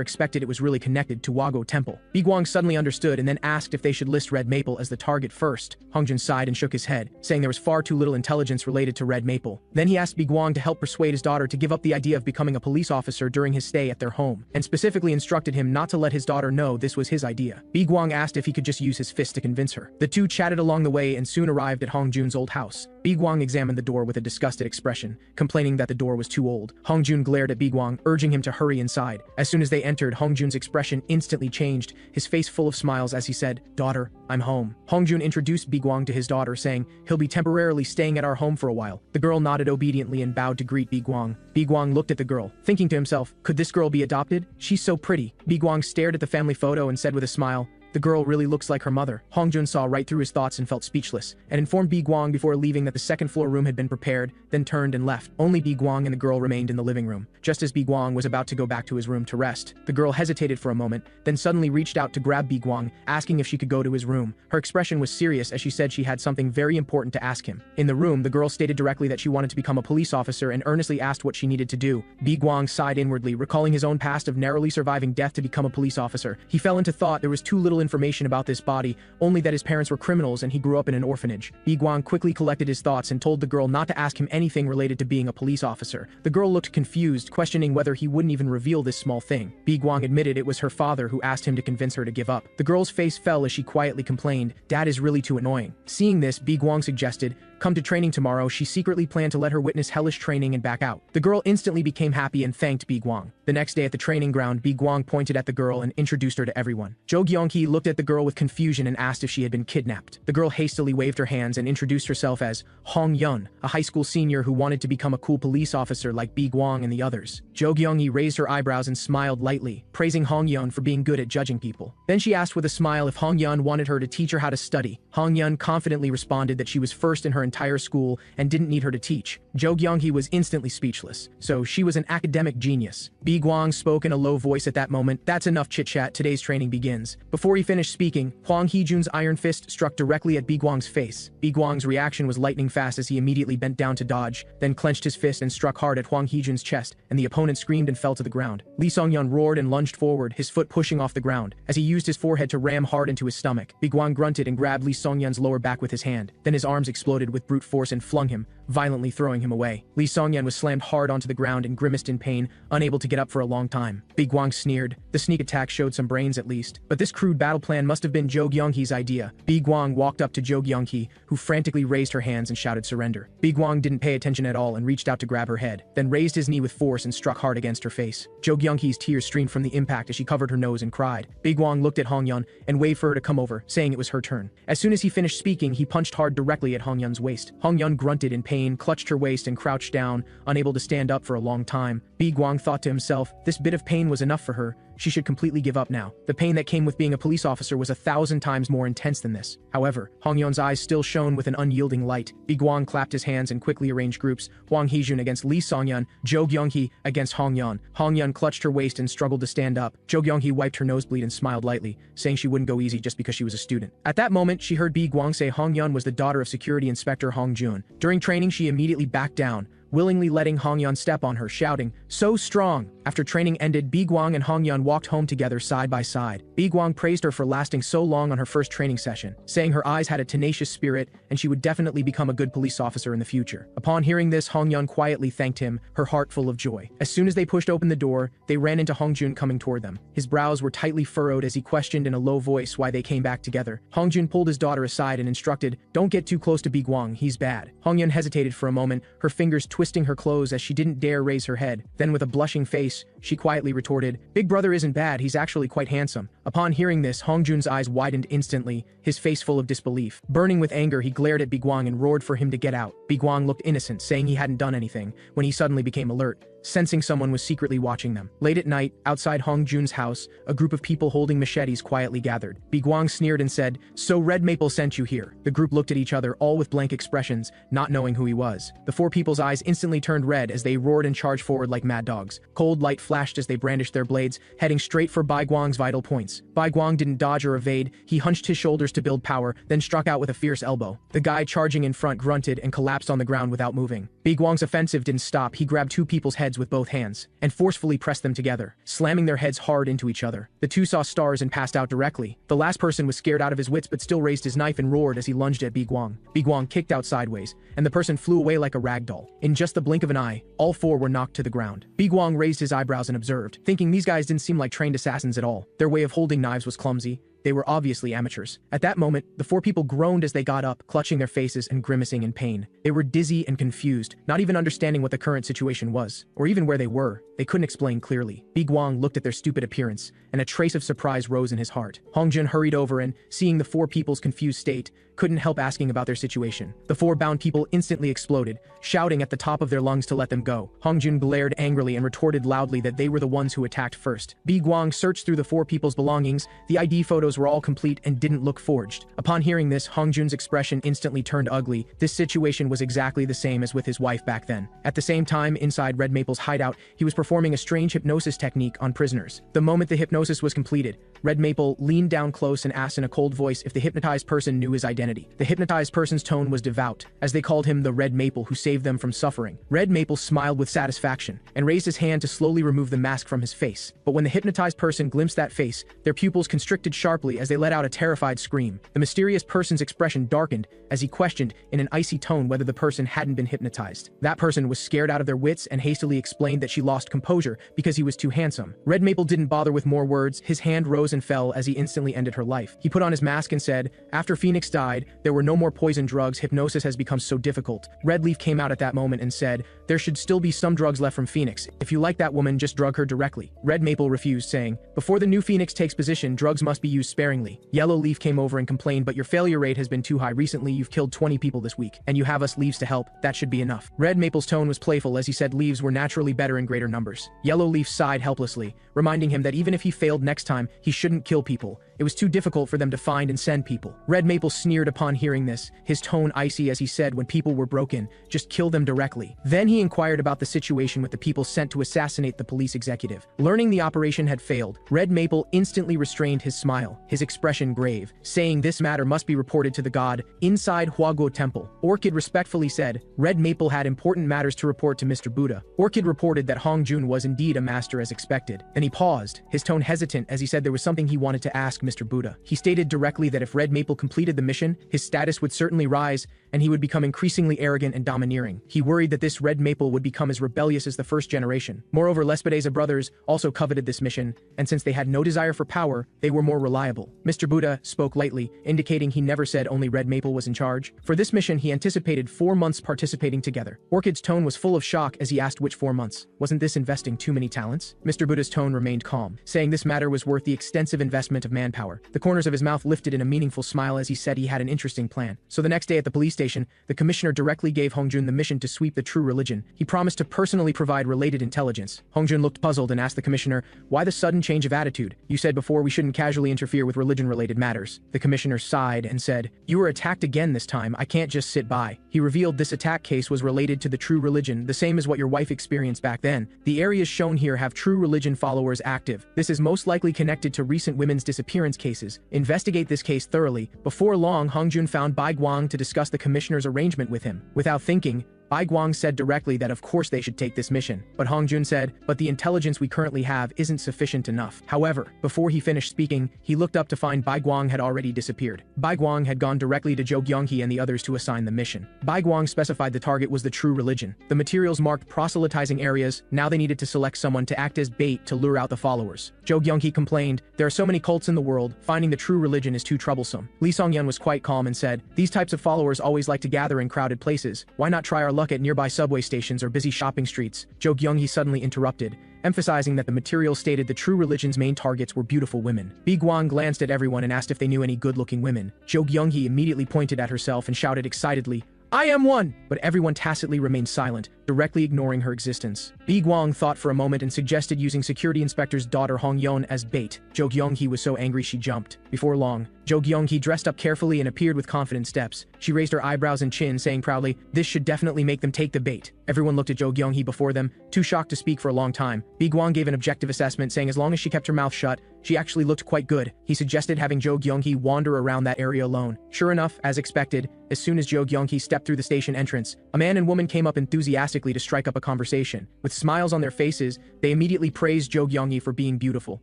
expected it was really connected to Woo-Gwang Temple." Woo-Gwang suddenly understood and then asked if they should list Red Maple as the target first. Hong Jun sighed and shook his head, saying there was far too little intelligence related to Red Maple. Then he asked Woo-Gwang to help persuade his daughter to give up the idea of becoming a police officer during his stay at their home, and specifically instructed him not to let his daughter know this was his idea. Woo-Gwang asked if he could just use his fist to convince her. The two chatted along the way and soon arrived at Hong Jun's old house. Woo-Gwang examined the door with a disgusted expression, complaining that the door was too old. Hong Jun glared at Woo-Gwang, urging him to hurry inside. As soon as they entered, Hong Jun's expression instantly changed, his face full of smiles as he said, "Daughter, I'm home." Hong Jun introduced Woo-Gwang to his daughter, saying, "He'll be temporarily staying at our home for a while." The girl nodded obediently and bowed to greet Woo-Gwang. Woo-Gwang looked at the girl, thinking to himself, could this girl be adopted? She's so pretty. Woo-Gwang stared at the family photo and said with a smile, "The girl really looks like her mother." Hong Jun saw right through his thoughts and felt speechless, and informed Woo-Gwang before leaving that the second-floor room had been prepared, then turned and left. Only Woo-Gwang and the girl remained in the living room. Just as Woo-Gwang was about to go back to his room to rest, the girl hesitated for a moment, then suddenly reached out to grab Woo-Gwang, asking if she could go to his room. Her expression was serious as she said she had something very important to ask him. In the room, the girl stated directly that she wanted to become a police officer and earnestly asked what she needed to do. Woo-Gwang sighed inwardly, recalling his own past of narrowly surviving death to become a police officer. He fell into thought there was too little information about this body, only that his parents were criminals and he grew up in an orphanage. Woo-Gwang quickly collected his thoughts and told the girl not to ask him anything related to being a police officer. The girl looked confused, questioning whether he wouldn't even reveal this small thing. Woo-Gwang admitted it was her father who asked him to convince her to give up. The girl's face fell as she quietly complained, "Dad is really too annoying." Seeing this, Woo-Gwang suggested, "Come to training tomorrow." She secretly planned to let her witness hellish training and back out. The girl instantly became happy and thanked Woo-Gwang. The next day at the training ground, Woo-Gwang pointed at the girl and introduced her to everyone. Jo Gyeong-hee looked at the girl with confusion and asked if she had been kidnapped. The girl hastily waved her hands and introduced herself as Hong Yun, a high school senior who wanted to become a cool police officer like Woo-Gwang and the others. Jo Gyeong-hee raised her eyebrows and smiled lightly, praising Hong Yun for being good at judging people. Then she asked with a smile if Hong Yun wanted her to teach her how to study. Hong Yun confidently responded that she was first in her entire school and didn't need her to teach. Jo Kyung-hee was instantly speechless. So she was an academic genius. Woo-Gwang spoke in a low voice at that moment. That's enough chit-chat, today's training begins. Before he finished speaking, Hwang Hee-jun's iron fist struck directly at Woo-Gwang's face. Woo-Gwang's reaction was lightning fast as he immediately bent down to dodge, then clenched his fist and struck hard at Hwang Hee-jun's chest, and the opponent screamed and fell to the ground. Lee Sung-yeon roared and lunged forward, his foot pushing off the ground. As he used his forehead to ram hard into his stomach, Woo-Gwang grunted and grabbed Lee Sung-yeon's lower back with his hand. Then his arms exploded with brute force and flung him, violently throwing him away. Lee Sung-yeon was slammed hard onto the ground and grimaced in pain, unable to get up for a long time. Woo-Gwang sneered. The sneak attack showed some brains at least. But this crude battle plan must have been Jo Kyung-hee's idea. Woo-Gwang walked up to Jo Kyung-hee, who frantically raised her hands and shouted surrender. Woo-Gwang didn't pay attention at all and reached out to grab her head, then raised his knee with force and struck hard against her face. Jo Kyung-hee's tears streamed from the impact as she covered her nose and cried. Woo-Gwang looked at Hong-yeon and waved for her to come over, saying it was her turn. As soon as he finished speaking, he punched hard directly at Hong-yeon's waist. Hong-yeon grunted in pain, clutched her waist and crouched down, unable to stand up for a long time. Woo-Gwang thought to himself, this bit of pain was enough for her. She should completely give up now. The pain that came with being a police officer was 1,000 times more intense than this. However, Hong-yeon's eyes still shone with an unyielding light. Woo-Gwang clapped his hands and quickly arranged groups. Hwang Hee-jun against Lee Sung-yeon, Jo Kyung-hee against Hong-yeon. Hong-yeon clutched her waist and struggled to stand up. Jo Kyung-hee wiped her nosebleed and smiled lightly, saying she wouldn't go easy just because she was a student. At that moment, she heard Woo-Gwang say Hong-yeon was the daughter of Security Inspector Hong-jun. During training, she immediately backed down, willingly letting Hong-yeon step on her, shouting, "So strong!" After training ended, Woo-Gwang and Hong-yeon walked home together side by side. Woo-Gwang praised her for lasting so long on her first training session, saying her eyes had a tenacious spirit and she would definitely become a good police officer in the future. Upon hearing this, Hong-yeon quietly thanked him, her heart full of joy. As soon as they pushed open the door, they ran into Hong-jun coming toward them. His brows were tightly furrowed as he questioned in a low voice why they came back together. Hong-jun pulled his daughter aside and instructed, "Don't get too close to Woo-Gwang, he's bad." Hong-yeon hesitated for a moment, her fingers twisting her clothes as she didn't dare raise her head. Then with a blushing face, she quietly retorted, "Big brother isn't bad, he's actually quite handsome." Upon hearing this, Hong-jun's eyes widened instantly, his face full of disbelief. Burning with anger, he glared at Woo-Gwang and roared for him to get out. Woo-Gwang looked innocent, saying he hadn't done anything, when he suddenly became alert, sensing someone was secretly watching them. Late at night, outside Hong-jun's house, a group of people holding machetes quietly gathered. Woo-Gwang sneered and said, "So Red Maple sent you here." The group looked at each other, all with blank expressions, not knowing who he was. The four people's eyes instantly turned red as they roared and charged forward like mad dogs. Cold light flashed as they brandished their blades, heading straight for Woo-Gwang's vital points. Woo-Gwang didn't dodge or evade, he hunched his shoulders to build power, then struck out with a fierce elbow. The guy charging in front grunted and collapsed on the ground without moving. Woo-Gwang's offensive didn't stop, he grabbed two people's heads with both hands, and forcefully pressed them together, slamming their heads hard into each other. The two saw stars and passed out directly. The last person was scared out of his wits but still raised his knife and roared as he lunged at Woo-Gwang. Woo-Gwang kicked out sideways, and the person flew away like a rag doll. In just the blink of an eye, all four were knocked to the ground. Woo-Gwang raised his eyebrows and observed, thinking these guys didn't seem like trained assassins at all. Their way of holding knives was clumsy. They were obviously amateurs. At that moment, the four people groaned as they got up, clutching their faces and grimacing in pain. They were dizzy and confused, not even understanding what the current situation was, or even where they were. They couldn't explain clearly. Woo-Gwang looked at their stupid appearance, and a trace of surprise rose in his heart. Hong-jun hurried over and, seeing the four people's confused state, couldn't help asking about their situation. The four bound people instantly exploded, shouting at the top of their lungs to let them go. Hong-jun glared angrily and retorted loudly that they were the ones who attacked first. Woo-Gwang searched through the four people's belongings. The ID photos were all complete and didn't look forged. Upon hearing this, Hong-jun's expression instantly turned ugly. This situation was exactly the same as with his wife back then. At the same time, inside Red Maple's hideout, he was performing a strange hypnosis technique on prisoners. The moment the hypnosis was completed, Red Maple leaned down close and asked in a cold voice if the hypnotized person knew his identity. The hypnotized person's tone was devout, as they called him the Red Maple who saved them from suffering. Red Maple smiled with satisfaction, and raised his hand to slowly remove the mask from his face. But when the hypnotized person glimpsed that face, their pupils constricted sharply as they let out a terrified scream. The mysterious person's expression darkened as he questioned in an icy tone whether the person hadn't been hypnotized. That person was scared out of their wits and hastily explained that she lost composure because he was too handsome. Red Maple didn't bother with more words, his hand rose and fell as he instantly ended her life. He put on his mask and said, "After Phoenix died, there were no more poison drugs, hypnosis has become so difficult." Red Leaf came out at that moment and said, "There should still be some drugs left from Phoenix. If you like that woman, just drug her directly." Red Maple refused, saying, "Before the new Phoenix takes position, drugs must be used sparingly." Yellow Leaf came over and complained, "But your failure rate has been too high recently, you've killed 20 people this week, and you have us Leaves to help, that should be enough." Red Maple's tone was playful as he said Leaves were naturally better in greater numbers. Yellow Leaf sighed helplessly, reminding him that even if he failed next time, he shouldn't kill people. It was too difficult for them to find and send people. Red Maple sneered upon hearing this, his tone icy as he said when people were broken, just kill them directly. Then he inquired about the situation with the people sent to assassinate the police executive. Learning the operation had failed, Red Maple instantly restrained his smile, his expression grave, saying this matter must be reported to the god inside Woo-Gwang temple. Orchid respectfully said, Red Maple had important matters to report to Mr. Buddha. Orchid reported that Hongjun was indeed a master as expected. Then he paused, his tone hesitant as he said there was something he wanted to ask Mr. Buddha. He stated directly that if Red Maple completed the mission, his status would certainly rise, and he would become increasingly arrogant and domineering. He worried that this Red Maple would become as rebellious as the first generation. Moreover, Lespedeza brothers also coveted this mission, and since they had no desire for power, they were more reliable. Mr. Buddha spoke lightly, indicating he never said only Red Maple was in charge. For this mission, he anticipated 4 months participating together. Orchid's tone was full of shock as he asked which 4 months. Wasn't this investing too many talents? Mr. Buddha's tone remained calm, saying this matter was worth the extensive investment of manpower. The corners of his mouth lifted in a meaningful smile as he said he had an interesting plan. So the next day at the police station, the commissioner directly gave Hongjun the mission to sweep the true religion. He promised to personally provide related intelligence. Hongjun looked puzzled and asked the commissioner, why the sudden change of attitude? You said before we shouldn't casually interfere with religion-related matters. The commissioner sighed and said, you were attacked again this time, I can't just sit by. He revealed this attack case was related to the true religion, the same as what your wife experienced back then. The areas shown here have true religion followers active. This is most likely connected to recent women's disappearance cases. Investigate this case thoroughly. Before long, Hongjun found Woo-Gwang to discuss the commissioner's arrangement with him. Without thinking, Woo-Gwang said directly that of course they should take this mission, but Hongjun said, but the intelligence we currently have isn't sufficient enough. However, before he finished speaking, he looked up to find Woo-Gwang had already disappeared. Woo-Gwang had gone directly to Woo-Gwang and the others to assign the mission. Woo-Gwang specified the target was the true religion. The materials marked proselytizing areas, now they needed to select someone to act as bait to lure out the followers. Woo-Gwang complained, there are so many cults in the world, finding the true religion is too troublesome. Lee Song-yeon was quite calm and said, these types of followers always like to gather in crowded places, why not try our luck at nearby subway stations or busy shopping streets? Woo-Gwang suddenly interrupted, emphasizing that the material stated the true religion's main targets were beautiful women. Woo-Gwang glanced at everyone and asked if they knew any good-looking women. Woo-Gwang immediately pointed at herself and shouted excitedly, I am one! But everyone tacitly remained silent, directly ignoring her existence. Woo-Gwang thought for a moment and suggested using security inspector's daughter Hong-yeon as bait. Woo-Gwang was so angry she jumped. Before long, Woo-Gwang dressed up carefully and appeared with confident steps. She raised her eyebrows and chin, saying proudly, this should definitely make them take the bait. Everyone looked at Woo-Gwang before them, too shocked to speak for a long time. Woo-Gwang gave an objective assessment, saying as long as she kept her mouth shut, she actually looked quite good. He suggested having Woo-Gwang wander around that area alone. Sure enough, as expected, as soon as Woo-Gwang stepped through the station entrance, a man and woman came up enthusiastically to strike up a conversation. With smiles on their faces, they immediately praised Woo-Gwang for being beautiful.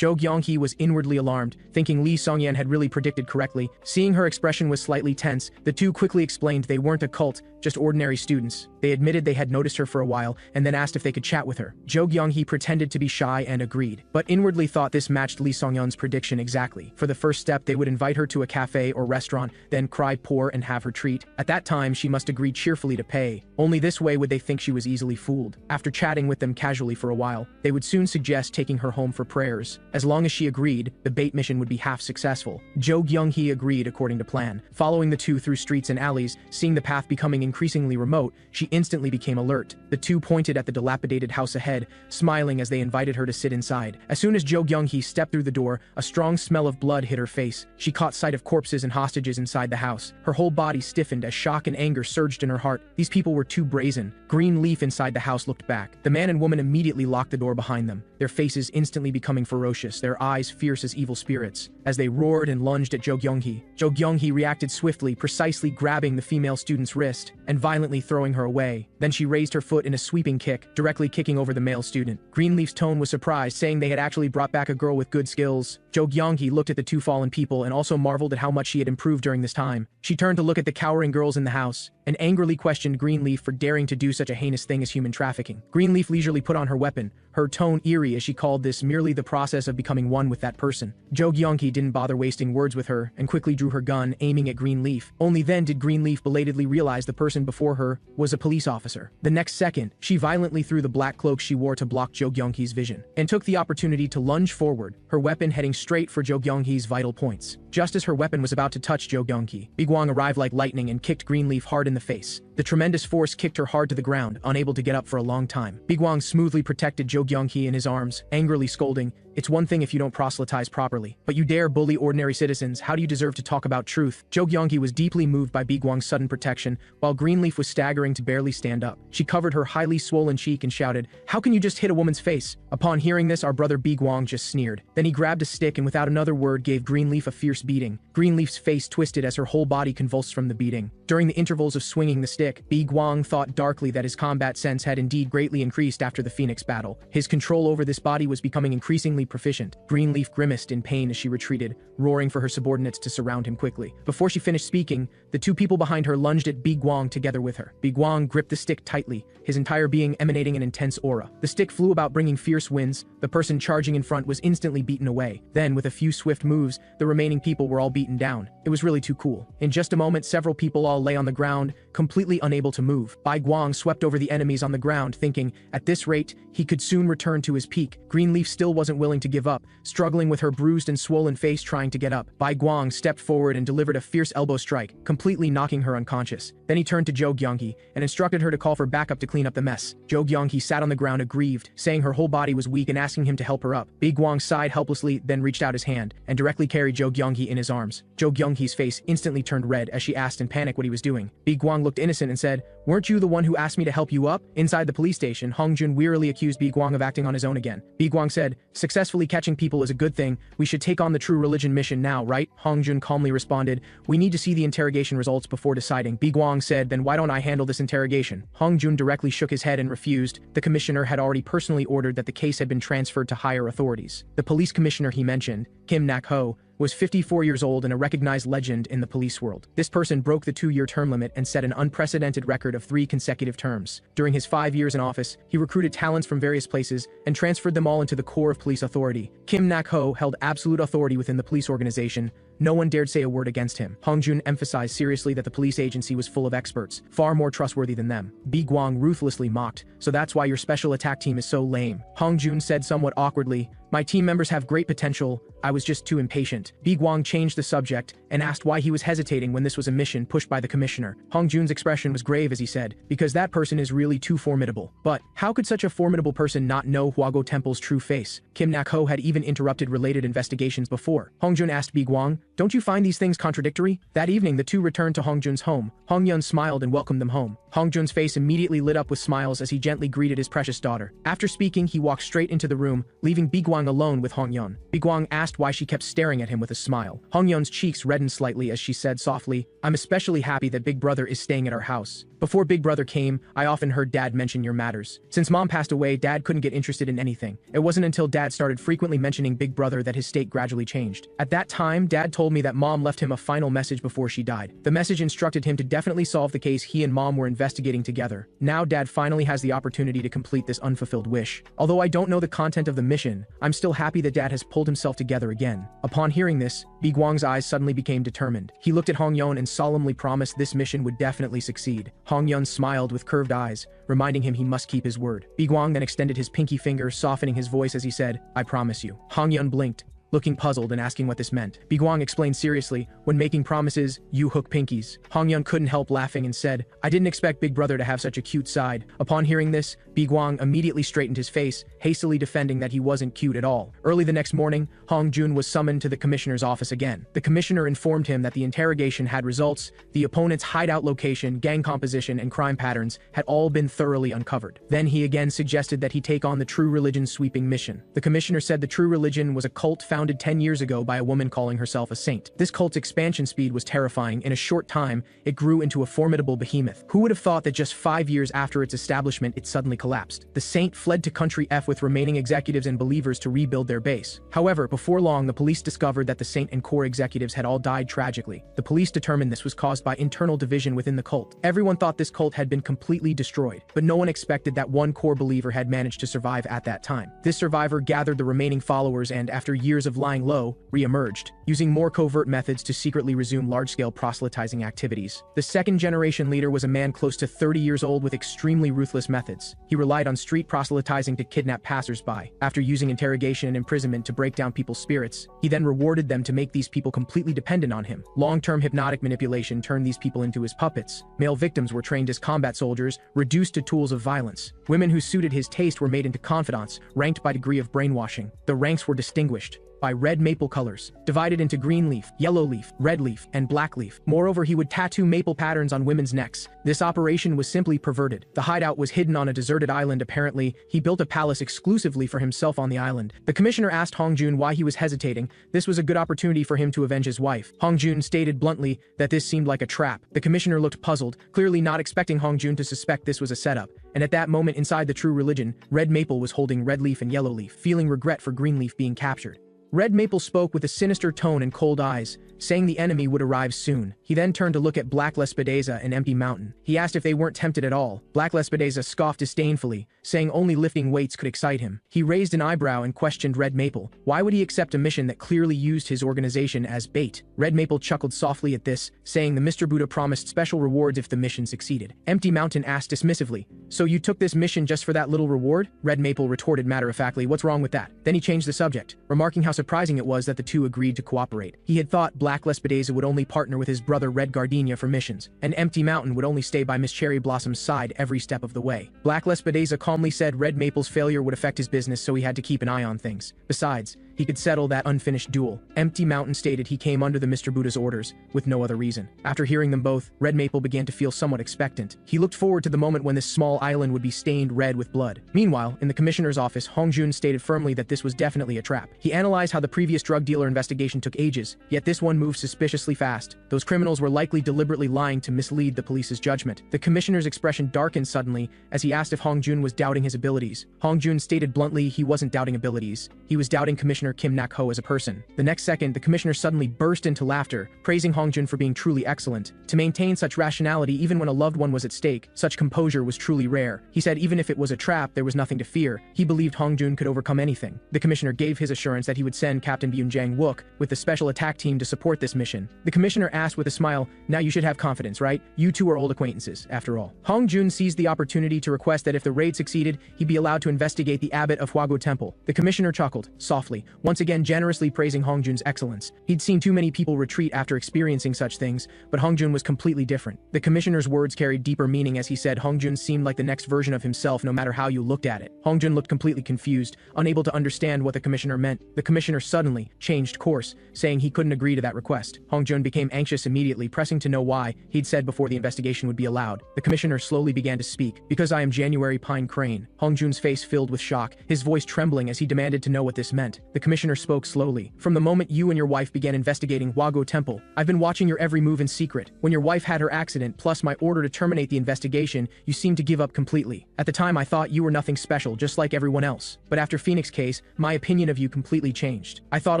Woo-Gwang was inwardly alarmed, thinking Lee Song-yeon had really predicted correctly. Seeing her expression was slightly tense, the two quickly explained they weren't a cult, just ordinary students. They admitted they had noticed her for a while, and then asked if they could chat with her. Woo-Gwang pretended to be shy and agreed, but inwardly thought this matched Lee Song-yeon's prediction exactly. For the first step, they would invite her to a cafe or restaurant, then cry poor and have her treat. At that time, she must agree cheerfully to pay. Only this way would they think she was easily fooled. After chatting with them casually for a while, they would soon suggest taking her home for prayers. As long as she agreed, the bait mission would be half successful. Woo-Gwang agreed according to plan. Following the two through streets and alleys, seeing the path becoming increasingly remote, she instantly became alert. The two pointed at the dilapidated house ahead, smiling as they invited her to sit inside. As soon as Woo-Gwang stepped through the door, a strong smell of blood hit her face. She caught sight of corpses and hostages inside the house. Her whole body stiffened as shock and anger surged in her heart. These people were too brazen. Greenleaf inside the house looked back. The man and woman immediately locked the door behind them, their faces instantly becoming ferocious, their eyes fierce as evil spirits. As they roared and lunged at Woo-Gwang, Woo-Gwang reacted swiftly, precisely grabbing the female student's wrist and violently throwing her away. Then she raised her foot in a sweeping kick, directly kicking over the male student. Greenleaf's tone was surprised, saying they had actually brought back a girl with good skills. Woo-Gwang looked at the two fallen people and also marveled at how much she had improved during this time. She turned to look at the cowering girls in the house and angrily questioned Greenleaf for daring to do such a heinous thing as human trafficking. Greenleaf leisurely put on her weapon, her tone eerie as she called this merely the process of becoming one with that person. Woo-Gwang didn't bother wasting words with her and quickly drew her gun, aiming at Greenleaf. Only then did Greenleaf belatedly realize the person before her was a police officer. The next second, she violently threw the black cloak she wore to block Woo-Gwang's vision and took the opportunity to lunge forward, her weapon heading straight for Woo-Gwang's vital points. Just as her weapon was about to touch Woo-Gwang, Woo-Gwang arrived like lightning and kicked Greenleaf hard in the face. The tremendous force kicked her hard to the ground, unable to get up for a long time. Woo-Gwang smoothly protected Woo-Gwang in his arms, angrily scolding, It's one thing if you don't proselytize properly, but you dare bully ordinary citizens. How do you deserve to talk about truth? Jo Gyung-hee was deeply moved by Woo-Gwang's sudden protection, while Greenleaf was staggering to barely stand up. She covered her highly swollen cheek and shouted, "How can you just hit a woman's face?" Upon hearing this, our brother Woo-Gwang just sneered. Then he grabbed a stick and without another word gave Greenleaf a fierce beating. Greenleaf's face twisted as her whole body convulsed from the beating. During the intervals of swinging the stick, Woo-Gwang thought darkly that his combat sense had indeed greatly increased after the Phoenix battle. His control over this body was becoming increasingly proficient. Greenleaf grimaced in pain as she retreated, roaring for her subordinates to surround him quickly. Before she finished speaking, the two people behind her lunged at Woo-Gwang together with her. Woo-Gwang gripped the stick tightly, his entire being emanating an intense aura. The stick flew about bringing fierce winds. The person charging in front was instantly beaten away. Then, with a few swift moves, the remaining people were all beaten down. It was really too cool. In just a moment, several people all lay on the ground, completely unable to move. Woo-Gwang swept over the enemies on the ground, thinking, at this rate, he could soon return to his peak. Greenleaf still wasn't willing to give up, struggling with her bruised and swollen face trying to get up. Woo-Gwang stepped forward and delivered a fierce elbow strike, completely knocking her unconscious. Then he turned to Jo Gyung-hee and instructed her to call for backup to clean up the mess. Jo Gyung-hee sat on the ground aggrieved, saying her whole body was weak and asking him to help her up. Woo-Gwang sighed helplessly, then reached out his hand and directly carried Jo Gyung-hee in his arms. Jo Gyung-hee's face instantly turned red as she asked in panic what he was doing. Woo-Gwang looked innocent and said, "Weren't you the one who asked me to help you up?" Inside the police station, Hongjun wearily accused Woo-Gwang of acting on his own again. Woo-Gwang said, "Successfully catching people is a good thing. We should take on the true religion mission now, right?" Hongjun calmly responded, "We need to see the interrogation results before deciding." Woo-Gwang said, "Then why don't I handle this interrogation?" Hongjun directly shook his head and refused. The commissioner had already personally ordered that the case had been transferred to higher authorities. The police commissioner he mentioned, Kim Nak-ho, was 54 years old and a recognized legend in the police world. This person broke the 2-year term limit and set an unprecedented record of 3 consecutive terms. During his 5 years in office, he recruited talents from various places and transferred them all into the core of police authority. Kim Nak-ho held absolute authority within the police organization. No one dared say a word against him. Hongjun emphasized seriously that the police agency was full of experts, far more trustworthy than them. Woo-Gwang ruthlessly mocked, "So that's why your special attack team is so lame." Hongjun said somewhat awkwardly, "My team members have great potential. I was just too impatient." Woo-Gwang changed the subject and asked why he was hesitating when this was a mission pushed by the commissioner. Hongjun's expression was grave as he said, "Because that person is really too formidable." But how could such a formidable person not know Hwago Temple's true face? Kim Nak-ho had even interrupted related investigations before. Hongjun asked Woo-Gwang, "Don't you find these things contradictory?" That evening, the two returned to Hongjun's home. Hongyun smiled and welcomed them home. Hongjun's face immediately lit up with smiles as he gently greeted his precious daughter. After speaking, he walked straight into the room, leaving Woo-Gwang alone with Hongyun. Woo-Gwang asked why she kept staring at him with a smile. Hongyun's cheeks reddened slightly as she said softly, "I'm especially happy that Big Brother is staying at our house. Before Big Brother came, I often heard Dad mention your matters. Since Mom passed away, Dad couldn't get interested in anything. It wasn't until Dad started frequently mentioning Big Brother that his state gradually changed. At that time, Dad told me that Mom left him a final message before she died. The message instructed him to definitely solve the case he and Mom were investigating together. Now Dad finally has the opportunity to complete this unfulfilled wish. Although I don't know the content of the mission, I'm still happy that Dad has pulled himself together again." Upon hearing this, Woo-Gwang's eyes suddenly became determined. He looked at Hongyun and solemnly promised this mission would definitely succeed. Hongyun smiled with curved eyes, reminding him he must keep his word. Woo-Gwang then extended his pinky finger, softening his voice as he said, "I promise you." Hongyun blinked, looking puzzled and asking what this meant. Woo-Gwang explained seriously, "When making promises, you hook pinkies." Hongyun couldn't help laughing and said, "I didn't expect Big Brother to have such a cute side." Upon hearing this, Woo-Gwang immediately straightened his face, hastily defending that he wasn't cute at all. Early the next morning, Hongjun was summoned to the commissioner's office again. The commissioner informed him that the interrogation had results, the opponent's hideout location, gang composition, and crime patterns had all been thoroughly uncovered. Then he again suggested that he take on the True Religion sweeping mission. The commissioner said the True Religion was a cult founded 10 years ago by a woman calling herself a saint. This cult's expansion speed was terrifying. In a short time, it grew into a formidable behemoth. Who would have thought that just 5 years after its establishment, it suddenly collapsed? The saint fled to country F with remaining executives and believers to rebuild their base. However, before long, the police discovered that the saint and core executives had all died tragically. The police determined this was caused by internal division within the cult. Everyone thought this cult had been completely destroyed, but no one expected that one core believer had managed to survive at that time. This survivor gathered the remaining followers and, after years years of lying low, re-emerged, using more covert methods to secretly resume large-scale proselytizing activities. The second-generation leader was a man close to 30 years old with extremely ruthless methods. He relied on street proselytizing to kidnap passers-by. After using interrogation and imprisonment to break down people's spirits, he then rewarded them to make these people completely dependent on him. Long-term hypnotic manipulation turned these people into his puppets. Male victims were trained as combat soldiers, reduced to tools of violence. Women who suited his taste were made into confidants, ranked by degree of brainwashing. The ranks were distinguished by red maple colors, divided into green leaf, yellow leaf, red leaf, and black leaf. Moreover, he would tattoo maple patterns on women's necks. This operation was simply perverted. The hideout was hidden on a deserted island. Apparently, he built a palace exclusively for himself on the island. The commissioner asked Hong Jun why he was hesitating. This was a good opportunity for him to avenge his wife. Hong Jun stated bluntly that this seemed like a trap. The commissioner looked puzzled, clearly not expecting Hong Jun to suspect this was a setup. And at that moment inside the true religion, red maple was holding red leaf and yellow leaf, feeling regret for green leaf being captured. Red Maple spoke with a sinister tone and cold eyes, saying the enemy would arrive soon. He then turned to look at Black Lespedeza and Empty Mountain. He asked if they weren't tempted at all. Black Lespedeza scoffed disdainfully, saying only lifting weights could excite him. He raised an eyebrow and questioned Red Maple. Why would he accept a mission that clearly used his organization as bait? Red Maple chuckled softly at this, saying the Mr. Buddha promised special rewards if the mission succeeded. Empty Mountain asked dismissively, "So you took this mission just for that little reward?" Red Maple retorted matter-of-factly, "What's wrong with that?" Then he changed the subject, remarking how surprising it was that the two agreed to cooperate. He had thought Black Lespedeza would only partner with his brother Red Gardenia for missions, and Empty Mountain would only stay by Miss Cherry Blossom's side every step of the way. Black Lespedeza calmly said Red Maple's failure would affect his business, so he had to keep an eye on things. Besides, he could settle that unfinished duel. Empty Mountain stated he came under the Mr. Buddha's orders, with no other reason. After hearing them both, Red Maple began to feel somewhat expectant. He looked forward to the moment when this small island would be stained red with blood. Meanwhile, in the commissioner's office, Hong Jun stated firmly that this was definitely a trap. He analyzed how the previous drug dealer investigation took ages, yet this one moved suspiciously fast. Those criminals were likely deliberately lying to mislead the police's judgment. The commissioner's expression darkened suddenly as he asked if Hong Jun was doubting his abilities. Hong Jun stated bluntly he wasn't doubting abilities. He was doubting Commissioner Kim Nak-ho as a person. The next second, the commissioner suddenly burst into laughter, praising Hong Jun for being truly excellent. To maintain such rationality even when a loved one was at stake, such composure was truly rare. He said even if it was a trap, there was nothing to fear. He believed Hong Jun could overcome anything. The commissioner gave his assurance that he would send Captain Byung-Jang Wook with the special attack team to support this mission. The commissioner asked with a smile, "Now you should have confidence, right? You two are old acquaintances, after all." Hong Jun seized the opportunity to request that if the raid succeeded, he be allowed to investigate the abbot of Huago Temple. The commissioner chuckled, softly, once again generously praising Hong Jun's excellence. He'd seen too many people retreat after experiencing such things, but Hong Jun was completely different. The commissioner's words carried deeper meaning as he said Hong Jun seemed like the next version of himself no matter how you looked at it. Hong Jun looked completely confused, unable to understand what the commissioner meant. The commissioner suddenly changed course, saying he couldn't agree to that request. Hong Jun became anxious immediately, pressing to know why he'd said before the investigation would be allowed. The commissioner slowly began to speak. "Because I am January Pine Crane." Hong Jun's face filled with shock, his voice trembling as he demanded to know what this meant. The commissioner spoke slowly. "From the moment you and your wife began investigating Huago Temple, I've been watching your every move in secret. When your wife had her accident, plus my order to terminate the investigation, you seemed to give up completely. At the time I thought you were nothing special, just like everyone else. But after Phoenix case, my opinion of you completely changed. I thought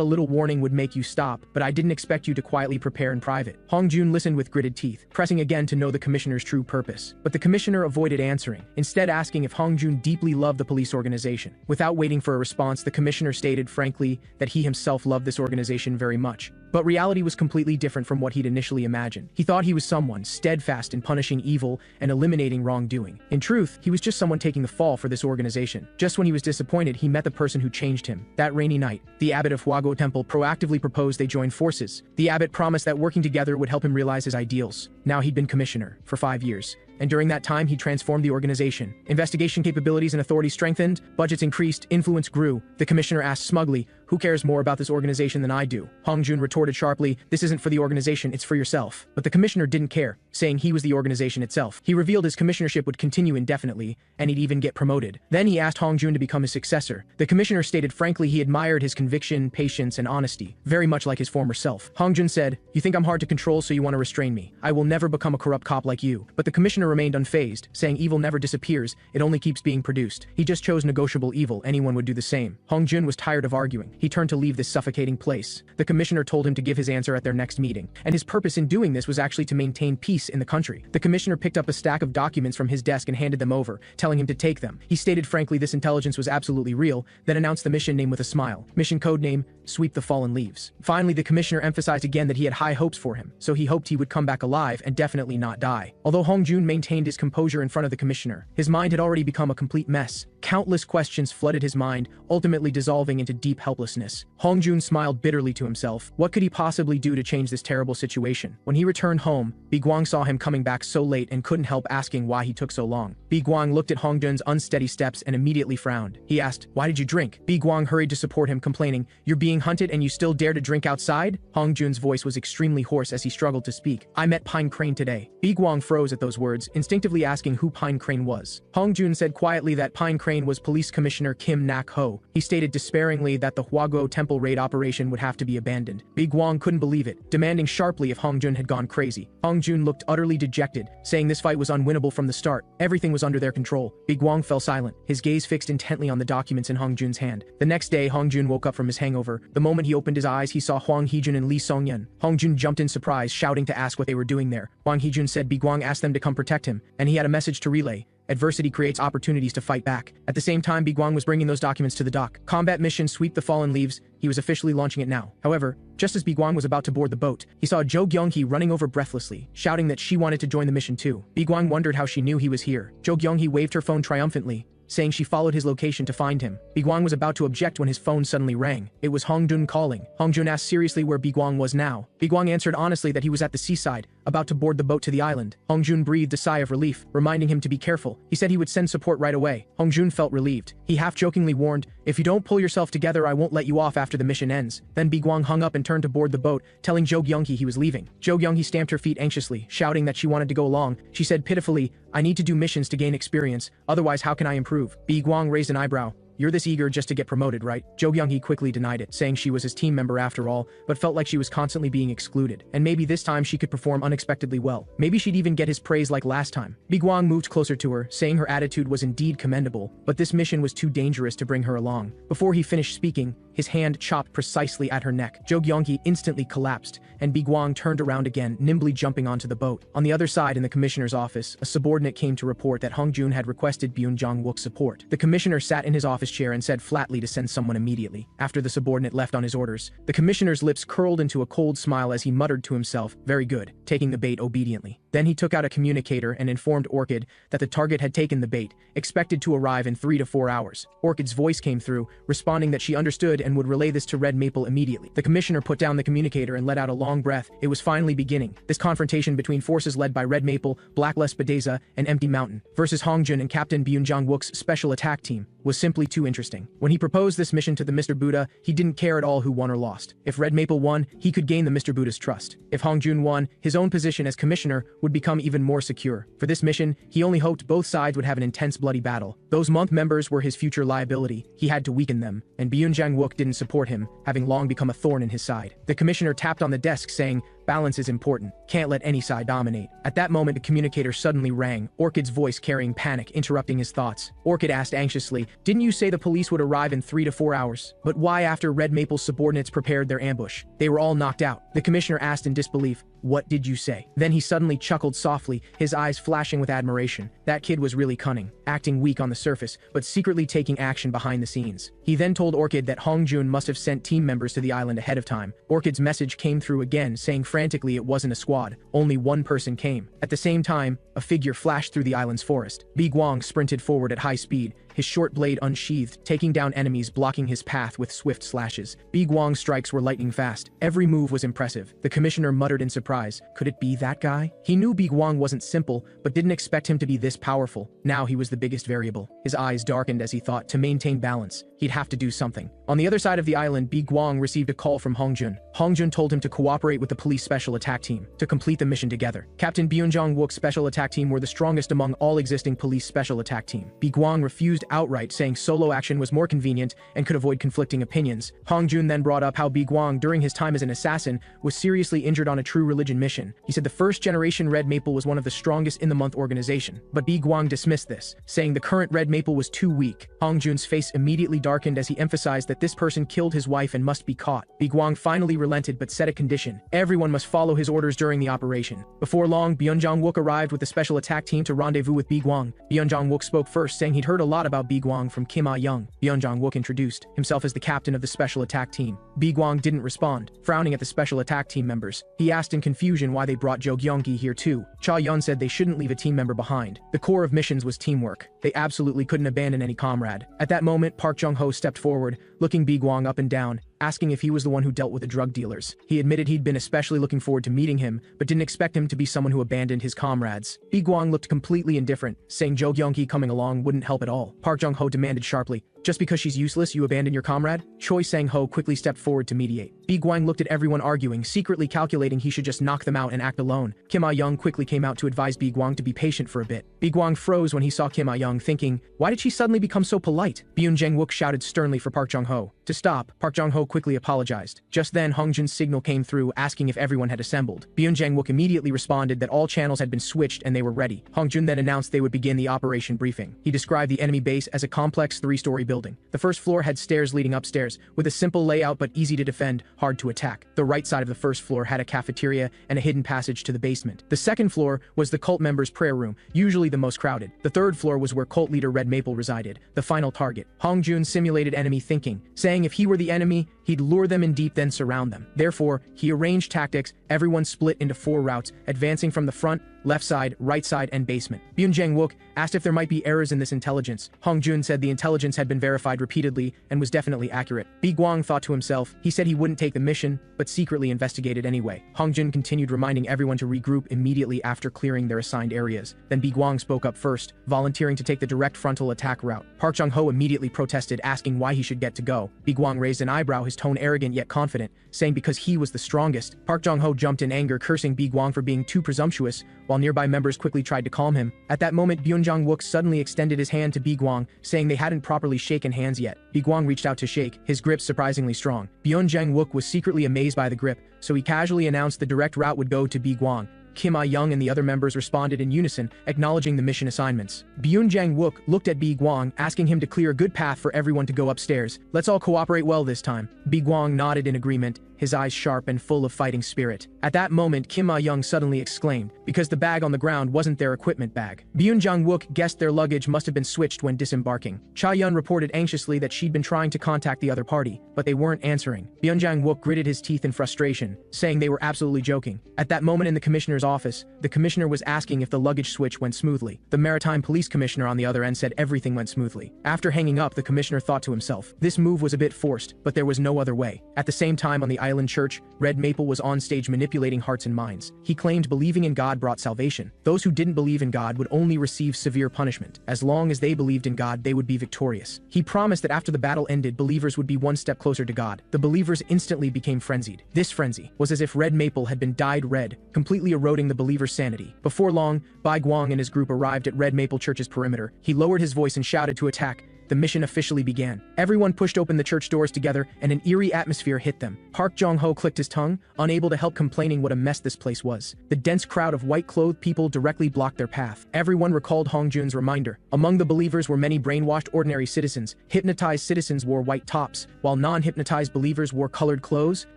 a little warning would make you stop, but I didn't expect you to quietly prepare in private." Hong Jun listened with gritted teeth, pressing again to know the commissioner's true purpose. But the commissioner avoided answering, instead asking if Hong Jun deeply loved the police organization. Without waiting for a response, the commissioner stated frankly that he himself loved this organization very much. But reality was completely different from what he'd initially imagined. He thought he was someone steadfast in punishing evil and eliminating wrongdoing. In truth, he was just someone taking the fall for this organization. Just when he was disappointed, he met the person who changed him. That rainy night, the abbot of Huago Temple proactively proposed they join forces. The abbot promised that working together would help him realize his ideals. Now he'd been commissioner for 5 years. And during that time, he transformed the organization. Investigation capabilities and authority strengthened, budgets increased, influence grew. The commissioner asked smugly, "Who cares more about this organization than I do?" Hong Jun retorted sharply, "This isn't for the organization, it's for yourself." But the commissioner didn't care, saying he was the organization itself. He revealed his commissionership would continue indefinitely, and he'd even get promoted. Then he asked Hong Jun to become his successor. The commissioner stated frankly he admired his conviction, patience, and honesty, very much like his former self. Hong Jun said, "You think I'm hard to control, so you want to restrain me. I will never become a corrupt cop like you." But the commissioner remained unfazed, saying evil never disappears, it only keeps being produced. He just chose negotiable evil, anyone would do the same. Hong Jun was tired of arguing. he turned to leave this suffocating place. The commissioner told him to give his answer at their next meeting, and his purpose in doing this was actually to maintain peace in the country. The commissioner picked up a stack of documents from his desk and handed them over, telling him to take them. He stated frankly this intelligence was absolutely real, then announced the mission name with a smile. Mission code name, Sweep the Fallen Leaves. Finally, the commissioner emphasized again that he had high hopes for him, so he hoped he would come back alive and definitely not die. Although Hong Jun maintained his composure in front of the commissioner, his mind had already become a complete mess. Countless questions flooded his mind, ultimately dissolving into deep helplessness. Hong Jun smiled bitterly to himself. What could he possibly do to change this terrible situation? When he returned home, Woo-Gwang saw him coming back so late and couldn't help asking why he took so long. Woo-Gwang looked at Hong Jun's unsteady steps and immediately frowned. He asked, "Why did you drink?" Woo-Gwang hurried to support him, complaining, "You're being hunted and you still dare to drink outside?" Hong Jun's voice was extremely hoarse as he struggled to speak. "I met Pine Crane today." Woo-Gwang froze at those words, instinctively asking who Pine Crane was. Hong Jun said quietly that Pine Crane was Police Commissioner Kim Nak-ho. He stated despairingly that the Woo-Gwang temple raid operation would have to be abandoned. Woo-Gwang couldn't believe it, demanding sharply if Hong Jun had gone crazy. Hong Jun looked utterly dejected, saying this fight was unwinnable from the start. Everything was under their control. Woo-Gwang fell silent, his gaze fixed intently on the documents in Hong Jun's hand. The next day, Hong Jun woke up from his hangover. The moment he opened his eyes, he saw Hwang Hee-jun and Lee Song-yeon. Hong Jun jumped in surprise, shouting to ask what they were doing there. Hwang Hee-jun said Woo-Gwang asked them to come protect him, and he had a message to relay. Adversity creates opportunities to fight back. At the same time, Woo-Gwang was bringing those documents to the dock. Combat mission Sweep the Fallen Leaves. He was officially launching it now. However, just as Woo-Gwang was about to board the boat, he saw Jo Gyung-hee running over breathlessly, shouting that she wanted to join the mission too. Woo-Gwang wondered how she knew he was here. Jo Gyung-hee waved her phone triumphantly, saying she followed his location to find him. Woo-Gwang was about to object when his phone suddenly rang. It was Hong Jun calling. Hong Jun asked seriously where Woo-Gwang was now. Woo-Gwang answered honestly that he was at the seaside, about to board the boat to the island. Hong Jun breathed a sigh of relief, reminding him to be careful. He said he would send support right away. Hong Jun felt relieved. He half-jokingly warned, "If you don't pull yourself together, I won't let you off after the mission ends." Then Woo-Gwang hung up and turned to board the boat, telling Jo Gyung-hee he was leaving. Jo Gyung-hee stamped her feet anxiously, shouting that she wanted to go along. She said pitifully, "I need to do missions to gain experience, otherwise how can I improve?" Woo-Gwang raised an eyebrow. "You're this eager just to get promoted, right?" Jo Gyung-hee quickly denied it, saying she was his team member after all, but felt like she was constantly being excluded. And maybe this time she could perform unexpectedly well. Maybe she'd even get his praise like last time. Woo-Gwang moved closer to her, saying her attitude was indeed commendable, but this mission was too dangerous to bring her along. Before he finished speaking, his hand chopped precisely at her neck. Jo Gyung-hee instantly collapsed, and Woo-Gwang turned around again, nimbly jumping onto the boat. On the other side in the commissioner's office, a subordinate came to report that Hong Jun had requested Byun Jong-wook's support. The commissioner sat in his office chair and said flatly to send someone immediately. After the subordinate left on his orders, the commissioner's lips curled into a cold smile as he muttered to himself, "Very good," taking the bait obediently. Then he took out a communicator and informed Orchid that the target had taken the bait, expected to arrive in 3 to 4 hours. Orchid's voice came through, responding that she understood and would relay this to Red Maple immediately. The commissioner put down the communicator and let out a long breath. It was finally beginning. This confrontation between forces led by Red Maple, Blacklist Badeza, and Empty Mountain versus Hong Jun and Captain Byun Jong-wook's special attack team was simply too interesting. When he proposed this mission to the Mr. Buddha, he didn't care at all who won or lost. If Red Maple won, he could gain the Mr. Buddha's trust. If Hong Jun won, his own position as commissioner would become even more secure. For this mission, he only hoped both sides would have an intense bloody battle. Those month members were his future liability. He had to weaken them, and Byun Jang-wook didn't support him, having long become a thorn in his side. The commissioner tapped on the desk saying, "Balance is important. Can't let any side dominate." At that moment, the communicator suddenly rang, Orchid's voice carrying panic, interrupting his thoughts. Orchid asked anxiously, "Didn't you say the police would arrive in 3 to 4 hours? But why after Red Maple's subordinates prepared their ambush? They were all knocked out." The commissioner asked in disbelief, "What did you say?" Then he suddenly chuckled softly, his eyes flashing with admiration. That kid was really cunning, acting weak on the surface, but secretly taking action behind the scenes. He then told Orchid that Hong Jun must have sent team members to the island ahead of time. Orchid's message came through again, saying frantically it wasn't a squad, only one person came. At the same time, a figure flashed through the island's forest. Woo-Gwang sprinted forward at high speed, his short blade unsheathed, taking down enemies, blocking his path with swift slashes. Woo-Gwang's strikes were lightning fast. Every move was impressive. The commissioner muttered in surprise, could it be that guy? He knew Woo-Gwang wasn't simple, but didn't expect him to be this powerful. Now he was the biggest variable. His eyes darkened as he thought, to maintain balance, he'd have to do something. On the other side of the island, Woo-Gwang received a call from Hong Jun. Hong Jun told him to cooperate with the police special attack team to complete the mission together. Captain Byun Jong-wook's special attack team were the strongest among all existing police special attack team. Woo-Gwang refused refused outright, saying solo action was more convenient and could avoid conflicting opinions. Hong Jun then brought up how Woo-Gwang, during his time as an assassin, was seriously injured on a true religion mission. He said the first generation Red Maple was one of the strongest in the month organization, but Woo-Gwang dismissed this, saying the current Red Maple was too weak. Hong Jun's face immediately darkened as he emphasized that this person killed his wife and must be caught. Woo-Gwang finally relented but set a condition: everyone must follow his orders during the operation. Before long, Byung-Jong-wook arrived with the special attack team to rendezvous with Woo-Gwang. Byung-Jong-wook spoke first, saying he'd heard a lot about Woo-Gwang from Kim Ah-young. Byung-Jong-wook introduced himself as the captain of the special attack team. Woo-Gwang didn't respond, frowning at the special attack team members. He asked in confusion why they brought Jo Gyeong-gi here too. Cha-yeon said they shouldn't leave a team member behind. The core of missions was teamwork. They absolutely couldn't abandon any comrade. At that moment, Park Jung-ho stepped forward, looking Woo-Gwang up and down, asking if he was the one who dealt with the drug dealers. He admitted he'd been especially looking forward to meeting him, but didn't expect him to be someone who abandoned his comrades. Woo-Gwang looked completely indifferent, saying Jo Gyeong-gi coming along wouldn't help at all. Park Jung-ho demanded sharply, "Just because she's useless, you abandon your comrade?" Choi Sang-ho quickly stepped forward to mediate. Woo-Gwang looked at everyone arguing, secretly calculating he should just knock them out and act alone. Kim Ah-young quickly came out to advise Woo-Gwang to be patient for a bit. Woo-Gwang froze when he saw Kim Ah-young, thinking, why did she suddenly become so polite? Byung-Jang-wook shouted sternly for Park Jung-ho to stop. Park Jung-ho quickly apologized. Just then, Hong Jun's signal came through, asking if everyone had assembled. Byung-Jang-wook immediately responded that all channels had been switched and they were ready. Hong Jun then announced they would begin the operation briefing. He described the enemy base as a complex 3-story building. The first floor had stairs leading upstairs, with a simple layout but easy to defend, hard to attack. The right side of the first floor had a cafeteria and a hidden passage to the basement. The second floor was the cult members' prayer room, usually the most crowded. The third floor was where cult leader Red Maple resided, the final target. Hong Jun simulated enemy thinking, saying if he were the enemy, he'd lure them in deep then surround them. Therefore, he arranged tactics, everyone split into 4 routes, advancing from the front, left side, right side, and basement. Byung-Jang-wook asked if there might be errors in this intelligence. Hong Jun said the intelligence had been verified repeatedly and was definitely accurate. Woo-Gwang thought to himself, he said he wouldn't take the mission, but secretly investigated anyway. Hong Jun continued reminding everyone to regroup immediately after clearing their assigned areas. Then Woo-Gwang spoke up first, volunteering to take the direct frontal attack route. Park Jung-ho immediately protested, asking why he should get to go. Woo-Gwang raised an eyebrow, his tone arrogant yet confident, saying because he was the strongest. Park Jung-ho jumped in anger, cursing Woo-Gwang for being too presumptuous, while nearby members quickly tried to calm him. At that moment, Byung-Jang-wook suddenly extended his hand to Woo-Gwang, saying they hadn't properly shaken hands yet. Woo-Gwang reached out to shake, his grip surprisingly strong. Byung-Jang-wook was secretly amazed by the grip, so he casually announced the direct route would go to Woo-Gwang. Kim Ah-young and the other members responded in unison, acknowledging the mission assignments. Byung-Jang-wook looked at Woo-Gwang, asking him to clear a good path for everyone to go upstairs. Let's all cooperate well this time. Woo-Gwang nodded in agreement, his eyes sharp and full of fighting spirit. At that moment, Kim Ah-young suddenly exclaimed, because the bag on the ground wasn't their equipment bag. Byung-Jang-wook guessed their luggage must have been switched when disembarking. Cha-yeon reported anxiously that she'd been trying to contact the other party, but they weren't answering. Byung-Jang-wook gritted his teeth in frustration, saying they were absolutely joking. At that moment in the commissioner's office, the commissioner was asking if the luggage switch went smoothly. The Maritime Police Commissioner on the other end said everything went smoothly. After hanging up, the commissioner thought to himself, this move was a bit forced, but there was no other way. At the same time on the island church, Red Maple was on stage manipulating hearts and minds. He claimed believing in God brought salvation. Those who didn't believe in God would only receive severe punishment. As long as they believed in God, they would be victorious. He promised that after the battle ended, believers would be one step closer to God. The believers instantly became frenzied. This frenzy was as if Red Maple had been dyed red, completely eroding the believers' sanity. Before long, Woo-Gwang and his group arrived at Red Maple Church's perimeter. He lowered his voice and shouted to attack. The mission officially began. Everyone pushed open the church doors together, and an eerie atmosphere hit them. Park Jung-ho clicked his tongue, unable to help complaining what a mess this place was. The dense crowd of white-clothed people directly blocked their path. Everyone recalled Hong Jun's reminder. Among the believers were many brainwashed ordinary citizens. Hypnotized citizens wore white tops, while non-hypnotized believers wore colored clothes.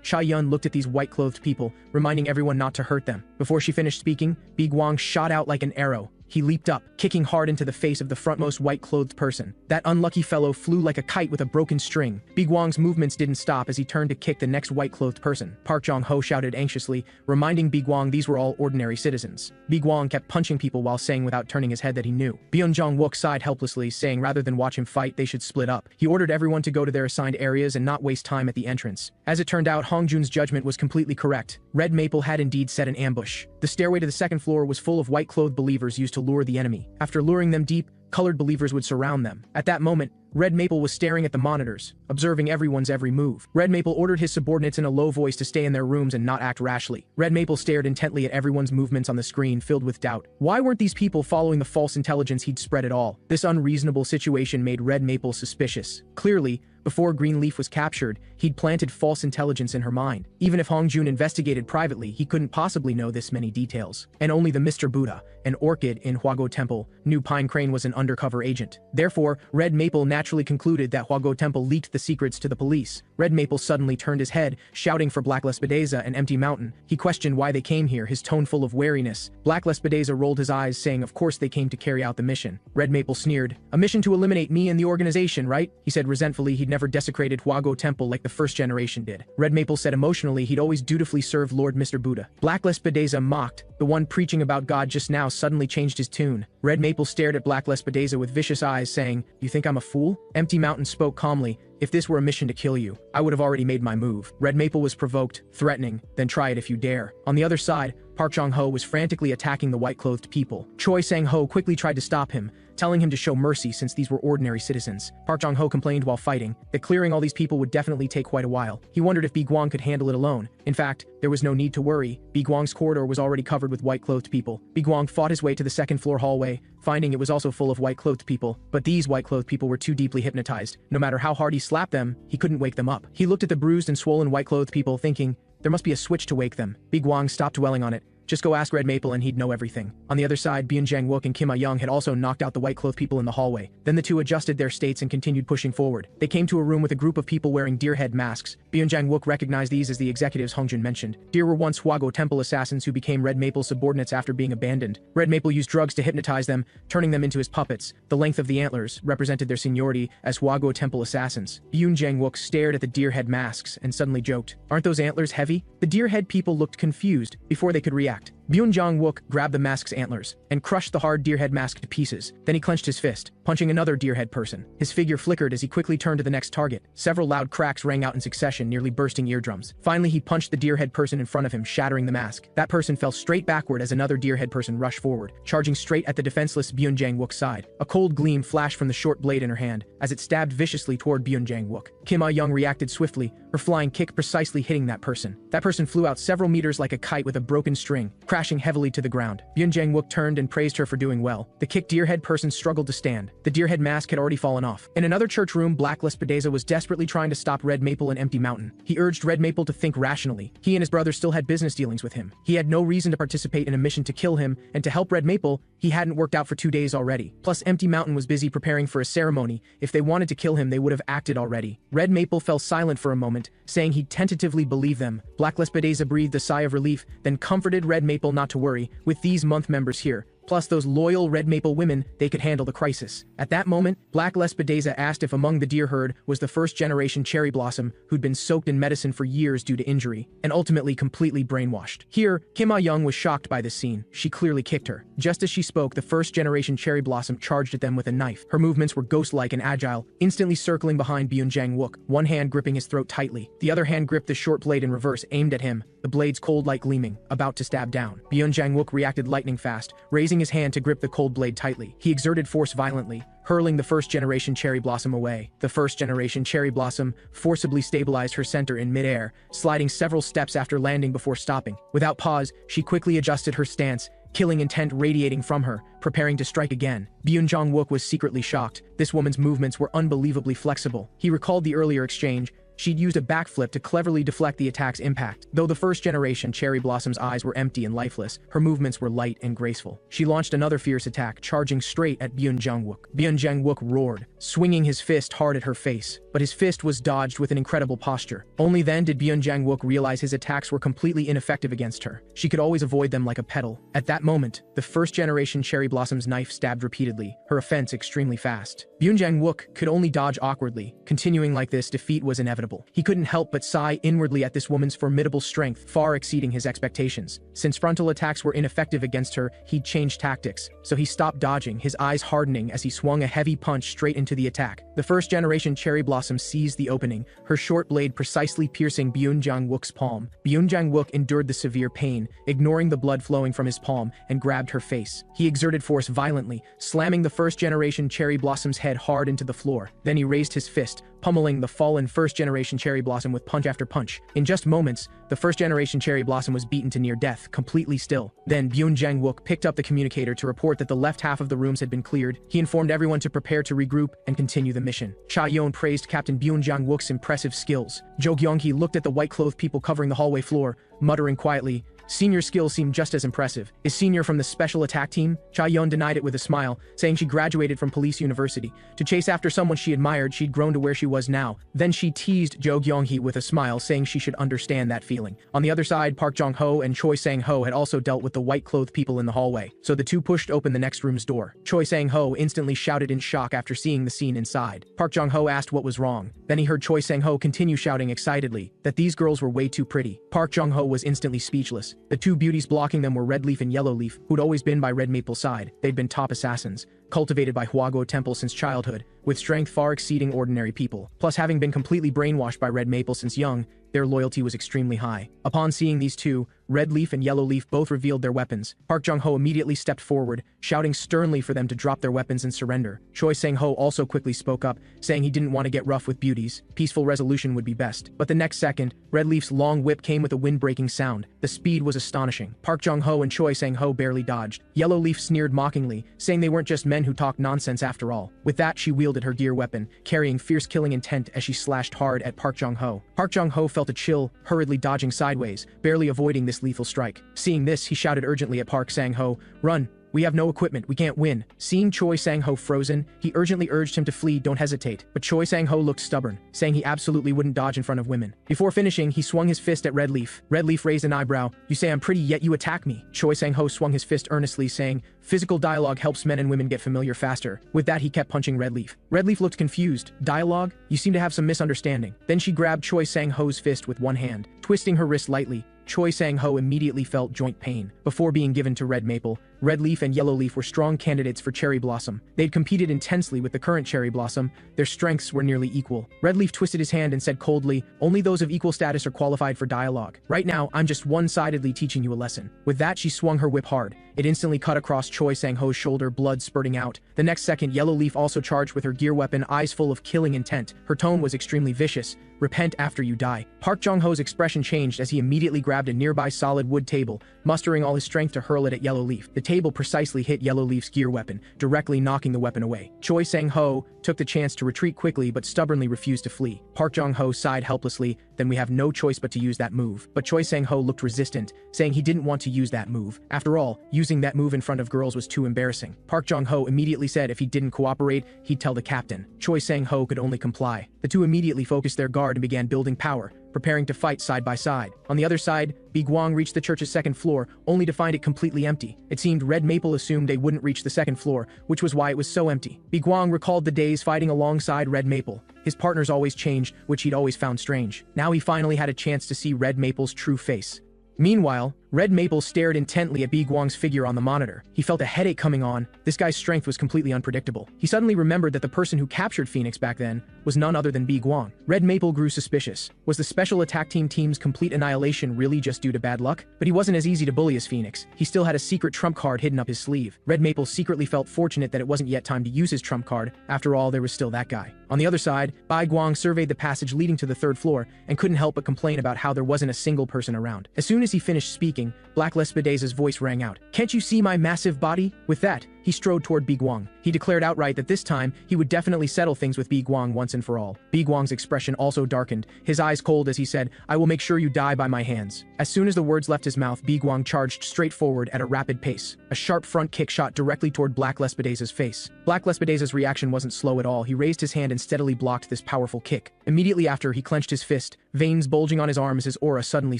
Cha-yeon looked at these white-clothed people, reminding everyone not to hurt them. Before she finished speaking, Woo-Gwang shot out like an arrow. He leaped up, kicking hard into the face of the frontmost white-clothed person. That unlucky fellow flew like a kite with a broken string. Woo-Gwang's movements didn't stop as he turned to kick the next white-clothed person. Park Jung-ho shouted anxiously, reminding Woo-Gwang these were all ordinary citizens. Woo-Gwang kept punching people while saying without turning his head that he knew. Byung-Jang-wook sighed helplessly, saying rather than watch him fight, they should split up. He ordered everyone to go to their assigned areas and not waste time at the entrance. As it turned out, Hong Jun's judgment was completely correct. Red Maple had indeed set an ambush. The stairway to the second floor was full of white-clothed believers used to lure the enemy. After luring them deep, colored believers would surround them. At that moment, Red Maple was staring at the monitors, observing everyone's every move. Red Maple ordered his subordinates in a low voice to stay in their rooms and not act rashly. Red Maple stared intently at everyone's movements on the screen, filled with doubt. Why weren't these people following the false intelligence he'd spread at all? This unreasonable situation made Red Maple suspicious. Clearly, before Greenleaf was captured, he'd planted false intelligence in her mind. Even if Hong Jun investigated privately, he couldn't possibly know this many details. And only the Mr. Buddha, an orchid in Huago Temple, knew Pine Crane was an undercover agent. Therefore, Red Maple naturally concluded that Huago Temple leaked the secrets to the police. Red Maple suddenly turned his head, shouting for Black Lespedeza and Empty Mountain. He questioned why they came here, his tone full of wariness. Black Lespedeza rolled his eyes, saying of course they came to carry out the mission. Red Maple sneered. A mission to eliminate me and the organization, right? He said resentfully he'd never desecrated Huago Temple like the first generation did. Red Maple said emotionally he'd always dutifully served Lord Mr. Buddha. Black Lespedeza mocked. The one preaching about God just now suddenly changed his tune. Red Maple stared at Black Lespedeza with vicious eyes, saying, "You think I'm a fool?" Empty Mountain spoke calmly. "If this were a mission to kill you, I would have already made my move." Red Maple was provoked, threatening, "Then try it if you dare." On the other side, Park Jong-ho was frantically attacking the white-clothed people. Choi Sang-ho quickly tried to stop him, telling him to show mercy since these were ordinary citizens. Park Jong-ho complained while fighting that clearing all these people would definitely take quite a while. He wondered if Woo-Gwang could handle it alone. In fact, there was no need to worry. Woo-Gwang's corridor was already covered with white-clothed people. Woo-Gwang fought his way to the second-floor hallway, finding it was also full of white-clothed people. But these white-clothed people were too deeply hypnotized. No matter how hard he slapped them, he couldn't wake them up. He looked at the bruised and swollen white-clothed people, thinking, there must be a switch to wake them. Woo-Gwang stopped dwelling on it. Just go ask Red Maple and he'd know everything. On the other side, Byun Jang-wook and Kim Ah-young had also knocked out the white-clothed people in the hallway. Then the two adjusted their states and continued pushing forward. They came to a room with a group of people wearing deer head masks. Byun Jang-wook recognized these as the executives Hong Jun mentioned. Deer were once Huago Temple assassins who became Red Maple's subordinates after being abandoned. Red Maple used drugs to hypnotize them, turning them into his puppets. The length of the antlers represented their seniority as Huago Temple assassins. Byun Jang-wook stared at the deer head masks and suddenly joked, "Aren't those antlers heavy?" The deer head people looked confused before they could react. Byun Jang-wook grabbed the mask's antlers and crushed the hard deerhead mask to pieces. Then he clenched his fist, punching another deerhead person. His figure flickered as he quickly turned to the next target. Several loud cracks rang out in succession, nearly bursting eardrums. Finally, he punched the deerhead person in front of him, shattering the mask. That person fell straight backward as another deerhead person rushed forward, charging straight at the defenseless Byun Jang-wook's side. A cold gleam flashed from the short blade in her hand as it stabbed viciously toward Byun Jang-wook. Kim Ah-young reacted swiftly, her flying kick precisely hitting that person. That person flew out several meters like a kite with a broken string, crashing heavily to the ground. Byun Jang-wook turned and praised her for doing well. The kicked deerhead person struggled to stand. The deerhead mask had already fallen off. In another church room, Black Lespedeza was desperately trying to stop Red Maple and Empty Mountain. He urged Red Maple to think rationally. He and his brother still had business dealings with him. He had no reason to participate in a mission to kill him, and to help Red Maple, he hadn't worked out for 2 days already. Plus, Empty Mountain was busy preparing for a ceremony. If they wanted to kill him, they would have acted already. Red Maple fell silent for a moment, saying he'd tentatively believe them. Black Lespedeza breathed a sigh of relief, then comforted Red Maple not to worry. With these month members here, plus those loyal Red Maple women, they could handle the crisis. At that moment, Black Lespedeza asked if among the deer herd was the first-generation Cherry Blossom who'd been soaked in medicine for years due to injury, and ultimately completely brainwashed. Here, Kim Ah-young was shocked by this scene. She clearly kicked her. Just as she spoke, the first-generation Cherry Blossom charged at them with a knife. Her movements were ghost-like and agile, instantly circling behind Byun Jang-wook, one hand gripping his throat tightly. The other hand gripped the short blade in reverse, aimed at him, the blade's cold light gleaming, about to stab down. Byun Jang-wook reacted lightning fast, raising his hand to grip the cold blade tightly. He exerted force violently, hurling the first-generation Cherry Blossom away. The first-generation Cherry Blossom forcibly stabilized her center in midair, sliding several steps after landing before stopping. Without pause, she quickly adjusted her stance, killing intent radiating from her, preparing to strike again. Byun Jang-wook was secretly shocked. This woman's movements were unbelievably flexible. He recalled the earlier exchange. She'd used a backflip to cleverly deflect the attack's impact. Though the first-generation Cherry Blossom's eyes were empty and lifeless, her movements were light and graceful. She launched another fierce attack, charging straight at Byun Jang-wook. Byun Jang-wook roared, swinging his fist hard at her face, but his fist was dodged with an incredible posture. Only then did Byun Jang-wook realize his attacks were completely ineffective against her. She could always avoid them like a petal. At that moment, the first-generation Cherry Blossom's knife stabbed repeatedly, her offense extremely fast. Byun Jang-wook could only dodge awkwardly. Continuing like this, defeat was inevitable. incredible. He couldn't help but sigh inwardly at this woman's formidable strength, far exceeding his expectations. Since frontal attacks were ineffective against her, he'd changed tactics. So he stopped dodging, his eyes hardening as he swung a heavy punch straight into the attack. The first-generation cherry blossom seized the opening, her short blade precisely piercing Byung-Jang-wook's palm. Byung-Jang-wook endured the severe pain, ignoring the blood flowing from his palm, and grabbed her face. He exerted force violently, slamming the first-generation cherry blossom's head hard into the floor. Then he raised his fist, pummeling the fallen first-generation cherry blossom with punch after punch. In just moments, the first-generation cherry blossom was beaten to near death, completely still. Then Byung-Jang-wook picked up the communicator to report that the left half of the rooms had been cleared. He informed everyone to prepare to regroup and continue the mission. Cha-yeon praised Captain Byung-Jang-wook's impressive skills. Jo Gyung-hee looked at the white-clothed people covering the hallway floor, muttering quietly, "Senior's skills seem just as impressive. Is Senior from the special attack team?" Cha-yeon denied it with a smile, saying she graduated from police university. To chase after someone she admired, she'd grown to where she was now. Then she teased Jo Gyung-hee with a smile, saying she should understand that feeling. On the other side, Park Jong-ho and Choi Sang-ho had also dealt with the white-clothed people in the hallway, so the two pushed open the next room's door. Choi Sang-ho instantly shouted in shock after seeing the scene inside. Park Jong-ho asked what was wrong. Then he heard Choi Sang-ho continue shouting excitedly that these girls were way too pretty. Park Jong-ho was instantly speechless. The two beauties blocking them were Red Leaf and Yellow Leaf, who'd always been by Red Maple's side. They'd been top assassins, cultivated by Hwago Temple since childhood, with strength far exceeding ordinary people. Plus, having been completely brainwashed by Red Maple since young, their loyalty was extremely high. Upon seeing these two, Red Leaf and Yellow Leaf both revealed their weapons. Park Jong-ho immediately stepped forward, shouting sternly for them to drop their weapons and surrender. Choi Sang-ho also quickly spoke up, saying he didn't want to get rough with beauties. Peaceful resolution would be best. But the next second, Red Leaf's long whip came with a wind-breaking sound. The speed was astonishing. Park Jong-ho and Choi Sang-ho barely dodged. Yellow Leaf sneered mockingly, saying they weren't just men who talk nonsense after all. With that, she wielded her gear weapon, carrying fierce killing intent as she slashed hard at Park Jong-ho. Park Jong-ho felt a chill, hurriedly dodging sideways, barely avoiding this lethal strike. Seeing this, he shouted urgently at Park Sang-ho, "Run! We have no equipment, we can't win." Seeing Choi Sang-ho frozen, he urgently urged him to flee, "Don't hesitate." But Choi Sang-ho looked stubborn, saying he absolutely wouldn't dodge in front of women. Before finishing, he swung his fist at Red Leaf. Red Leaf raised an eyebrow. "You say I'm pretty, yet you attack me." Choi Sang-ho swung his fist earnestly, saying, "Physical dialogue helps men and women get familiar faster." With that, he kept punching Red Leaf. Red Leaf looked confused. "Dialogue? You seem to have some misunderstanding." Then she grabbed Choi Sang-ho's fist with one hand, twisting her wrist lightly. Choi Sang-ho immediately felt joint pain. Before being given to Red Maple, Red Leaf and Yellow Leaf were strong candidates for Cherry Blossom. They'd competed intensely with the current Cherry Blossom. Their strengths were nearly equal. Red Leaf twisted his hand and said coldly, "Only those of equal status are qualified for dialogue. Right now, I'm just one-sidedly teaching you a lesson." With that, she swung her whip hard. It instantly cut across Choi Sang-ho's shoulder, blood spurting out. The next second, Yellow Leaf also charged with her gear weapon, eyes full of killing intent. Her tone was extremely vicious. "Repent after you die." Park Jong-ho's expression changed as he immediately grabbed a nearby solid wood table, mustering all his strength to hurl it at Yellow Leaf. The table precisely hit Yellow Leaf's gear weapon, directly knocking the weapon away. Choi Sang-ho took the chance to retreat quickly but stubbornly refused to flee. Park Jong-ho sighed helplessly, "Then we have no choice but to use that move." But Choi Sang-ho looked resistant, saying he didn't want to use that move. After all, using that move in front of girls was too embarrassing. Park Jong-ho immediately said if he didn't cooperate, he'd tell the captain. Choi Sang-ho could only comply. The two immediately focused their guard and began building power, preparing to fight side by side. On the other side, Woo-Gwang reached the church's second floor, only to find it completely empty. It seemed Red Maple assumed they wouldn't reach the second floor, which was why it was so empty. Woo-Gwang recalled the days fighting alongside Red Maple. His partners always changed, which he'd always found strange. Now he finally had a chance to see Red Maple's true face. Meanwhile, Red Maple stared intently at Woo-Gwang's figure on the monitor. He felt a headache coming on. This guy's strength was completely unpredictable. He suddenly remembered that the person who captured Phoenix back then was none other than Woo-Gwang. Red Maple grew suspicious. Was the special attack team's complete annihilation really just due to bad luck? But he wasn't as easy to bully as Phoenix. He still had a secret trump card hidden up his sleeve. Red Maple secretly felt fortunate that it wasn't yet time to use his trump card. After all, there was still that guy. On the other side, Woo-Gwang surveyed the passage leading to the third floor and couldn't help but complain about how there wasn't a single person around. As soon as he finished speaking, Black Lespedase's voice rang out. "Can't you see my massive body?" With that, he strode toward Woo-Gwang. He declared outright that this time, he would definitely settle things with Woo-Gwang once and for all. Woo-Gwang's expression also darkened, his eyes cold as he said, "I will make sure you die by my hands." As soon as the words left his mouth, Woo-Gwang charged straight forward at a rapid pace. A sharp front kick shot directly toward Black Lespedase's face. Black Lespedase's reaction wasn't slow at all. He raised his hand and steadily blocked this powerful kick. Immediately after, he clenched his fist, veins bulging on his arm as his aura suddenly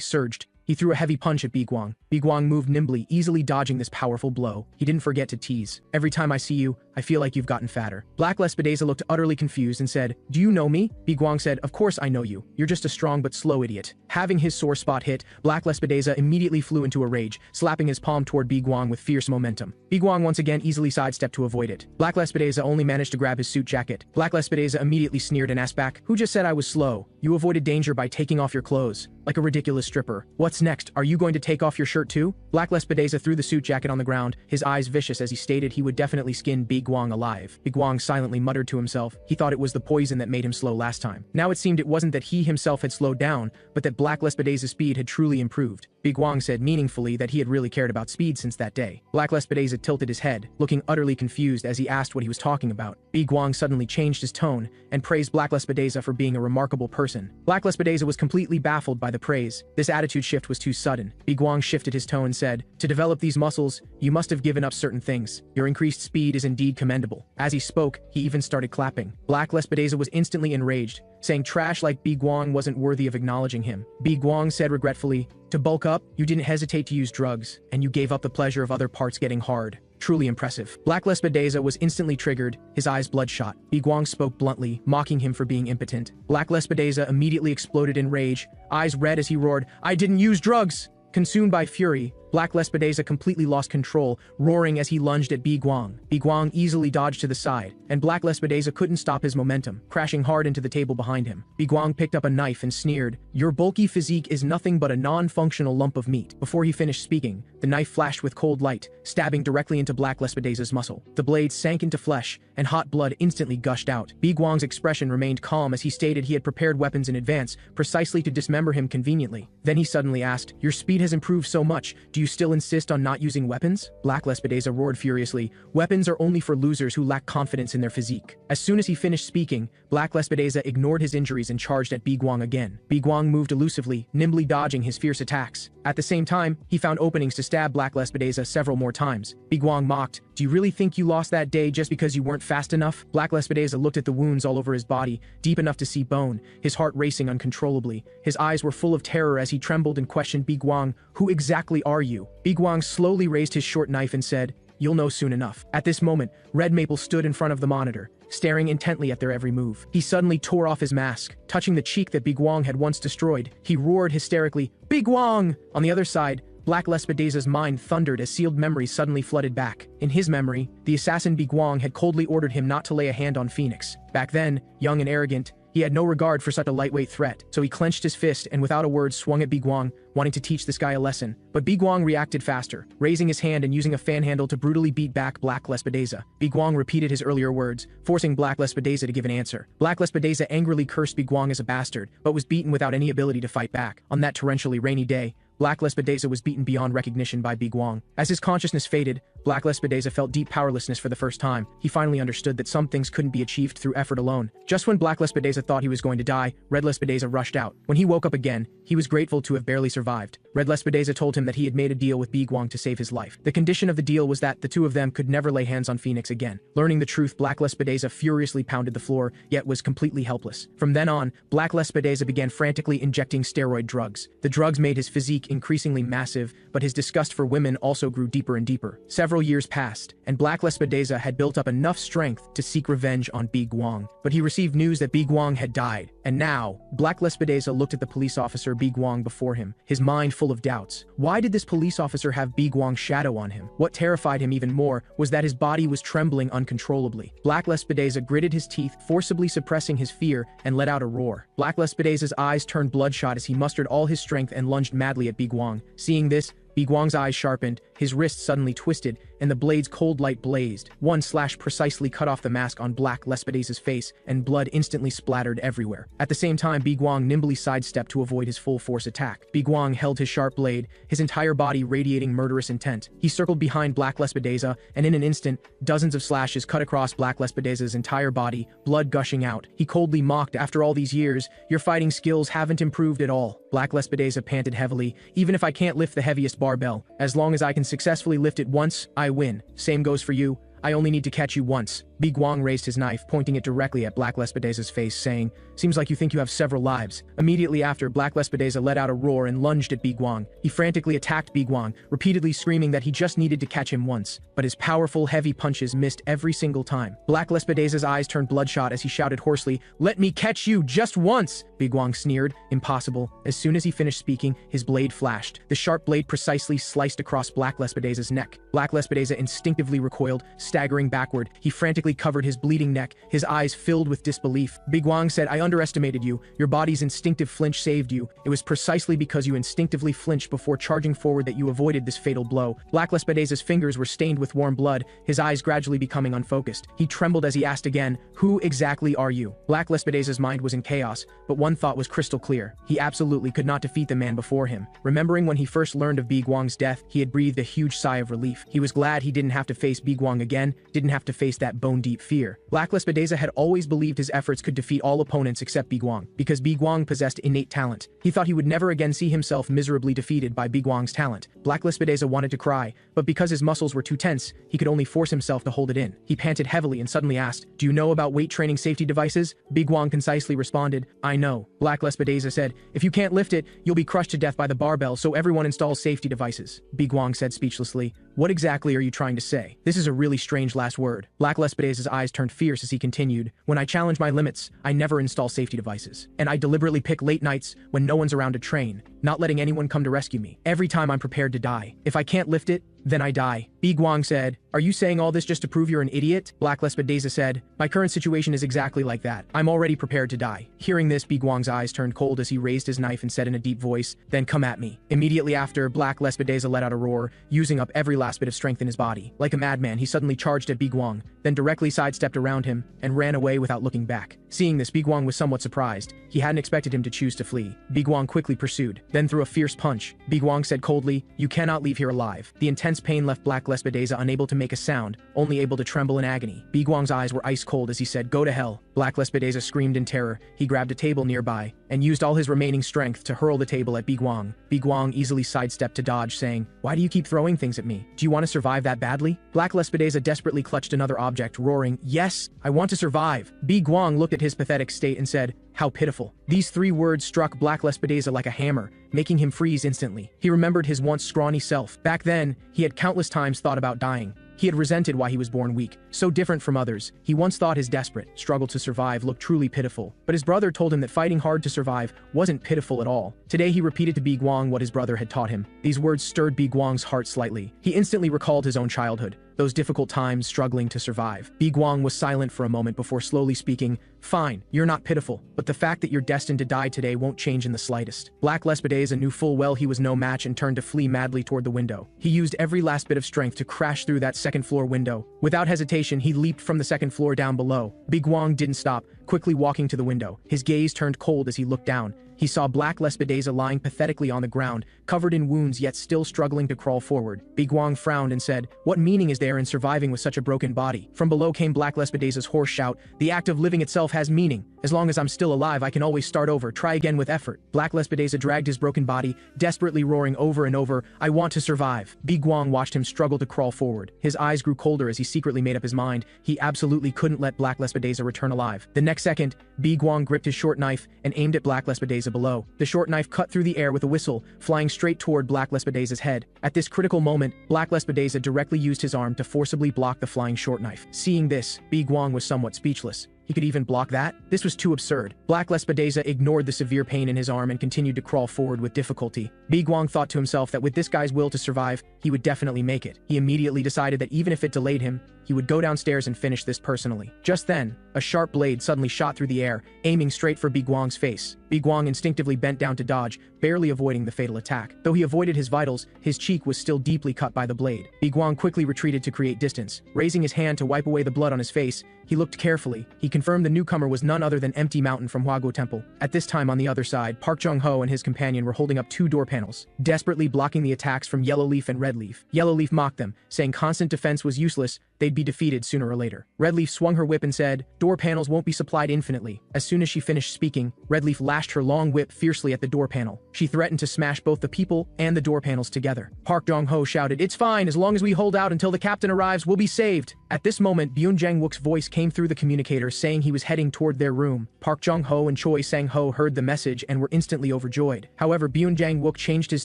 surged. He threw a heavy punch at Woo-Gwang. Woo-Gwang moved nimbly, easily dodging this powerful blow. He didn't forget to tease. "Every time I see you, I feel like you've gotten fatter. Black Lespedeza looked utterly confused and said, do you know me? Woo-Gwang said, of course I know you. You're just a strong but slow idiot. Having his sore spot hit, Black Lespedeza immediately flew into a rage, slapping his palm toward Woo-Gwang with fierce momentum. Woo-Gwang once again easily sidestepped to avoid it. Black Lespedeza only managed to grab his suit jacket. Black Lespedeza immediately sneered and asked back, who just said I was slow? You avoided danger by taking off your clothes. Like a ridiculous stripper. What's next? Are you going to take off your shirt too? Black Lespedeza threw the suit jacket on the ground, his eyes vicious as he stated he would definitely skin Woo-Gwang alive. Woo-Gwang silently muttered to himself. He thought it was the poison that made him slow last time. Now it seemed it wasn't that he himself had slowed down, but that Black Lespedeza's speed had truly improved. Woo-Gwang said meaningfully that he had really cared about speed since that day. Black Lespedeza tilted his head, looking utterly confused as he asked what he was talking about. Woo-Gwang suddenly changed his tone and praised Black Lespedeza for being a remarkable person. Black Lespedeza was completely baffled by the praise. This attitude shift was too sudden. Woo-Gwang shifted his tone and said, to develop these muscles, you must have given up certain things. Your increased speed is indeed commendable. As he spoke, he even started clapping. Black Lespedeza was instantly enraged, saying trash like Woo-Gwang wasn't worthy of acknowledging him. Woo-Gwang said regretfully, to bulk up, you didn't hesitate to use drugs, and you gave up the pleasure of other parts getting hard. Truly impressive. Black Lespedeza was instantly triggered, his eyes bloodshot. Woo-Gwang spoke bluntly, mocking him for being impotent. Black Lespedeza immediately exploded in rage, eyes red as he roared, I didn't use drugs! Consumed by fury, Black Lespedeza completely lost control, roaring as he lunged at Woo-Gwang. Woo-Gwang easily dodged to the side, and Black Lespedeza couldn't stop his momentum, crashing hard into the table behind him. Woo-Gwang picked up a knife and sneered, your bulky physique is nothing but a non-functional lump of meat. Before he finished speaking, the knife flashed with cold light, stabbing directly into Black Lespedeza's muscle. The blade sank into flesh, and hot blood instantly gushed out. Woo-Gwang's expression remained calm as he stated he had prepared weapons in advance, precisely to dismember him conveniently. Then he suddenly asked, your speed has improved so much, do you still insist on not using weapons? Black Lespedeza roared furiously, weapons are only for losers who lack confidence in their physique. As soon as he finished speaking, Black Lespedeza ignored his injuries and charged at Woo-Gwang again. Woo-Gwang moved elusively, nimbly dodging his fierce attacks. At the same time, he found openings to stab Black Lespedeza several more times. Woo-Gwang mocked, do you really think you lost that day just because you weren't fast enough? Black Lespedeza looked at the wounds all over his body, deep enough to see bone, his heart racing uncontrollably. His eyes were full of terror as he trembled and questioned Woo-Gwang, who exactly are you? Woo-Gwang slowly raised his short knife and said, you'll know soon enough. At this moment, Red Maple stood in front of the monitor, staring intently at their every move. He suddenly tore off his mask, touching the cheek that Woo-Gwang had once destroyed. He roared hysterically, Woo-Gwang! On the other side, Black Lespedeza's mind thundered as sealed memories suddenly flooded back. In his memory, the assassin Woo-Gwang had coldly ordered him not to lay a hand on Phoenix. Back then, young and arrogant, he had no regard for such a lightweight threat, so he clenched his fist and without a word swung at Woo-Gwang, wanting to teach this guy a lesson. But Woo-Gwang reacted faster, raising his hand and using a fan handle to brutally beat back Black Lespedeza. Woo-Gwang repeated his earlier words, forcing Black Lespedeza to give an answer. Black Lespedeza angrily cursed Woo-Gwang as a bastard, but was beaten without any ability to fight back. On that torrentially rainy day, Black Lespedeza was beaten beyond recognition by Woo-Gwang. As his consciousness faded, Black Lespedeza felt deep powerlessness for the first time. He finally understood that some things couldn't be achieved through effort alone. Just when Black Lespedeza thought he was going to die, Red Lespedeza rushed out. When he woke up again, he was grateful to have barely survived. Red Lespedeza told him that he had made a deal with Woo-Gwang to save his life. The condition of the deal was that the two of them could never lay hands on Phoenix again. Learning the truth, Black Lespedeza furiously pounded the floor, yet was completely helpless. From then on, Black Lespedeza began frantically injecting steroid drugs. The drugs made his physique increasingly massive, but his disgust for women also grew deeper and deeper. Several years passed, and Black Lespedeza had built up enough strength to seek revenge on Woo-Gwang. But he received news that Woo-Gwang had died, and now, Black Lespedeza looked at the police officer Woo-Gwang before him, his mind full of doubts. Why did this police officer have Woo-Gwang's shadow on him? What terrified him even more was that his body was trembling uncontrollably. Black Lespedeza gritted his teeth, forcibly suppressing his fear, and let out a roar. Black Lespedeza's eyes turned bloodshot as he mustered all his strength and lunged madly at Woo-Gwang. Seeing this, Woo-Gwang's eyes sharpened, his wrists suddenly twisted, and the blade's cold light blazed. One slash precisely cut off the mask on Black Lespedeza's face, and blood instantly splattered everywhere. At the same time, Woo-Gwang nimbly sidestepped to avoid his full force attack. Woo-Gwang held his sharp blade, his entire body radiating murderous intent. He circled behind Black Lespedeza, and in an instant, dozens of slashes cut across Black Lespedeza's entire body, blood gushing out. He coldly mocked, after all these years, your fighting skills haven't improved at all. Black Lespedeza panted heavily, even if I can't lift the heaviest barbell, as long as I can successfully lift it once, I win. Same goes for you. I only need to catch you once. Woo-Gwang raised his knife, pointing it directly at Black Lespedaza's face, saying, "Seems like you think you have several lives." Immediately after, Black Lespedeza let out a roar and lunged at Woo-Gwang. He frantically attacked Woo-Gwang, repeatedly screaming that he just needed to catch him once, but his powerful, heavy punches missed every single time. Black Lespedeza's eyes turned bloodshot as he shouted hoarsely, "Let me catch you just once!" Woo-Gwang sneered, "Impossible." As soon as he finished speaking, his blade flashed. The sharp blade precisely sliced across Black Lespedeza's neck. Black Lespedeza instinctively recoiled, staggering backward. He frantically covered his bleeding neck, his eyes filled with disbelief. Woo-Gwang said, "I underestimated you. Your body's instinctive flinch saved you. It was precisely because you instinctively flinched before charging forward that you avoided this fatal blow." Black Lespedeza's fingers were stained with warm blood, his eyes gradually becoming unfocused. He trembled as he asked again, "Who exactly are you?" Black Lespedeza's mind was in chaos, but one thought was crystal clear. He absolutely could not defeat the man before him. Remembering when he first learned of Woo-Gwang's death, he had breathed a huge sigh of relief. He was glad he didn't have to face Woo-Gwang again, didn't have to face that bone-deep fear. Black Lespedeza had always believed his efforts could defeat all opponents except Woo-Gwang, because Woo-Gwang possessed innate talent. He thought he would never again see himself miserably defeated by Woo-Gwang's talent. Black Lespedeza wanted to cry, but because his muscles were too tense, he could only force himself to hold it in. He panted heavily and suddenly asked, "Do you know about weight training safety devices?" Woo-Gwang concisely responded, "I know." Black Lespedeza said, "If you can't lift it, you'll be crushed to death by the barbell, so everyone installs safety devices." Woo-Gwang said speechlessly, "What exactly are you trying to say? This is a really strange last word." Black Lespedeza's eyes turned fierce as he continued, "When I challenge my limits, I never install safety devices. And I deliberately pick late nights when no one's around to train, not letting anyone come to rescue me. Every time I'm prepared to die. If I can't lift it, then I die." Woo-Gwang said, "Are you saying all this just to prove you're an idiot?" Black Lespedeza said, "My current situation is exactly like that. I'm already prepared to die." Hearing this, Woo-Gwang's eyes turned cold as he raised his knife and said in a deep voice, "Then come at me." Immediately after, Black Lespedeza let out a roar, using up every last bit of strength in his body. Like a madman, he suddenly charged at Woo-Gwang, then directly sidestepped around him and ran away without looking back. Seeing this, Woo-Gwang was somewhat surprised. He hadn't expected him to choose to flee. Woo-Gwang quickly pursued, then threw a fierce punch. Woo-Gwang said coldly, "You cannot leave here alive." The intense pain left Black Lespedeza unable to make a sound, only able to tremble in agony. Woo-Gwang's eyes were ice cold as he said, "Go to hell." Black Lespedeza screamed in terror. He grabbed a table nearby and used all his remaining strength to hurl the table at Woo-Gwang. Woo-Gwang easily sidestepped to dodge, saying, "Why do you keep throwing things at me? Do you want to survive that badly?" Black Lespedeza desperately clutched another object, roaring, "Yes, I want to survive." Woo-Gwang looked at his pathetic state and said, "How pitiful." These three words struck Black Lespedeza like a hammer, making him freeze instantly. He remembered his once scrawny self. Back then, he had countless times thought about dying. He had resented why he was born weak, so different from others. He once thought his desperate struggle to survive looked truly pitiful. But his brother told him that fighting hard to survive wasn't pitiful at all. Today he repeated to Woo-Gwang what his brother had taught him. These words stirred Woo-Gwang's heart slightly. He instantly recalled his own childhood, those difficult times struggling to survive. Woo-Gwang was silent for a moment before slowly speaking, "Fine, you're not pitiful, but the fact that you're destined to die today won't change in the slightest." Black Lespedeza knew full well he was no match and turned to flee madly toward the window. He used every last bit of strength to crash through that second-floor window. Without hesitation, he leaped from the second floor down below. Woo-Gwang didn't stop, quickly walking to the window. His gaze turned cold as he looked down. He saw Black Lespedeza lying pathetically on the ground, covered in wounds yet still struggling to crawl forward. Woo-Gwang frowned and said, "What meaning is there in surviving with such a broken body?" From below came Black Lespedeza's hoarse shout, "The act of living itself has meaning. As long as I'm still alive, I can always start over, try again with effort." Black Lespedeza dragged his broken body, desperately roaring over and over, "I want to survive." Woo-Gwang watched him struggle to crawl forward. His eyes grew colder as he secretly made up his mind. He absolutely couldn't let Black Lespedeza return alive. The next second, Woo-Gwang gripped his short knife and aimed at Black Lespedeza below. The short knife cut through the air with a whistle, flying straight toward Black Lespedeza's head. At this critical moment, Black Lespedeza directly used his arm to forcibly block the flying short knife. Seeing this, Woo-Gwang was somewhat speechless. He could even block that? This was too absurd. Black Lespedeza ignored the severe pain in his arm and continued to crawl forward with difficulty. Woo-Gwang thought to himself that with this guy's will to survive, he would definitely make it. He immediately decided that even if it delayed him, he would go downstairs and finish this personally. Just then, a sharp blade suddenly shot through the air, aiming straight for Woo-Gwang's face. Woo-Gwang instinctively bent down to dodge, barely avoiding the fatal attack. Though he avoided his vitals, his cheek was still deeply cut by the blade. Woo-Gwang quickly retreated to create distance. Raising his hand to wipe away the blood on his face, he looked carefully. He confirmed the newcomer was none other than Empty Mountain from Hwago Temple. At this time on the other side, Park Jung-ho and his companion were holding up two door panels, desperately blocking the attacks from Yellow Leaf and Red Leaf. Yellow Leaf mocked them, saying constant defense was useless, they'd be defeated sooner or later. Red Leaf swung her whip and said, "Door panels won't be supplied infinitely." As soon as she finished speaking, Red Leaf lashed her long whip fiercely at the door panel. She threatened to smash both the people and the door panels together. Park Jung-ho shouted, "It's fine, as long as we hold out until the captain arrives, we'll be saved." At this moment, Byun-Jang-wook's voice came through the communicator saying he was heading toward their room. Park Jong-ho and Choi Sang-ho heard the message and were instantly overjoyed. However, Byun-Jang-wook changed his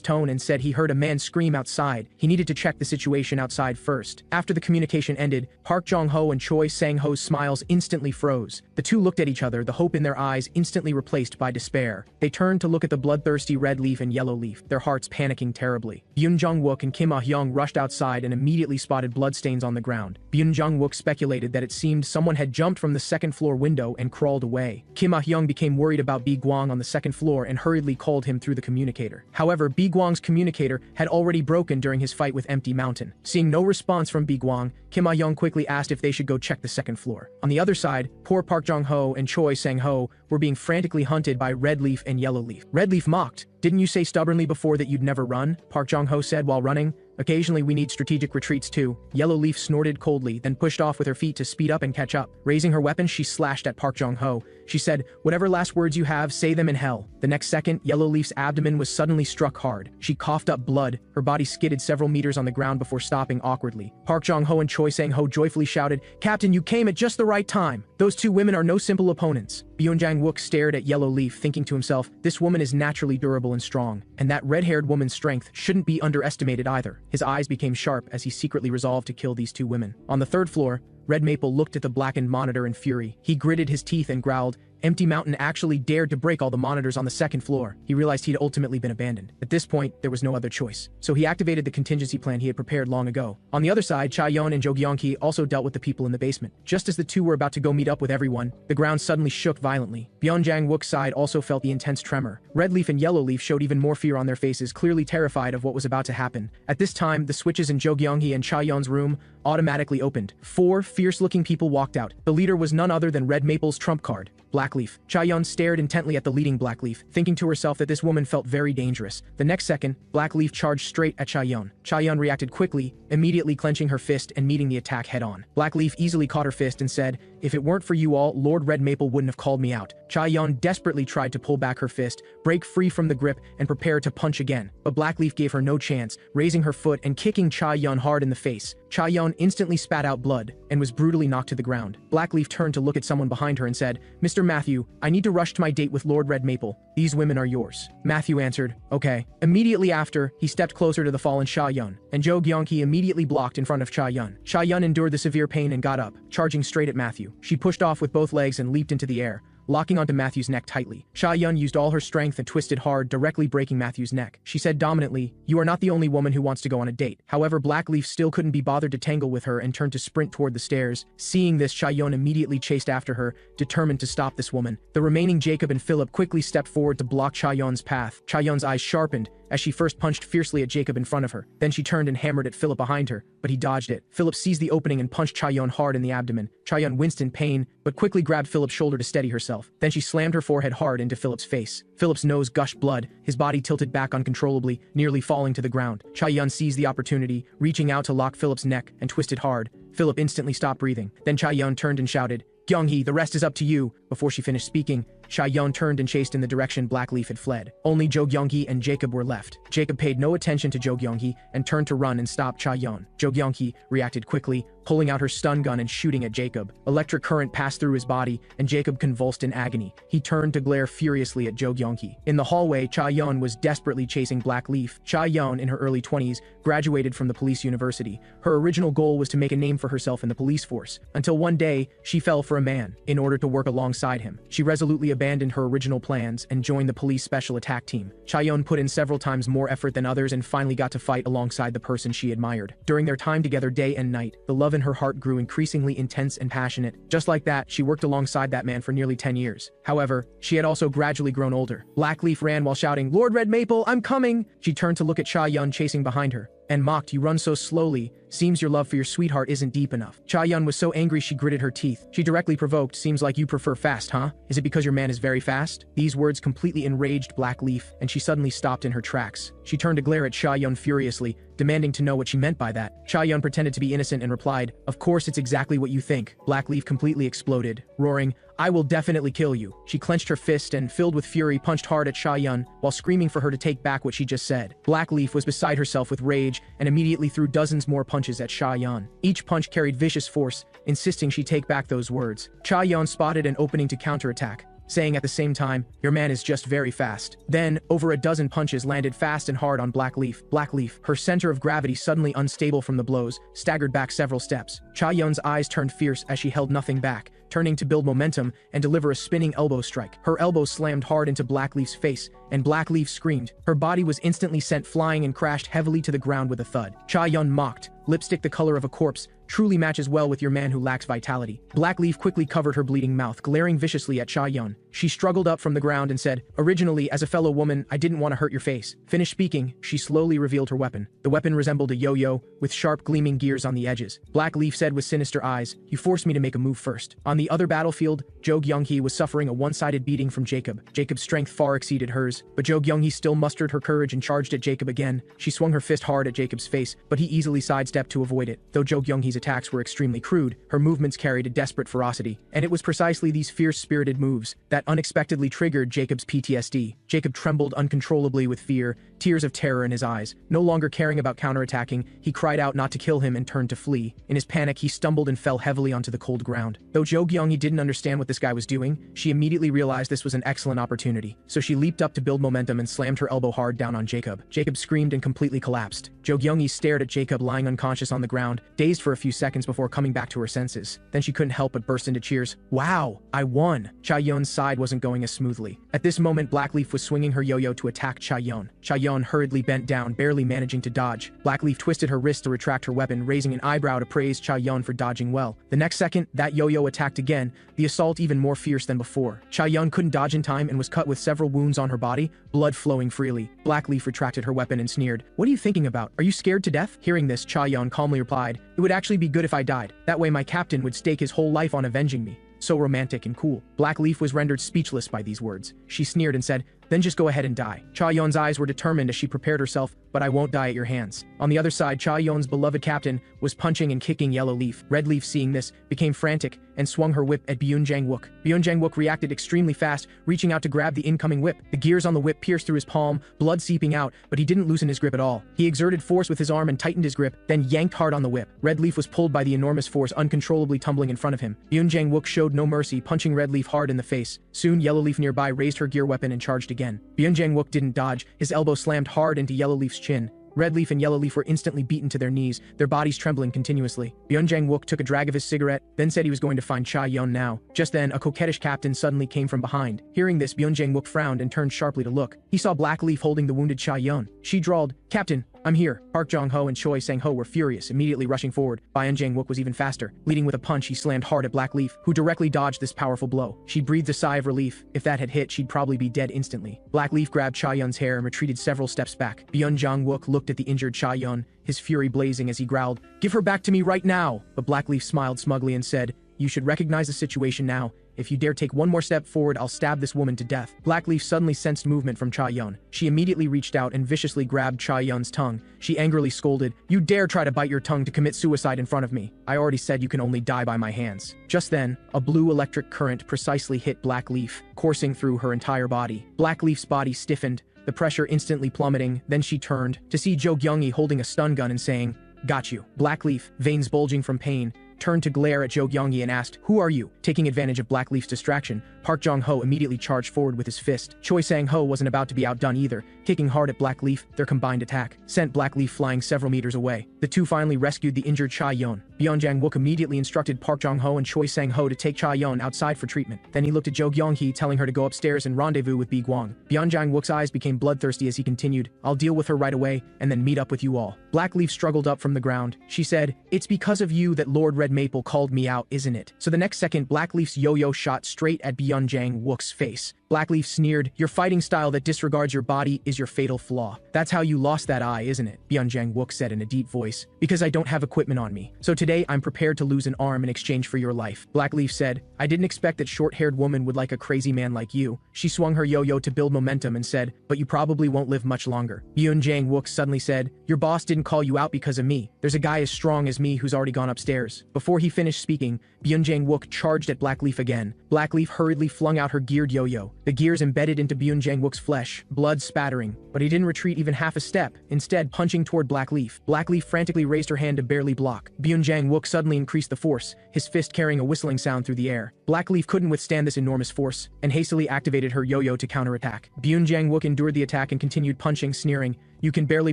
tone and said he heard a man scream outside. He needed to check the situation outside first. After the communication ended, Park Jong-ho and Choi Sang-ho's smiles instantly froze. The two looked at each other, the hope in their eyes instantly replaced by despair. They turned to look at the bloodthirsty red leaf and yellow leaf, their hearts panicking terribly. Byun-Jang-wook and Kim Ah-hyung rushed outside and immediately spotted bloodstains on the ground. Byun-Jang-wook speculated that it seemed someone had jumped from the second-floor window and crawled away. Kim Ah-hyung became worried about Woo-Gwang on the second floor and hurriedly called him through the communicator. However, Woo-Gwang's communicator had already broken during his fight with Empty Mountain. Seeing no response from Woo-Gwang, Kim Ah-hyung quickly asked if they should go check the second floor. On the other side, poor Park Jong-ho and Choi Sang-ho were being frantically hunted by Red Leaf and Yellow Leaf. Red Leaf mocked. "Didn't you say stubbornly before that you'd never run?" Park Jong-ho said while running. "Occasionally we need strategic retreats too." Yellow Leaf snorted coldly, then pushed off with her feet to speed up and catch up. Raising her weapon, she slashed at Park Jong-ho. She said, "Whatever last words you have, say them in hell." The next second, Yellow Leaf's abdomen was suddenly struck hard. She coughed up blood. Her body skidded several meters on the ground before stopping awkwardly. Park Jong-ho and Choi Sang-ho joyfully shouted, "Captain, you came at just the right time. Those two women are no simple opponents." Byun-Jang-wook stared at Yellow Leaf, thinking to himself, this woman is naturally durable and strong, and that red-haired woman's strength shouldn't be underestimated either. His eyes became sharp as he secretly resolved to kill these two women. On the third floor, Red Maple looked at the blackened monitor in fury. He gritted his teeth and growled. Empty Mountain actually dared to break all the monitors on the second floor. He realized he'd ultimately been abandoned. At this point, there was no other choice. So he activated the contingency plan he had prepared long ago. On the other side, Chaeyeon and Jo Gyeong-ki also dealt with the people in the basement. Just as the two were about to go meet up with everyone, the ground suddenly shook violently. Byun-Jang-wook's side also felt the intense tremor. Red Leaf and Yellow Leaf showed even more fear on their faces, clearly terrified of what was about to happen. At this time, the switches in Jo Gyeong-ki and Chaeyeon's room automatically opened. 4 fierce-looking people walked out. The leader was none other than Red Maple's trump card, Black Leaf. Chaeyeon stared intently at the leading Black Leaf, thinking to herself that this woman felt very dangerous. The next second, Black Leaf charged straight at Chaeyeon. Chaeyeon reacted quickly, immediately clenching her fist and meeting the attack head-on. Black Leaf easily caught her fist and said, "If it weren't for you all, Lord Red Maple wouldn't have called me out." Chaeyeon desperately tried to pull back her fist, break free from the grip, and prepare to punch again. But Black Leaf gave her no chance, raising her foot and kicking Chaeyeon hard in the face. Chaeyeon instantly spat out blood and was brutally knocked to the ground. Black Leaf turned to look at someone behind her and said, "Mr. Matthew, I need to rush to my date with Lord Red Maple. These women are yours." Matthew answered, "Okay." Immediately after, he stepped closer to the fallen Chaeyeon, and Jo Gyeong-ki immediately blocked in front of Chaeyeon. Chaeyeon endured the severe pain and got up, charging straight at Matthew. She pushed off with both legs and leaped into the air, locking onto Matthew's neck tightly. Chaeyeon used all her strength and twisted hard, directly breaking Matthew's neck. She said dominantly, "You are not the only woman who wants to go on a date." However, Black Leaf still couldn't be bothered to tangle with her and turned to sprint toward the stairs. Seeing this, Chaeyeon immediately chased after her, determined to stop this woman. The remaining Jacob and Philip quickly stepped forward to block Chaeyeon's path. Chaeyeon's eyes sharpened as she first punched fiercely at Jacob in front of her. Then she turned and hammered at Philip behind her, but he dodged it. Philip seized the opening and punched Chaeyeon hard in the abdomen. Chaeyeon winced in pain, but quickly grabbed Philip's shoulder to steady herself. Then she slammed her forehead hard into Philip's face. Philip's nose gushed blood, his body tilted back uncontrollably, nearly falling to the ground. Chaeyeon seized the opportunity, reaching out to lock Philip's neck, and twisted hard. Philip instantly stopped breathing. Then Chaeyeon turned and shouted, "Gyeong-hee, the rest is up to you." Before she finished speaking, Chaeyeon turned and chased in the direction Black Leaf had fled. Only Jo Gyeong-ki and Jacob were left. Jacob paid no attention to Jo Gyeong-ki and turned to run and stop Chaeyeon. Jo Gyeong-ki reacted quickly, pulling out her stun gun and shooting at Jacob. Electric current passed through his body, and Jacob convulsed in agony. He turned to glare furiously at Jo Gyeong-ki. In the hallway, Chaeyeon was desperately chasing Black Leaf. Chaeyeon, in her early 20s, graduated from the police university. Her original goal was to make a name for herself in the police force, until one day, she fell for a man. In order to work alongside him, she resolutely abandoned her original plans and joined the police special attack team. Chaeyeon put in several times more effort than others and finally got to fight alongside the person she admired. During their time together day and night, the love in her heart grew increasingly intense and passionate. Just like that, she worked alongside that man for nearly 10 years. However, she had also gradually grown older. Black Leaf ran while shouting, "Lord Red Maple, I'm coming!" She turned to look at Chaeyeon chasing behind her, and mocked, "You run so slowly. Seems your love for your sweetheart isn't deep enough." Chaeyeon was so angry she gritted her teeth. She directly provoked, "Seems like you prefer fast, huh? Is it because your man is very fast?" These words completely enraged Black Leaf, and she suddenly stopped in her tracks. She turned to glare at Chaeyeon furiously, demanding to know what she meant by that. Chaeyeon pretended to be innocent and replied, "Of course it's exactly what you think." Black Leaf completely exploded, roaring, "I will definitely kill you." She clenched her fist and, filled with fury, punched hard at Chaeyeon while screaming for her to take back what she just said. Black Leaf was beside herself with rage and immediately threw dozens more punches punches at Cha-yeon. Each punch carried vicious force, insisting she take back those words. Cha-yeon spotted an opening to counterattack, saying at the same time, "Your man is just very fast." Then, over a dozen punches landed fast and hard on Black Leaf. Black Leaf, her center of gravity suddenly unstable from the blows, staggered back several steps. Cha-yeon's eyes turned fierce as she held nothing back, turning to build momentum and deliver a spinning elbow strike. Her elbow slammed hard into Black Leaf's face, and Black Leaf screamed. Her body was instantly sent flying and crashed heavily to the ground with a thud. Cha-yeon mocked, "Lipstick the color of a corpse truly matches well with your man who lacks vitality." Black Leaf quickly covered her bleeding mouth, glaring viciously at Cha-yeon. She struggled up from the ground and said, "Originally, as a fellow woman, I didn't want to hurt your face." Finished speaking, she slowly revealed her weapon. The weapon resembled a yo-yo, with sharp gleaming gears on the edges. Black Leaf said with sinister eyes, "You forced me to make a move first." On the other battlefield, Jo Kyung-hee was suffering a one-sided beating from Jacob. Jacob's strength far exceeded hers, but Jo Kyung-hee still mustered her courage and charged at Jacob again. She swung her fist hard at Jacob's face, but he easily sidestepped to avoid it. Though Jo Kyung-hee's attacks were extremely crude, her movements carried a desperate ferocity, and it was precisely these fierce-spirited moves that unexpectedly triggered Jacob's PTSD. Jacob trembled uncontrollably with fear, tears of terror in his eyes. No longer caring about counterattacking, he cried out not to kill him and turned to flee. In his panic, he stumbled and fell heavily onto the cold ground. Though Jo Kyung-hee didn't understand what this guy was doing, she immediately realized this was an excellent opportunity. So she leaped up to build momentum and slammed her elbow hard down on Jacob. Jacob screamed and completely collapsed. Jo Kyung-hee stared at Jacob lying unconscious on the ground, dazed for a few seconds before coming back to her senses. Then she couldn't help but burst into cheers. "Wow, I won!" Cha-yeon's side wasn't going as smoothly. At this moment, Black Leaf was swinging her yo-yo to attack Cha-yeon. Cha-yeon hurriedly bent down, barely managing to dodge. Black Leaf twisted her wrist to retract her weapon, raising an eyebrow to praise Cha-yeon for dodging well. The next second, that yo-yo attacked again, the assault even more fierce than before. Cha-yeon couldn't dodge in time and was cut with several wounds on her body, blood flowing freely. Black Leaf retracted her weapon and sneered, "What are you thinking about? Are you scared to death?" Hearing this, Cha-yeon calmly replied, "It would actually be good if I died. That way my captain would stake his whole life on avenging me." So romantic and cool. Black Leaf was rendered speechless by these words. She sneered and said, "Then just go ahead and die." Cha-yeon's eyes were determined as she prepared herself, "But I won't die at your hands." On the other side, Cha-yeon's beloved captain was punching and kicking Yellow Leaf. Red Leaf, seeing this, became frantic and swung her whip at Byun-Jang-wook. Byun-Jang-wook reacted extremely fast, reaching out to grab the incoming whip. The gears on the whip pierced through his palm, blood seeping out, but he didn't loosen his grip at all. He exerted force with his arm and tightened his grip, then yanked hard on the whip. Red Leaf was pulled by the enormous force, uncontrollably tumbling in front of him. Byun-Jang-wook showed no mercy, punching Red Leaf hard in the face. Soon, Yellow Leaf nearby raised her gear weapon and charged again. Byun-Jang-wook didn't dodge. His elbow slammed hard into Yellow Leaf's chin. Red Leaf and Yellow Leaf were instantly beaten to their knees, their bodies trembling continuously. Byun-Jang-wook took a drag of his cigarette, then said he was going to find Cha-yeon now. Just then, a coquettish captain suddenly came from behind. Hearing this, Byun-Jang-wook frowned and turned sharply to look. He saw Black Leaf holding the wounded Cha-yeon. She drawled, "Captain, I'm here." Park Jong-ho and Choi Sang-ho were furious, immediately rushing forward. Byun-Jang-wook was even faster. Leading with a punch, he slammed hard at Black Leaf, who directly dodged this powerful blow. She breathed a sigh of relief. If that had hit, she'd probably be dead instantly. Black Leaf grabbed Cha-yeon's hair and retreated several steps back. Byun-Jang-wook looked at the injured Cha-yeon, his fury blazing as he growled, "Give her back to me right now!" But Black Leaf smiled smugly and said, "You should recognize the situation now. If you dare take one more step forward, I'll stab this woman to death." Black Leaf suddenly sensed movement from Cha-yeon. She immediately reached out and viciously grabbed Cha-yeon's tongue. She angrily scolded, "You dare try to bite your tongue to commit suicide in front of me. I already said you can only die by my hands." Just then, a blue electric current precisely hit Black Leaf, coursing through her entire body. Black Leaf's body stiffened, the pressure instantly plummeting. Then she turned to see Jo Kyung-hee holding a stun gun and saying, "Got you." Black Leaf, veins bulging from pain, turned to glare at Jo Kyung-hee and asked, "Who are you?" Taking advantage of Black Leaf's distraction, Park Jong-ho immediately charged forward with his fist. Choi Sang-ho wasn't about to be outdone either. Kicking hard at Black Leaf, their combined attack sent Black Leaf flying several meters away. The two finally rescued the injured Cha-yeon. Byun-Jang-wook immediately instructed Park Jong-ho and Choi Sang-ho to take Cha-yeon outside for treatment. Then he looked at Jo Kyung-hee, telling her to go upstairs and rendezvous with Woo-Gwang. Byun-Jang-wook's eyes became bloodthirsty as he continued, "I'll deal with her right away, and then meet up with you all." Black Leaf struggled up from the ground. She said, "It's because of you that Lord Red Maple called me out, isn't it?" So the next second, Black Leaf's yo-yo shot straight at Byun-Jang-wook's face. Black Leaf sneered, "Your fighting style that disregards your body is your fatal flaw. That's how you lost that eye, isn't it?" Byun-Jang-wook said in a deep voice. "Because I don't have equipment on me. So today I'm prepared to lose an arm in exchange for your life." Black Leaf said, "I didn't expect that short-haired woman would like a crazy man like you." She swung her yo-yo to build momentum and said, "But you probably won't live much longer." Byun-Jang-wook suddenly said, "Your boss didn't call you out because of me. There's a guy as strong as me who's already gone upstairs." Before he finished speaking, Byun-Jang-wook charged at Black Leaf again. Black Leaf hurriedly repeatedly flung out her geared yo-yo. The gears embedded into Byun Jang-wook's flesh, blood spattering, but he didn't retreat even half a step, instead punching toward Blackleaf. Blackleaf frantically raised her hand to barely block. Byun Jang-wook suddenly increased the force, his fist carrying a whistling sound through the air. Blackleaf couldn't withstand this enormous force, and hastily activated her yo-yo to counterattack. Byun Jang-wook endured the attack and continued punching, sneering, "You can barely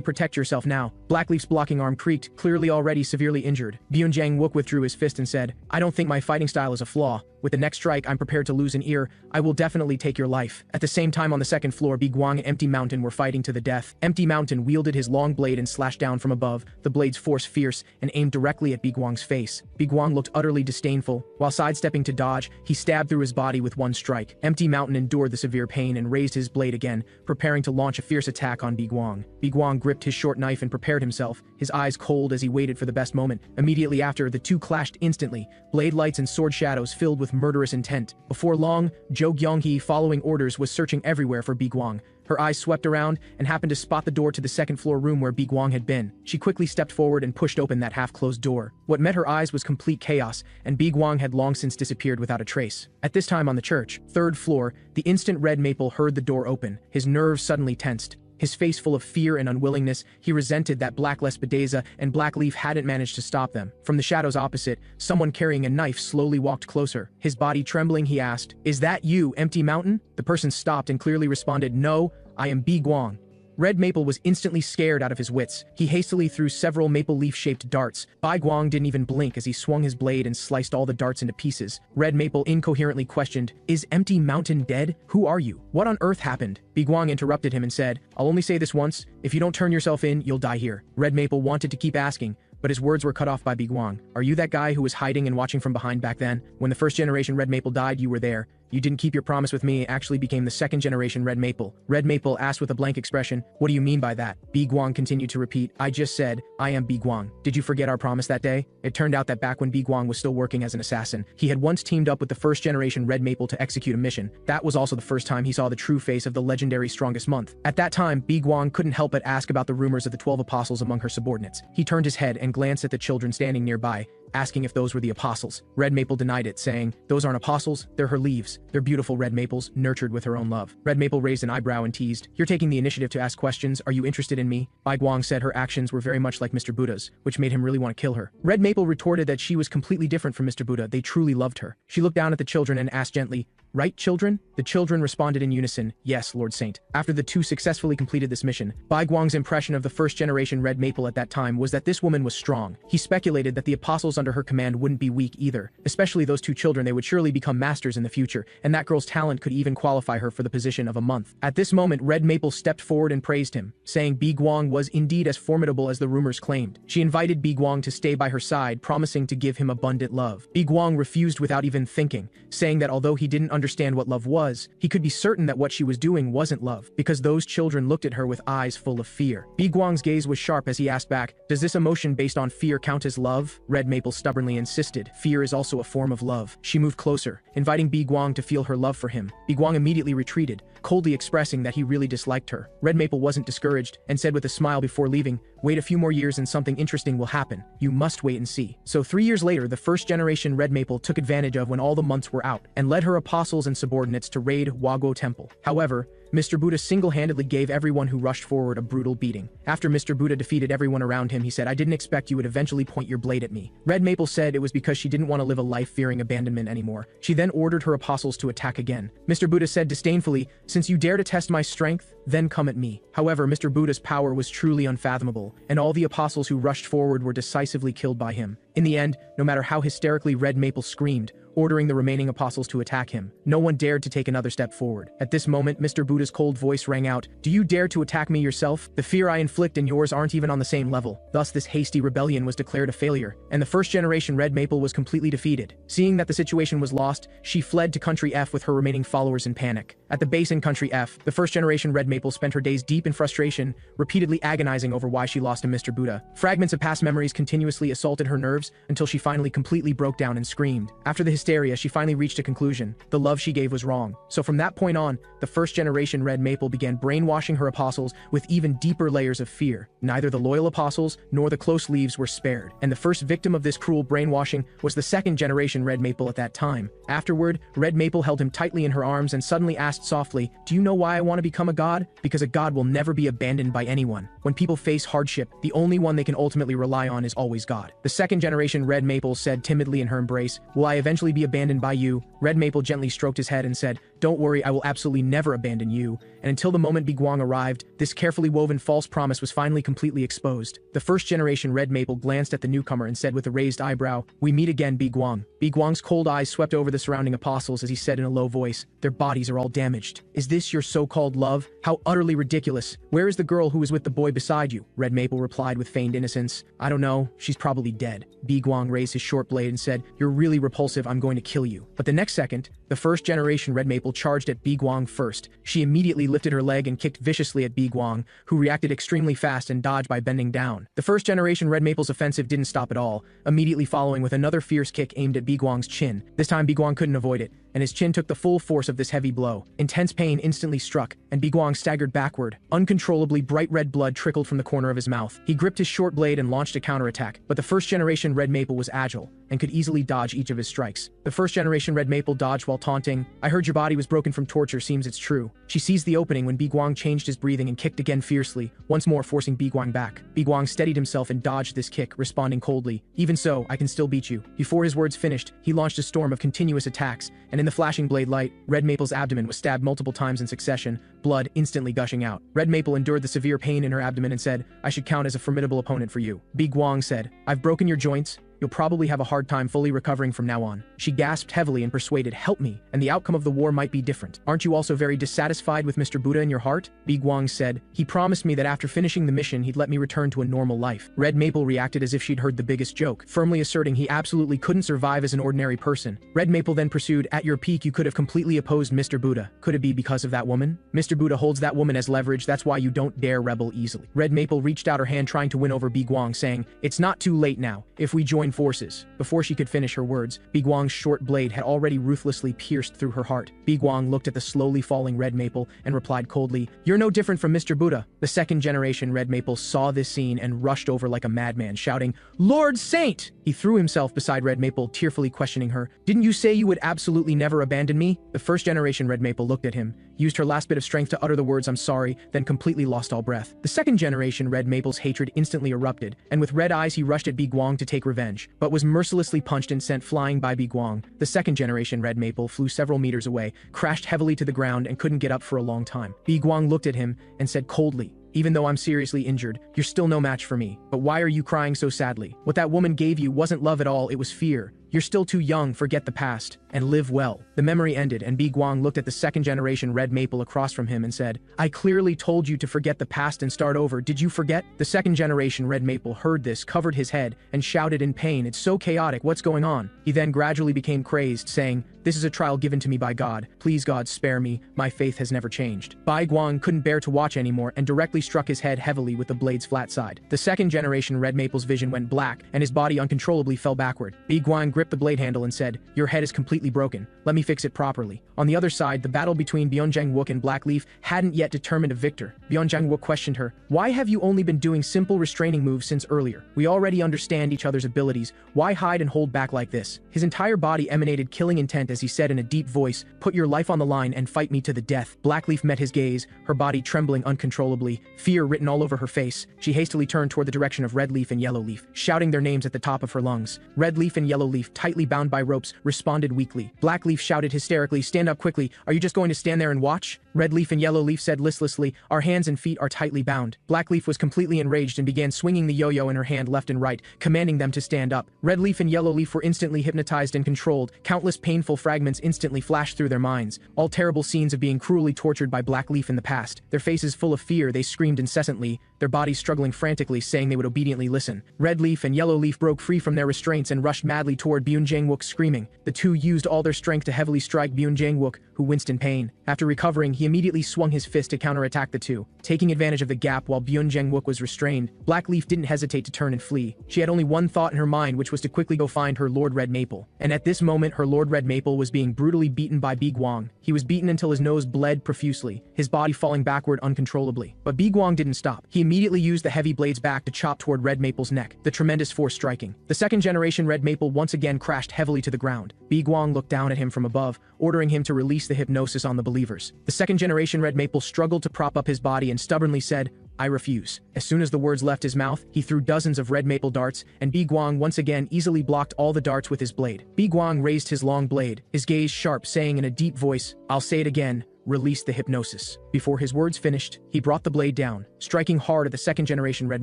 protect yourself now." Blackleaf's blocking arm creaked, clearly already severely injured. Byun Jang-wook withdrew his fist and said, "I don't think my fighting style is a flaw. With the next strike, I'm prepared to lose an ear. I will definitely take your life." At the same time on the second floor, Woo-Gwang and Empty Mountain were fighting to the death. Empty Mountain wielded his long blade and slashed down from above, the blade's force fierce, and aimed directly at Woo-Gwang's face. Woo-Gwang looked utterly disdainful. While sidestepping to dodge, he stabbed through his body with one strike. Empty Mountain endured the severe pain and raised his blade again, preparing to launch a fierce attack on Woo-Gwang. Woo-Gwang gripped his short knife and prepared himself, his eyes cold as he waited for the best moment. Immediately after, the two clashed instantly, blade lights and sword shadows filled with murderous intent. Before long, Jo Gyung-hee, following orders, was searching everywhere for Woo-Gwang. Her eyes swept around and happened to spot the door to the second-floor room where Woo-Gwang had been. She quickly stepped forward and pushed open that half-closed door. What met her eyes was complete chaos, and Woo-Gwang had long since disappeared without a trace. At this time on the church, third floor, the instant Red Maple heard the door open, his nerves suddenly tensed. His face full of fear and unwillingness, he resented that Blackless Bedeza and Blackleaf hadn't managed to stop them. From the shadows opposite, someone carrying a knife slowly walked closer. His body trembling, he asked, "Is that you, Empty Mountain?" The person stopped and clearly responded, "No, I am Woo-Gwang." Red Maple was instantly scared out of his wits. He hastily threw several maple leaf-shaped darts. Woo-Gwang didn't even blink as he swung his blade and sliced all the darts into pieces. Red Maple incoherently questioned, "Is Empty Mountain dead? Who are you? What on earth happened?" Woo-Gwang interrupted him and said, "I'll only say this once. If you don't turn yourself in, you'll die here." Red Maple wanted to keep asking, but his words were cut off by Woo-Gwang. "Are you that guy who was hiding and watching from behind back then? When the first generation Red Maple died, you were there. You didn't keep your promise with me, actually became the second generation Red Maple." Red Maple asked with a blank expression, "What do you mean by that?" Woo-Gwang continued to repeat, "I just said, I am Woo-Gwang. Did you forget our promise that day?" It turned out that back when Woo-Gwang was still working as an assassin, he had once teamed up with the first generation Red Maple to execute a mission. That was also the first time he saw the true face of the legendary Strongest Month. At that time, Woo-Gwang couldn't help but ask about the rumors of the 12 apostles among her subordinates. He turned his head and glanced at the children standing nearby, asking if those were the apostles. Red Maple denied it, saying, "Those aren't apostles, they're her leaves. They're beautiful red maples, nurtured with her own love." Red Maple raised an eyebrow and teased, "You're taking the initiative to ask questions. Are you interested in me?" Woo-Gwang said her actions were very much like Mr. Buddha's, which made him really want to kill her. Red Maple retorted that she was completely different from Mr. Buddha. They truly loved her. She looked down at the children and asked gently, "Right, children?" The children responded in unison, "Yes, Lord Saint." After the two successfully completed this mission, Woo-Gwang's impression of the first generation Red Maple at that time was that this woman was strong. He speculated that the apostles under her command wouldn't be weak either, especially those two children. They would surely become masters in the future, and that girl's talent could even qualify her for the position of a month. At this moment, Red Maple stepped forward and praised him, saying Woo-Gwang was indeed as formidable as the rumors claimed. She invited Woo-Gwang to stay by her side, promising to give him abundant love. Woo-Gwang refused without even thinking, saying that although he didn't understand what love was, he could be certain that what she was doing wasn't love, because those children looked at her with eyes full of fear. Woo-Gwang's gaze was sharp as he asked back, "Does this emotion based on fear count as love?" Red Maple stubbornly insisted, "Fear is also a form of love." She moved closer, inviting Woo-Gwang to feel her love for him. Woo-Gwang immediately retreated, coldly expressing that he really disliked her. Red Maple wasn't discouraged, and said with a smile before leaving, "Wait a few more years and something interesting will happen. You must wait and see." So 3 years later, the first generation Red Maple took advantage of when all the months were out, and led her apostles and subordinates to raid Woo-Gwang Temple. However, Mr. Buddha single-handedly gave everyone who rushed forward a brutal beating. After Mr. Buddha defeated everyone around him, he said, "I didn't expect you would eventually point your blade at me." Red Maple said it was because she didn't want to live a life fearing abandonment anymore. She then ordered her apostles to attack again. Mr. Buddha said disdainfully, "Since you dare to test my strength, then come at me." However, Mr. Buddha's power was truly unfathomable, and all the apostles who rushed forward were decisively killed by him. In the end, no matter how hysterically Red Maple screamed, ordering the remaining apostles to attack him, no one dared to take another step forward. At this moment, Mr. Buddha's cold voice rang out, "Do you dare to attack me yourself? The fear I inflict and yours aren't even on the same level." Thus, this hasty rebellion was declared a failure, and the first generation Red Maple was completely defeated. Seeing that the situation was lost, she fled to Country F with her remaining followers in panic. At the base in Country F, the first-generation Red Maple spent her days deep in frustration, repeatedly agonizing over why she lost to Mr. Buddha. Fragments of past memories continuously assaulted her nerves until she finally completely broke down and screamed. After the hysteria, she finally reached a conclusion. The love she gave was wrong. So from that point on, the first-generation Red Maple began brainwashing her apostles with even deeper layers of fear. Neither the loyal apostles nor the close leaves were spared, and the first victim of this cruel brainwashing was the second-generation Red Maple at that time. Afterward, Red Maple held him tightly in her arms and suddenly asked softly, "Do you know why I want to become a god? Because a god will never be abandoned by anyone. When people face hardship, the only one they can ultimately rely on is always God." The second-generation Red Maple said timidly in her embrace, "Will I eventually be abandoned by you?" Red Maple gently stroked his head and said, "Don't worry, I will absolutely never abandon you." And until the moment Woo-Gwang arrived, this carefully woven false promise was finally completely exposed. The first-generation Red Maple glanced at the newcomer and said with a raised eyebrow, "We meet again, Woo-Gwang." Woo-Gwang's cold eyes swept over the surrounding apostles as he said in a low voice, "Their bodies are all damaged. Is this your so-called love? How utterly ridiculous. Where is the girl who was with the boy beside you?" Red Maple replied with feigned innocence, "I don't know. She's probably dead." Woo-Gwang raised his short blade and said, "You're really repulsive. I'm going to kill you." But the next second, the first-generation Red Maple charged at Woo-Gwang first. She immediately lifted her leg and kicked viciously at Woo-Gwang, who reacted extremely fast and dodged by bending down. The first-generation Red Maple's offensive didn't stop at all, immediately following with another fierce kick aimed at Woo-Gwang's chin. This time Woo-Gwang couldn't avoid it, and his chin took the full force of this heavy blow. Intense pain instantly struck, and Woo-Gwang staggered backward. Uncontrollably bright red blood trickled from the corner of his mouth. He gripped his short blade and launched a counterattack, but the first-generation Red Maple was agile and could easily dodge each of his strikes. The first-generation Red Maple dodged while taunting, "I heard your body was broken from torture, seems it's true." She seized the opening when Woo-Gwang changed his breathing and kicked again fiercely, once more forcing Woo-Gwang back. Woo-Gwang steadied himself and dodged this kick, responding coldly, "Even so, I can still beat you." Before his words finished, he launched a storm of continuous attacks, and in the flashing blade light, Red Maple's abdomen was stabbed multiple times in succession, blood instantly gushing out. Red Maple endured the severe pain in her abdomen and said, "I should count as a formidable opponent for you." Woo-Gwang said, "I've broken your joints. You'll probably have a hard time fully recovering from now on." She gasped heavily and persuaded, "Help me, and the outcome of the war might be different. Aren't you also very dissatisfied with Mr. Buddha in your heart?" Woo-Gwang said, "He promised me that after finishing the mission he'd let me return to a normal life." Red Maple reacted as if she'd heard the biggest joke, firmly asserting he absolutely couldn't survive as an ordinary person. Red Maple then pursued, "At your peak you could have completely opposed Mr. Buddha. Could it be because of that woman? Mr. Buddha holds that woman as leverage, that's why you don't dare rebel easily." Red Maple reached out her hand trying to win over Woo-Gwang, saying, "It's not too late now, if we join forces." Before she could finish her words, Woo-Gwang's short blade had already ruthlessly pierced through her heart. Woo-Gwang looked at the slowly falling Red Maple and replied coldly, "You're no different from Mr. Buddha." The second-generation Red Maple saw this scene and rushed over like a madman, shouting, "Lord Saint!" He threw himself beside Red Maple, tearfully questioning her, "Didn't you say you would absolutely never abandon me?" The first-generation Red Maple looked at him, used her last bit of strength to utter the words, "I'm sorry," then completely lost all breath. The second-generation Red Maple's hatred instantly erupted, and with red eyes he rushed at Woo-Gwang to take revenge, but was mercilessly punched and sent flying by Woo-Gwang. The second-generation Red Maple flew several meters away, crashed heavily to the ground, and couldn't get up for a long time. Woo-Gwang looked at him and said coldly, "Even though I'm seriously injured, you're still no match for me. But why are you crying so sadly? What that woman gave you wasn't love at all, it was fear. You're still too young, forget the past, and live well." The memory ended, and Woo-Gwang looked at the second-generation Red Maple across from him and said, "I clearly told you to forget the past and start over. Did you forget?" The second-generation Red Maple heard this, covered his head, and shouted in pain, "It's so chaotic, what's going on?" He then gradually became crazed, saying, "This is a trial given to me by God. Please God, spare me. My faith has never changed." Woo-Gwang couldn't bear to watch anymore and directly struck his head heavily with the blade's flat side. The second-generation Red Maple's vision went black, and his body uncontrollably fell backward. Woo-Gwang gripped the blade handle and said, "Your head is completely broken. Let me fix it properly." On the other side, the battle between Byung-Jae-wook and Blackleaf hadn't yet determined a victor. Byung-Jae-wook questioned her, "Why have you only been doing simple restraining moves since earlier? We already understand each other's abilities. Why hide and hold back like this?" His entire body emanated killing intent as he said in a deep voice, "Put your life on the line and fight me to the death." Blackleaf met his gaze, her body trembling uncontrollably, fear written all over her face. She hastily turned toward the direction of Redleaf and Yellowleaf, shouting their names at the top of her lungs. Redleaf and Yellowleaf, tightly bound by ropes, responded weakly. Blackleaf shouted hysterically, "Stand up quickly. Are you just going to stand there and watch?" Redleaf and Yellowleaf said listlessly, "Our hands and feet are tightly bound." Blackleaf was completely enraged and began swinging the yo-yo in her hand left and right, commanding them to stand up. Redleaf and Yellowleaf were instantly hypnotized and controlled. Countless painful fragments instantly flashed through their minds, all terrible scenes of being cruelly tortured by Blackleaf in the past. Their faces full of fear, they screamed incessantly, their bodies struggling frantically, saying they would obediently listen. Redleaf and Yellowleaf broke free from their restraints and rushed madly toward Byung-Jae-wook, screaming. The two used all their strength to heavily strike Byung-Jae-wook, who winced in pain. After recovering, he immediately swung his fist to counterattack the two. Taking advantage of the gap while Byun Jang-wook was restrained, Blackleaf didn't hesitate to turn and flee. She had only one thought in her mind, which was to quickly go find her Lord Red Maple. And at this moment, her Lord Red Maple was being brutally beaten by Woo-Gwang. He was beaten until his nose bled profusely, his body falling backward uncontrollably. But Woo-Gwang didn't stop. He immediately used the heavy blade's back to chop toward Red Maple's neck, the tremendous force striking. The second-generation Red Maple once again crashed heavily to the ground. Woo-Gwang looked down at him from above, ordering him to release the hypnosis on the believers. The second-generation Red Maple struggled to prop up his body and stubbornly said, "I refuse." As soon as the words left his mouth, he threw dozens of red maple darts, and Woo-Gwang once again easily blocked all the darts with his blade. Woo-Gwang raised his long blade, his gaze sharp, saying in a deep voice, "I'll say it again. Release the hypnosis." Before his words finished, he brought the blade down, striking hard at the second-generation Red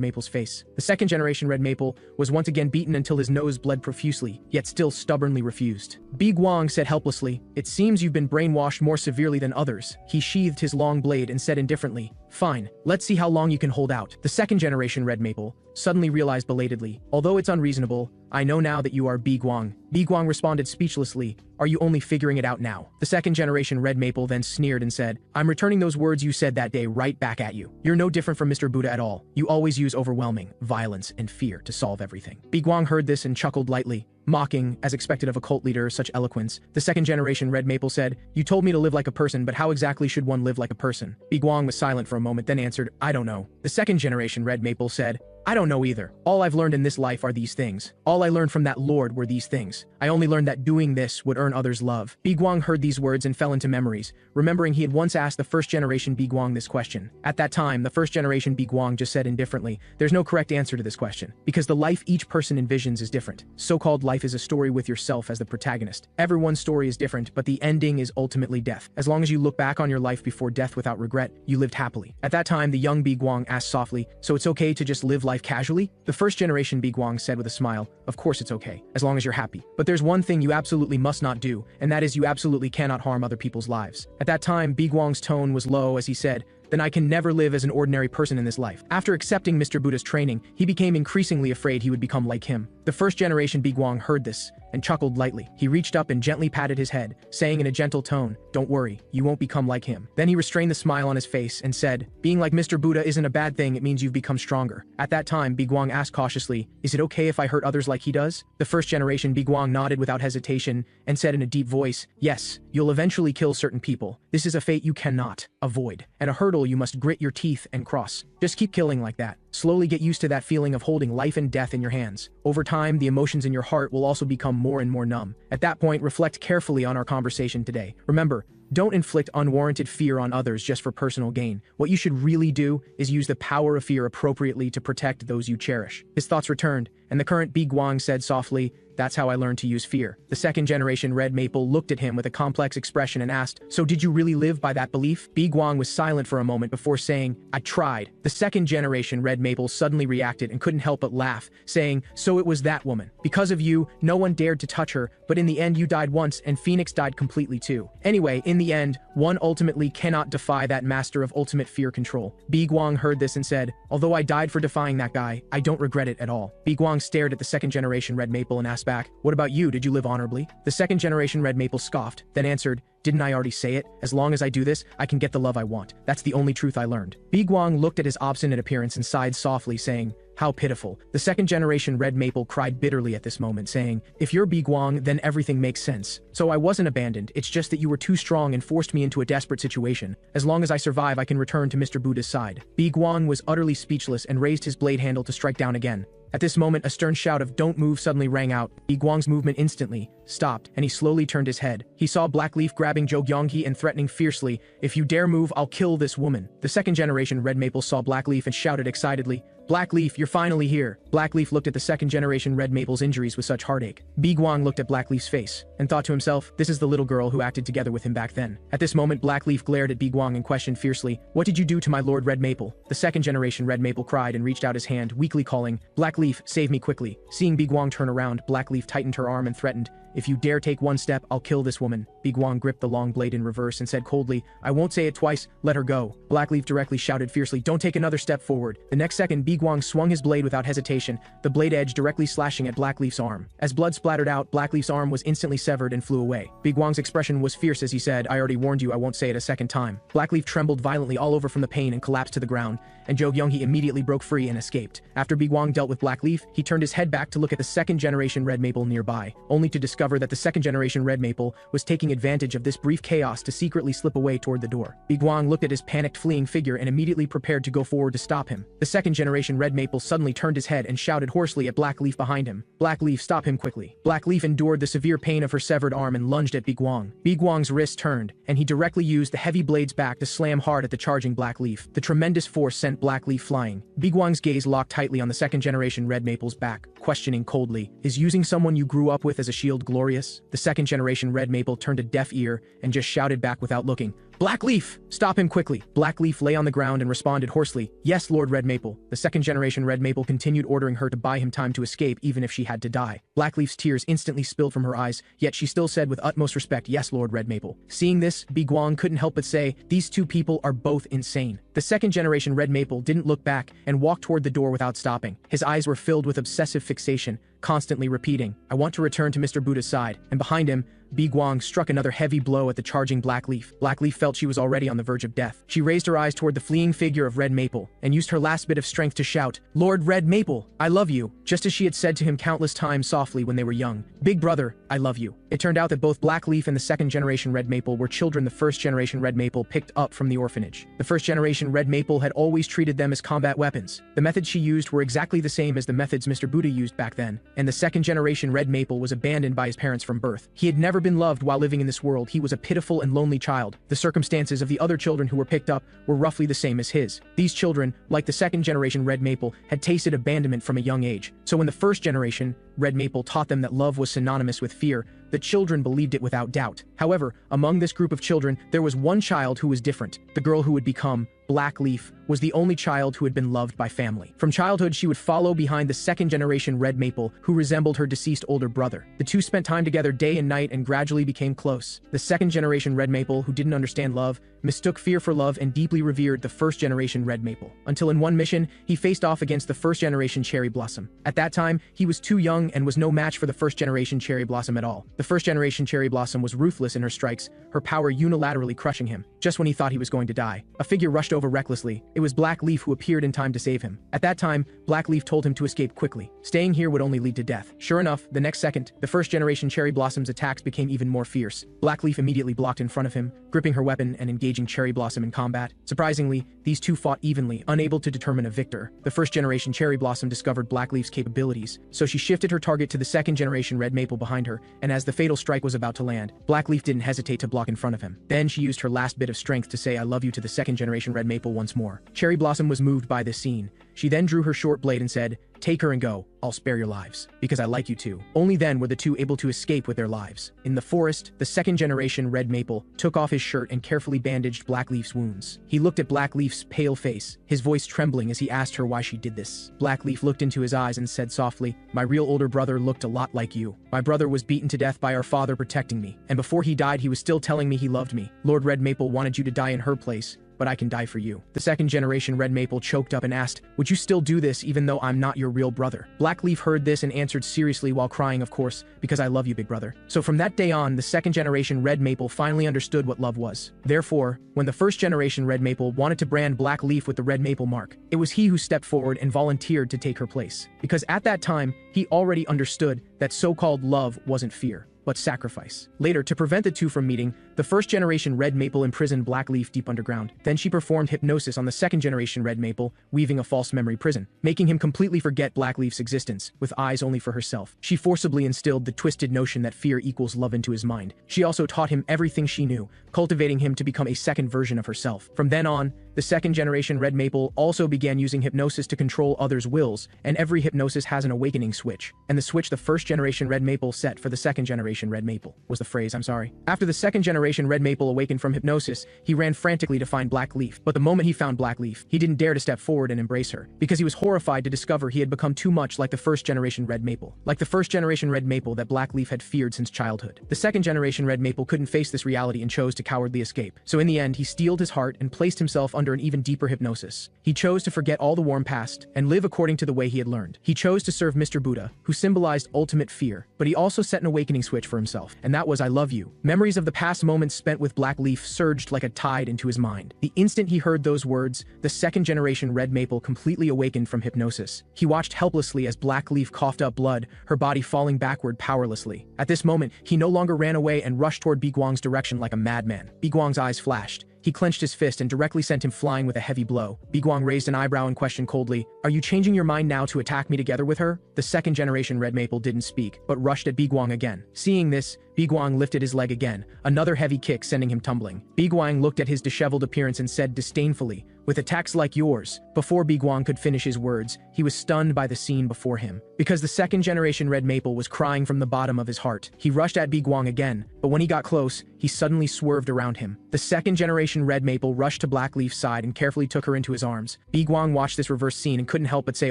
Maple's face. The second-generation Red Maple was once again beaten until his nose bled profusely, yet still stubbornly refused. Woo-Gwang said helplessly, "It seems you've been brainwashed more severely than others." He sheathed his long blade and said indifferently, "Fine, let's see how long you can hold out." The second-generation Red Maple suddenly realized belatedly, "Although it's unreasonable, I know now that you are Woo-Gwang." Woo-Gwang responded speechlessly, "Are you only figuring it out now?" The second-generation Red Maple then sneered and said, "I'm returning those words you said that day right back at you. You're no different from Mr. Buddha at all. You always use overwhelming violence and fear to solve everything." Woo-Gwang heard this and chuckled lightly, mocking, as expected of a cult leader, such eloquence. The second-generation Red Maple said, "You told me to live like a person, but how exactly should one live like a person?" Woo-Gwang was silent for a moment, then answered, "I don't know." The second-generation Red Maple said, "I don't know either. All I've learned in this life are these things. All I learned from that lord were these things. I only learned that doing this would earn others' love." Woo-Gwang heard these words and fell into memories, remembering he had once asked the first-generation Woo-Gwang this question. At that time, the first-generation Woo-Gwang just said indifferently, "There's no correct answer to this question, because the life each person envisions is different. So-called life is a story with yourself as the protagonist. Everyone's story is different, but the ending is ultimately death. As long as you look back on your life before death without regret, you lived happily." At that time, the young Woo-Gwang asked softly, "So it's okay to just live life casually?" The first-generation Woo-Gwang said with a smile, "Of course it's okay, as long as you're happy. But there's one thing you absolutely must not do, and that is you absolutely cannot harm other people's lives." At that time, Woo-Gwang's tone was low as he said, "Then I can never live as an ordinary person in this life." After accepting Mr. Buddha's training, he became increasingly afraid he would become like him. The first-generation Woo-Gwang heard this and chuckled lightly. He reached up and gently patted his head, saying in a gentle tone, "Don't worry, you won't become like him." Then he restrained the smile on his face and said, "Being like Mr. Buddha isn't a bad thing, it means you've become stronger." At that time, Woo-Gwang asked cautiously, "Is it okay if I hurt others like he does?" The first-generation Woo-Gwang nodded without hesitation and said in a deep voice, "Yes, you'll eventually kill certain people. This is a fate you cannot avoid, and a hurdle you must grit your teeth and cross. Just keep killing like that. Slowly get used to that feeling of holding life and death in your hands. Over time, the emotions in your heart will also become more and more numb. At that point, reflect carefully on our conversation today. Remember, don't inflict unwarranted fear on others just for personal gain. What you should really do is use the power of fear appropriately to protect those you cherish." His thoughts returned, and the current Woo-Gwang said softly, "That's how I learned to use fear." The second-generation Red Maple looked at him with a complex expression and asked, "So did you really live by that belief?" Woo-Gwang was silent for a moment before saying, "I tried." The second-generation Red Maple suddenly reacted and couldn't help but laugh, saying, "So it was that woman. Because of you, no one dared to touch her, but in the end you died once and Phoenix died completely too. Anyway, in the end, one ultimately cannot defy that master of ultimate fear control." Woo-Gwang heard this and said, "Although I died for defying that guy, I don't regret it at all." Woo-Gwang stared at the second-generation Red Maple and asked back, "What about you? Did you live honorably?" The second-generation Red Maple scoffed, then answered, "Didn't I already say it? As long as I do this, I can get the love I want. That's the only truth I learned." Woo-Gwang looked at his obstinate appearance and sighed softly, saying, "How pitiful." The second-generation Red Maple cried bitterly at this moment, saying, "If you're Woo-Gwang, then everything makes sense. So I wasn't abandoned, it's just that you were too strong and forced me into a desperate situation. As long as I survive, I can return to Mr. Buddha's side." Woo-Gwang was utterly speechless and raised his blade handle to strike down again. At this moment, a stern shout of "Don't move" suddenly rang out. Woo-Gwang's movement instantly stopped, and he slowly turned his head. He saw Blackleaf grabbing Jo Gyeonggi and threatening fiercely, "If you dare move, I'll kill this woman." The second-generation Red Maple saw Blackleaf and shouted excitedly, "Blackleaf, you're finally here." Blackleaf looked at the second-generation Red Maple's injuries with such heartache. Woo-Gwang looked at Blackleaf's face and thought to himself, "This is the little girl who acted together with him back then." At this moment, Blackleaf glared at Woo-Gwang and questioned fiercely, "What did you do to my Lord Red Maple?" The second-generation Red Maple cried and reached out his hand, weakly calling, "Blackleaf, save me quickly." Seeing Woo-Gwang turn around, Blackleaf tightened her arm and threatened, If you dare take one step, I'll kill this woman. Woo-Gwang gripped the long blade in reverse and said coldly, I won't say it twice, let her go. Blackleaf directly shouted fiercely, don't take another step forward. The next second, Woo-Gwang swung his blade without hesitation, the blade edge directly slashing at Blackleaf's arm. As blood splattered out, Blackleaf's arm was instantly severed and flew away. Woo-Gwang's expression was fierce as he said, I already warned you, I won't say it a second time. Blackleaf trembled violently all over from the pain and collapsed to the ground, and Jo-Young-hee immediately broke free and escaped. After Woo-Gwang dealt with Blackleaf, he turned his head back to look at the second-generation Red Maple nearby, only to discover that the second-generation Red Maple was taking advantage of this brief chaos to secretly slip away toward the door. Woo-Gwang looked at his panicked fleeing figure and immediately prepared to go forward to stop him. The second-generation Red Maple suddenly turned his head and shouted hoarsely at Blackleaf behind him. Blackleaf, stop him quickly. Blackleaf endured the severe pain of her severed arm and lunged at Woo-Gwang. Woo-Gwang's wrist turned, and he directly used the heavy blade's back to slam hard at the charging Blackleaf. The tremendous force sent Blackleaf flying. Woo-Gwang's gaze locked tightly on the second-generation Red Maple's back, questioning coldly, is using someone you grew up with as a shield glorious? The second-generation Red Maple turned a deaf ear and just shouted back without looking, Blackleaf! Stop him quickly! Blackleaf lay on the ground and responded hoarsely, yes, Lord Red Maple. The second-generation Red Maple continued ordering her to buy him time to escape even if she had to die. Blackleaf's tears instantly spilled from her eyes, yet she still said with utmost respect, yes, Lord Red Maple. Seeing this, Woo-Gwang couldn't help but say, these two people are both insane. The second-generation Red Maple didn't look back and walked toward the door without stopping. His eyes were filled with obsessive fixation, constantly repeating, I want to return to Mr. Buddha's side, and behind him, Woo-Gwang struck another heavy blow at the charging Blackleaf. Blackleaf felt she was already on the verge of death. She raised her eyes toward the fleeing figure of Red Maple and used her last bit of strength to shout, Lord Red Maple, I love you, just as she had said to him countless times softly when they were young. Big brother, I love you. It turned out that both Blackleaf and the second-generation Red Maple were children the first-generation Red Maple picked up from the orphanage. The first-generation Red Maple had always treated them as combat weapons. The methods she used were exactly the same as the methods Mr. Buddha used back then, and the second-generation Red Maple was abandoned by his parents from birth. He had never been loved while living in this world. He was a pitiful and lonely child. The circumstances of the other children who were picked up were roughly the same as his. These children, like the second-generation Red Maple, had tasted abandonment from a young age. So when the first-generation Red Maple taught them that love was synonymous with fear, the children believed it without doubt. However, among this group of children, there was one child who was different. The girl who would become Blackleaf was the only child who had been loved by family. From childhood, she would follow behind the second-generation Red Maple, who resembled her deceased older brother. The two spent time together day and night and gradually became close. The second-generation Red Maple, who didn't understand love, mistook fear for love and deeply revered the first-generation Red Maple. Until in one mission, he faced off against the first-generation Cherry Blossom. At that time, he was too young and was no match for the first-generation Cherry Blossom at all. The first-generation Cherry Blossom was ruthless in her strikes, her power unilaterally crushing him, just when he thought he was going to die. A figure rushed over recklessly. It was Blackleaf who appeared in time to save him. At that time, Blackleaf told him to escape quickly. Staying here would only lead to death. Sure enough, the next second, the first-generation Cherry Blossom's attacks became even more fierce. Blackleaf immediately blocked in front of him, gripping her weapon and engaging Cherry Blossom in combat. Surprisingly, these two fought evenly, unable to determine a victor. The first-generation Cherry Blossom discovered Blackleaf's capabilities, so she shifted her target to the second-generation Red Maple behind her, and as the fatal strike was about to land, Blackleaf didn't hesitate to block in front of him. Then she used her last bit of strength to say I love you to the second-generation Red Maple once more. Cherry Blossom was moved by this scene. She then drew her short blade and said, take her and go, I'll spare your lives, because I like you too. Only then were the two able to escape with their lives. In the forest, the second-generation Red Maple took off his shirt and carefully bandaged Blackleaf's wounds. He looked at Blackleaf's pale face, his voice trembling as he asked her why she did this. Blackleaf looked into his eyes and said softly, my real older brother looked a lot like you. My brother was beaten to death by our father protecting me, and before he died he was still telling me he loved me. Lord Red Maple wanted you to die in her place, but I can die for you. The second-generation Red Maple choked up and asked, would you still do this even though I'm not your real brother? Blackleaf heard this and answered seriously while crying, of course, because I love you, big brother. So from that day on, the second-generation Red Maple finally understood what love was. Therefore, when the first-generation Red Maple wanted to brand Blackleaf with the Red Maple mark, it was he who stepped forward and volunteered to take her place. Because at that time, he already understood that so-called love wasn't fear, but sacrifice. Later, to prevent the two from meeting, the first-generation Red Maple imprisoned Blackleaf deep underground. Then she performed hypnosis on the second-generation Red Maple, weaving a false memory prison, making him completely forget Blackleaf's existence, with eyes only for herself. She forcibly instilled the twisted notion that fear equals love into his mind. She also taught him everything she knew, cultivating him to become a second version of herself. From then on, the second-generation Red Maple also began using hypnosis to control others' wills, and every hypnosis has an awakening switch. And the switch the first-generation Red Maple set for the second-generation Red Maple was the phrase, I'm sorry. After the second-generation generation Red Maple awakened from hypnosis, he ran frantically to find Black Leaf. But the moment he found Black Leaf, he didn't dare to step forward and embrace her, because he was horrified to discover he had become too much like the first generation Red Maple. Like the first generation Red Maple that Black Leaf had feared since childhood. The second generation Red Maple couldn't face this reality and chose to cowardly escape. So in the end, he steeled his heart and placed himself under an even deeper hypnosis. He chose to forget all the warm past and live according to the way he had learned. He chose to serve Mr. Buddha, who symbolized ultimate fear, but he also set an awakening switch for himself, and that was "I love you." Memories of the past moments spent with Black Leaf surged like a tide into his mind. The instant he heard those words, the second generation Red Maple completely awakened from hypnosis. He watched helplessly as Black Leaf coughed up blood, her body falling backward powerlessly. At this moment, he no longer ran away and rushed toward Woo-Gwang's direction like a madman. Woo-Gwang's eyes flashed. He clenched his fist and directly sent him flying with a heavy blow. Woo-Gwang raised an eyebrow and questioned coldly, "Are you changing your mind now to attack me together with her?" The second generation Red Maple didn't speak, but rushed at Woo-Gwang again. Seeing this, Woo-Gwang lifted his leg again, another heavy kick sending him tumbling. Woo-Gwang looked at his disheveled appearance and said disdainfully, "With attacks like yours." Before Woo-Gwang could finish his words, he was stunned by the scene before him. Because the second generation Red Maple was crying from the bottom of his heart. He rushed at Woo-Gwang again, but when he got close, he suddenly swerved around him. The second generation Red Maple rushed to Black Leaf's side and carefully took her into his arms. Woo-Gwang watched this reverse scene and couldn't help but say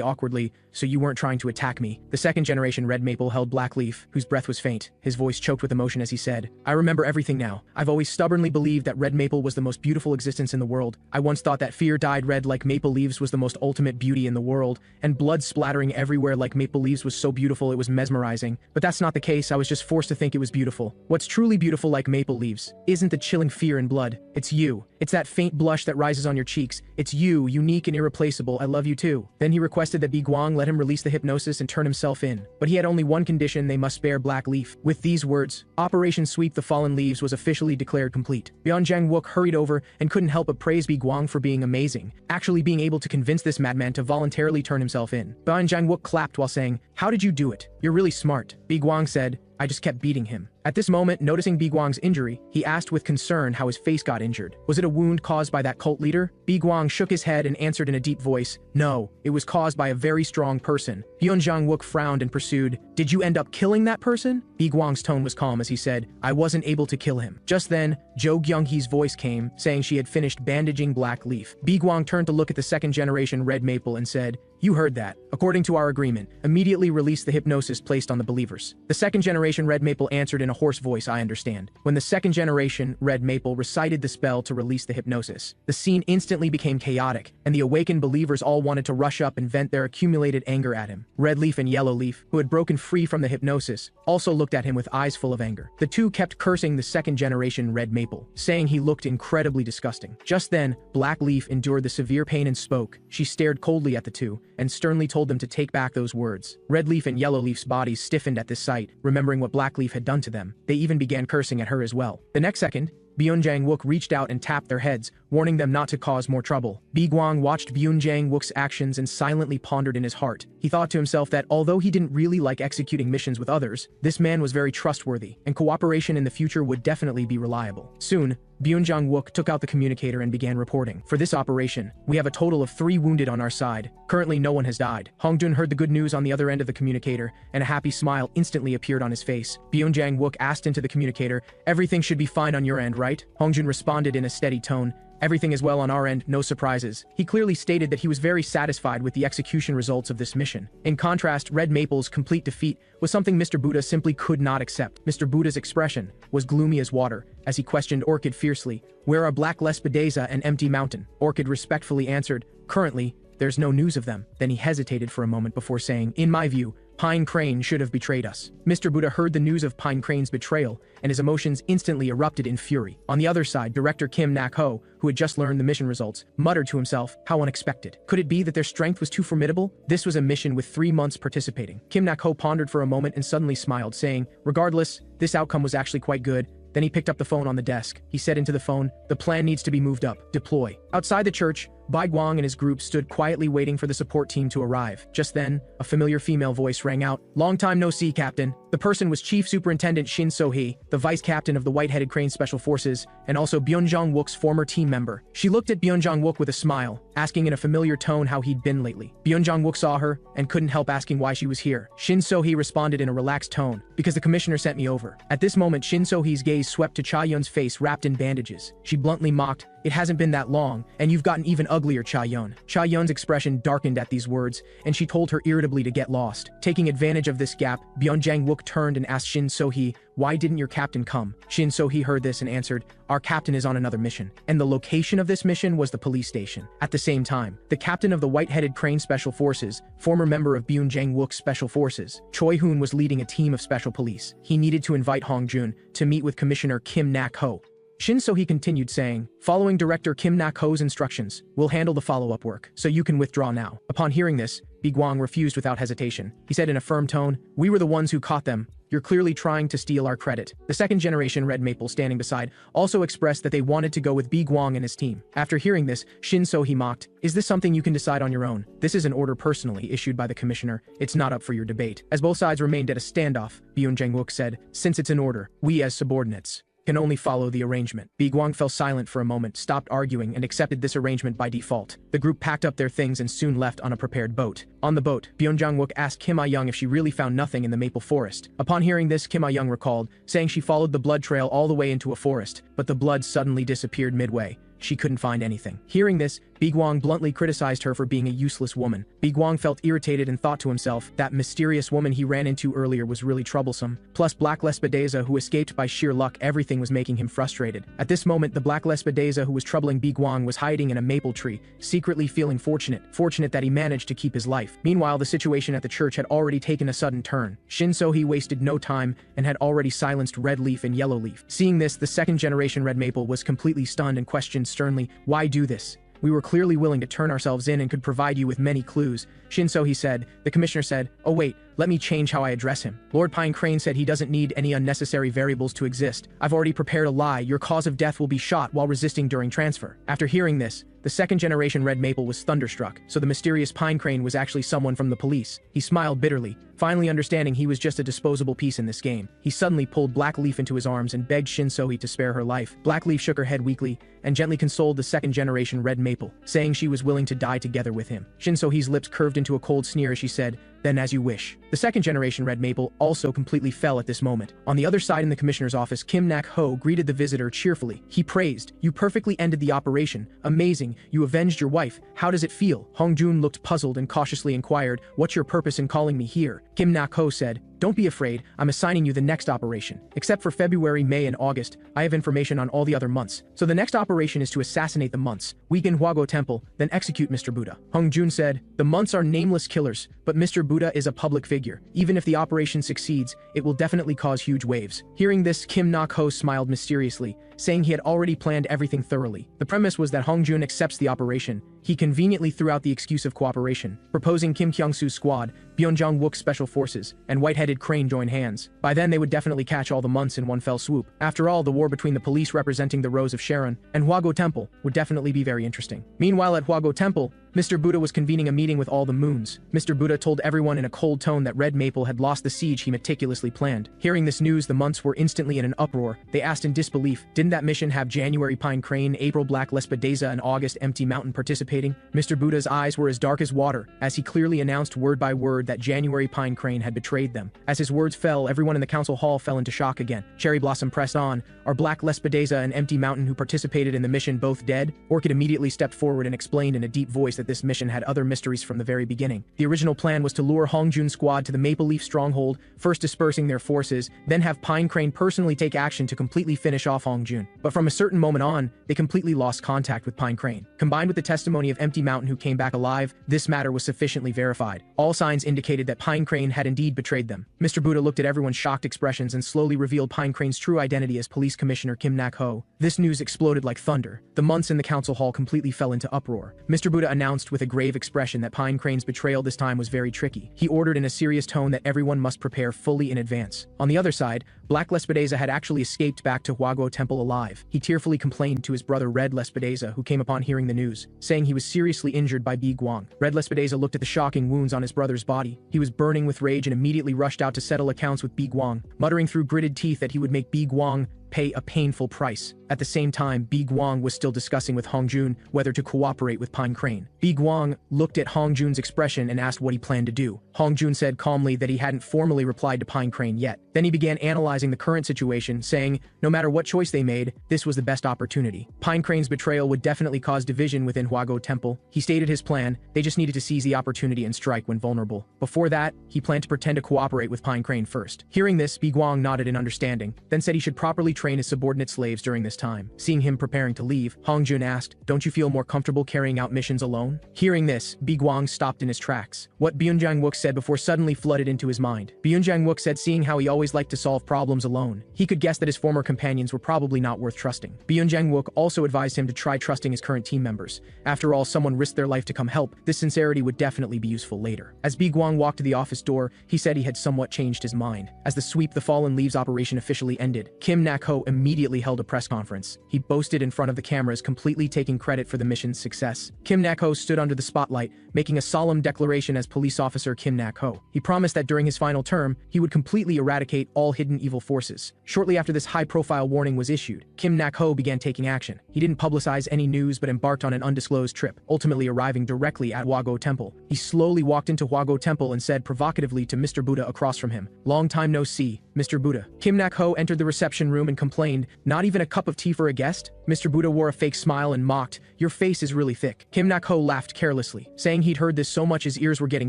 awkwardly, "So you weren't trying to attack me?" The second generation Red Maple held Black Leaf, whose breath was faint. His voice choked with emotion as he said, "I remember everything now. I've always stubbornly believed that Red Maple was the most beautiful existence in the world. I once thought that fear dyed red like maple leaves was the most ultimate beauty in the world, and blood splattering everywhere like maple leaves was so beautiful it was mesmerizing. But that's not the case. I was just forced to think it was beautiful. What's truly beautiful like maple leaves isn't the chilling fear and blood. It's you. It's that faint blush that rises on your cheeks. It's you, unique and irreplaceable. I love you too." Then he requested that Woo-Gwang let him release the hypnosis and turn himself in. But he had only one condition: they must spare Black Leaf. With these words, Operation Sweep the Fallen Leaves was officially declared complete. Jang-wook hurried over and couldn't help but praise Woo-Gwang for being amazing, actually being able to convince this madman to voluntarily turn himself in. Jang-wook clapped while saying, "How did you do it? You're really smart." Woo-Gwang said, "I just kept beating him." At this moment, noticing Woo-Gwang's injury, he asked with concern how his face got injured. Was it a wound caused by that cult leader? Woo-Gwang shook his head and answered in a deep voice, "No, it was caused by a very strong person." Jang-wook frowned and pursued, "Did you end up killing that person?" Woo-Gwang's tone was calm as he said, "I wasn't able to kill him." Just then, Jo Kyung-hee's voice came, saying she had finished bandaging Black Leaf. Woo-Gwang turned to look at the second generation Red Maple and said, "You heard that. According to our agreement, immediately release the hypnosis placed on the believers." The second generation Red Maple answered in a hoarse voice, "I understand." When the second generation Red Maple recited the spell to release the hypnosis, the scene instantly became chaotic, and the awakened believers all wanted to rush up and vent their accumulated anger at him. Red Leaf and Yellow Leaf, who had broken free from the hypnosis, also looked at him with eyes full of anger. The two kept cursing the second generation Red Maple, saying he looked incredibly disgusting. Just then, Black Leaf endured the severe pain and spoke. She stared coldly at the two, and sternly told them to take back those words. Red Leaf and Yellow Leaf's bodies stiffened at this sight, remembering what Black Leaf had done to them. They even began cursing at her as well. The next second, Jang-wook reached out and tapped their heads, warning them not to cause more trouble. Woo-Gwang watched Jang-wook's actions and silently pondered in his heart. He thought to himself that although he didn't really like executing missions with others, this man was very trustworthy, and cooperation in the future would definitely be reliable. Soon, Jang-wook took out the communicator and began reporting. "For this operation, we have a total of 3 wounded on our side. Currently, no one has died." Hongdun heard the good news on the other end of the communicator, and a happy smile instantly appeared on his face. Jang-wook asked into the communicator, "Everything should be fine on your end, right?" Hongdun responded in a steady tone, "Everything is well on our end, no surprises." He clearly stated that he was very satisfied with the execution results of this mission. In contrast, Red Maple's complete defeat was something Mr. Buddha simply could not accept. Mr. Buddha's expression was gloomy as water, as he questioned Orchid fiercely, "Where are Black Lespedeza and Empty Mountain?" Orchid respectfully answered, "Currently, there's no news of them." Then he hesitated for a moment before saying, "In my view, Pine Crane should have betrayed us." Mr. Buddha heard the news of Pine Crane's betrayal, and his emotions instantly erupted in fury. On the other side, Director Kim Nak-ho, who had just learned the mission results, muttered to himself, "How unexpected. Could it be that their strength was too formidable? This was a mission with 3 months participating." Kim Nak-ho pondered for a moment and suddenly smiled, saying, "Regardless, this outcome was actually quite good." Then he picked up the phone on the desk. He said into the phone, "The plan needs to be moved up. Deploy." Outside the church, Woo-Gwang and his group stood quietly waiting for the support team to arrive. Just then, a familiar female voice rang out. "Long time no see, Captain." The person was Chief Superintendent Shin So-hee, the Vice Captain of the White-Headed Crane Special Forces, and also Byung Jong-wook's former team member. She looked at Byung Jong-wook with a smile, asking in a familiar tone how he'd been lately. Byung Jong-wook saw her and couldn't help asking why she was here. Shin So-hee responded in a relaxed tone, "Because the commissioner sent me over." At this moment, Shin So-hee's gaze swept to Cha-yeon's face wrapped in bandages. She bluntly mocked, "It hasn't been that long, and you've gotten even uglier, Cha-yeon." Cha-yeon's expression darkened at these words, and she told her irritably to get lost. Taking advantage of this gap, Byung Jang-wook turned and asked Shin So-hee, "Why didn't your captain come?" Shin So-hee heard this and answered, "Our captain is on another mission." And the location of this mission was the police station. At the same time, the captain of the White-Headed Crane Special Forces, former member of Byung Jang-wook's Special Forces, Choi Hoon, was leading a team of special police. He needed to invite Hong Jun to meet with Commissioner Kim Nak-ho. Shin So-hee continued saying, "Following Director Kim Nak-ho's instructions, we'll handle the follow-up work, so you can withdraw now." Upon hearing this, Woo-Gwang refused without hesitation. He said in a firm tone, "We were the ones who caught them. You're clearly trying to steal our credit." The second-generation Red Maple standing beside also expressed that they wanted to go with Woo-Gwang and his team. After hearing this, Shin So-hee mocked, "Is this something you can decide on your own? This is an order personally issued by the commissioner. It's not up for your debate." As both sides remained at a standoff, Byung Jang-wook said, "Since it's an order, we as subordinates can only follow the arrangement." Woo-Gwang fell silent for a moment, stopped arguing, and accepted this arrangement by default. The group packed up their things and soon left on a prepared boat. On the boat, Byung Jang-wook asked Kim Ah-young if she really found nothing in the maple forest. Upon hearing this, Kim Ah-young recalled, saying she followed the blood trail all the way into a forest, but the blood suddenly disappeared midway. She couldn't find anything. Hearing this, Woo-Gwang bluntly criticized her for being a useless woman. Woo-Gwang felt irritated and thought to himself, that mysterious woman he ran into earlier was really troublesome. Plus Black Lespedeza, who escaped by sheer luck, everything was making him frustrated. At this moment, the Black Lespedeza who was troubling Woo-Gwang was hiding in a maple tree, secretly feeling fortunate that he managed to keep his life. Meanwhile, the situation at the church had already taken a sudden turn. Shin So-hee wasted no time and had already silenced Red Leaf and Yellow Leaf. Seeing this, the second-generation Red Maple was completely stunned and questioned sternly, "Why do this? We were clearly willing to turn ourselves in and could provide you with many clues." Shin So-hee said. The commissioner said, "Oh wait, let me change how I address him. Lord Pine Crane said he doesn't need any unnecessary variables to exist. I've already prepared a lie. Your cause of death will be shot while resisting during transfer." After hearing this, the second-generation Red Maple was thunderstruck. So the mysterious Pine Crane was actually someone from the police. He smiled bitterly, finally understanding he was just a disposable piece in this game. He suddenly pulled Black Leaf into his arms and begged Shin So-hee to spare her life. Black Leaf shook her head weakly and gently consoled the second-generation Red Maple, saying she was willing to die together with him. Shin So-hee's lips curved into a cold sneer as she said, "Then as you wish." The second-generation Red Maple also completely fell at this moment. On the other side in the commissioner's office, Kim Nak-ho greeted the visitor cheerfully. He praised, "You perfectly ended the operation. Amazing. You avenged your wife. How does it feel?" Hong Jun looked puzzled and cautiously inquired, "What's your purpose in calling me here?" Kim Nak-ho said, "Don't be afraid, I'm assigning you the next operation. Except for February, May, and August, I have information on all the other months. So the next operation is to assassinate the months, weaken Hwago Temple, then execute Mr. Buddha." Hong Jun said, "The months are nameless killers, but Mr. Buddha is a public figure. Even if the operation succeeds, it will definitely cause huge waves." Hearing this, Kim Nak-ho smiled mysteriously, saying he had already planned everything thoroughly. The premise was that Hong Jun accepts the operation. He conveniently threw out the excuse of cooperation, proposing Kim Kyung-soo's squad, Byung Jang-wook's special forces, and White-Headed Crane join hands. By then they would definitely catch all the months in one fell swoop. After all, the war between the police representing the Rose of Sharon and Hwago Temple would definitely be very interesting. Meanwhile at Hwago Temple, Mr. Buddha was convening a meeting with all the moons. Mr. Buddha told everyone in a cold tone that Red Maple had lost the siege he meticulously planned. Hearing this news, the months were instantly in an uproar. They asked in disbelief, didn't that mission have January Pine Crane, April Black Lespedeza, and August Empty Mountain participating? Mr. Buddha's eyes were as dark as water, as he clearly announced word by word that January Pine Crane had betrayed them. As his words fell, everyone in the council hall fell into shock again. Cherry Blossom pressed on, "Are Black Lespedeza and Empty Mountain who participated in the mission both dead?" Orchid immediately stepped forward and explained in a deep voice that this mission had other mysteries from the very beginning. The original plan was to lure Hong Jun's squad to the Maple Leaf stronghold, first dispersing their forces, then have Pine Crane personally take action to completely finish off Hong Jun. But from a certain moment on, they completely lost contact with Pine Crane. Combined with the testimony of Empty Mountain who came back alive, this matter was sufficiently verified. All signs indicated that Pine Crane had indeed betrayed them. Mr. Buddha looked at everyone's shocked expressions and slowly revealed Pine Crane's true identity as Police Commissioner Kim Nak-ho. This news exploded like thunder. The months in the council hall completely fell into uproar. Mr. Buddha announced announced with a grave expression that Pine Crane's betrayal this time was very tricky. He ordered in a serious tone that everyone must prepare fully in advance. On the other side, Black Lespedeza had actually escaped back to Woo-Gwang Temple alive. He tearfully complained to his brother Red Lespedeza, who came upon hearing the news, saying he was seriously injured by Woo-Gwang. Red Lespedeza looked at the shocking wounds on his brother's body. He was burning with rage and immediately rushed out to settle accounts with Woo-Gwang, muttering through gritted teeth that he would make Woo-Gwang pay a painful price. At the same time, Woo-Gwang was still discussing with Hongjun whether to cooperate with Pine Crane. Woo-Gwang looked at Hongjun's expression and asked what he planned to do. Hongjun said calmly that he hadn't formally replied to Pine Crane yet. Then he began analyzing the current situation, saying no matter what choice they made, this was the best opportunity. Pine Crane's betrayal would definitely cause division within Woo-Gwang Temple. He stated his plan, they just needed to seize the opportunity and strike when vulnerable. Before that, he planned to pretend to cooperate with Pine Crane first. Hearing this, Woo-Gwang nodded in understanding, then said he should properly train his subordinate slaves during this time. Seeing him preparing to leave, Hongjun asked, "Don't you feel more comfortable carrying out missions alone?" Hearing this, Woo-Gwang stopped in his tracks. What Byung-Jang-wook said before suddenly flooded into his mind. Byung-Jang-wook said seeing how he always liked to solve problems alone, he could guess that his former companions were probably not worth trusting. Byung-Jang-wook also advised him to try trusting his current team members. After all, someone risked their life to come help. This sincerity would definitely be useful later. As Woo-Gwang walked to the office door, he said he had somewhat changed his mind. As the Sweep the Fallen Leaves operation officially ended, Kim Nak-ho immediately held a press conference. He boasted in front of the cameras, completely taking credit for the mission's success. Kim Nak-ho stood under the spotlight, making a solemn declaration as police officer Kim Nak-ho. He promised that during his final term, he would completely eradicate all hidden evil forces. Shortly after this high-profile warning was issued, Kim Nak-ho began taking action. He didn't publicize any news but embarked on an undisclosed trip, ultimately arriving directly at Woo-Gwang Temple. He slowly walked into Woo-Gwang Temple and said provocatively to Mr. Buddha across from him, "Long time no see, Mr. Buddha." Kim Nak-ho entered the reception room and complained, "Not even a cup of tea for a guest?" Mr. Buddha wore a fake smile and mocked, "Your face is really thick." Kim Nak-ho laughed carelessly, saying he'd heard this so much his ears were getting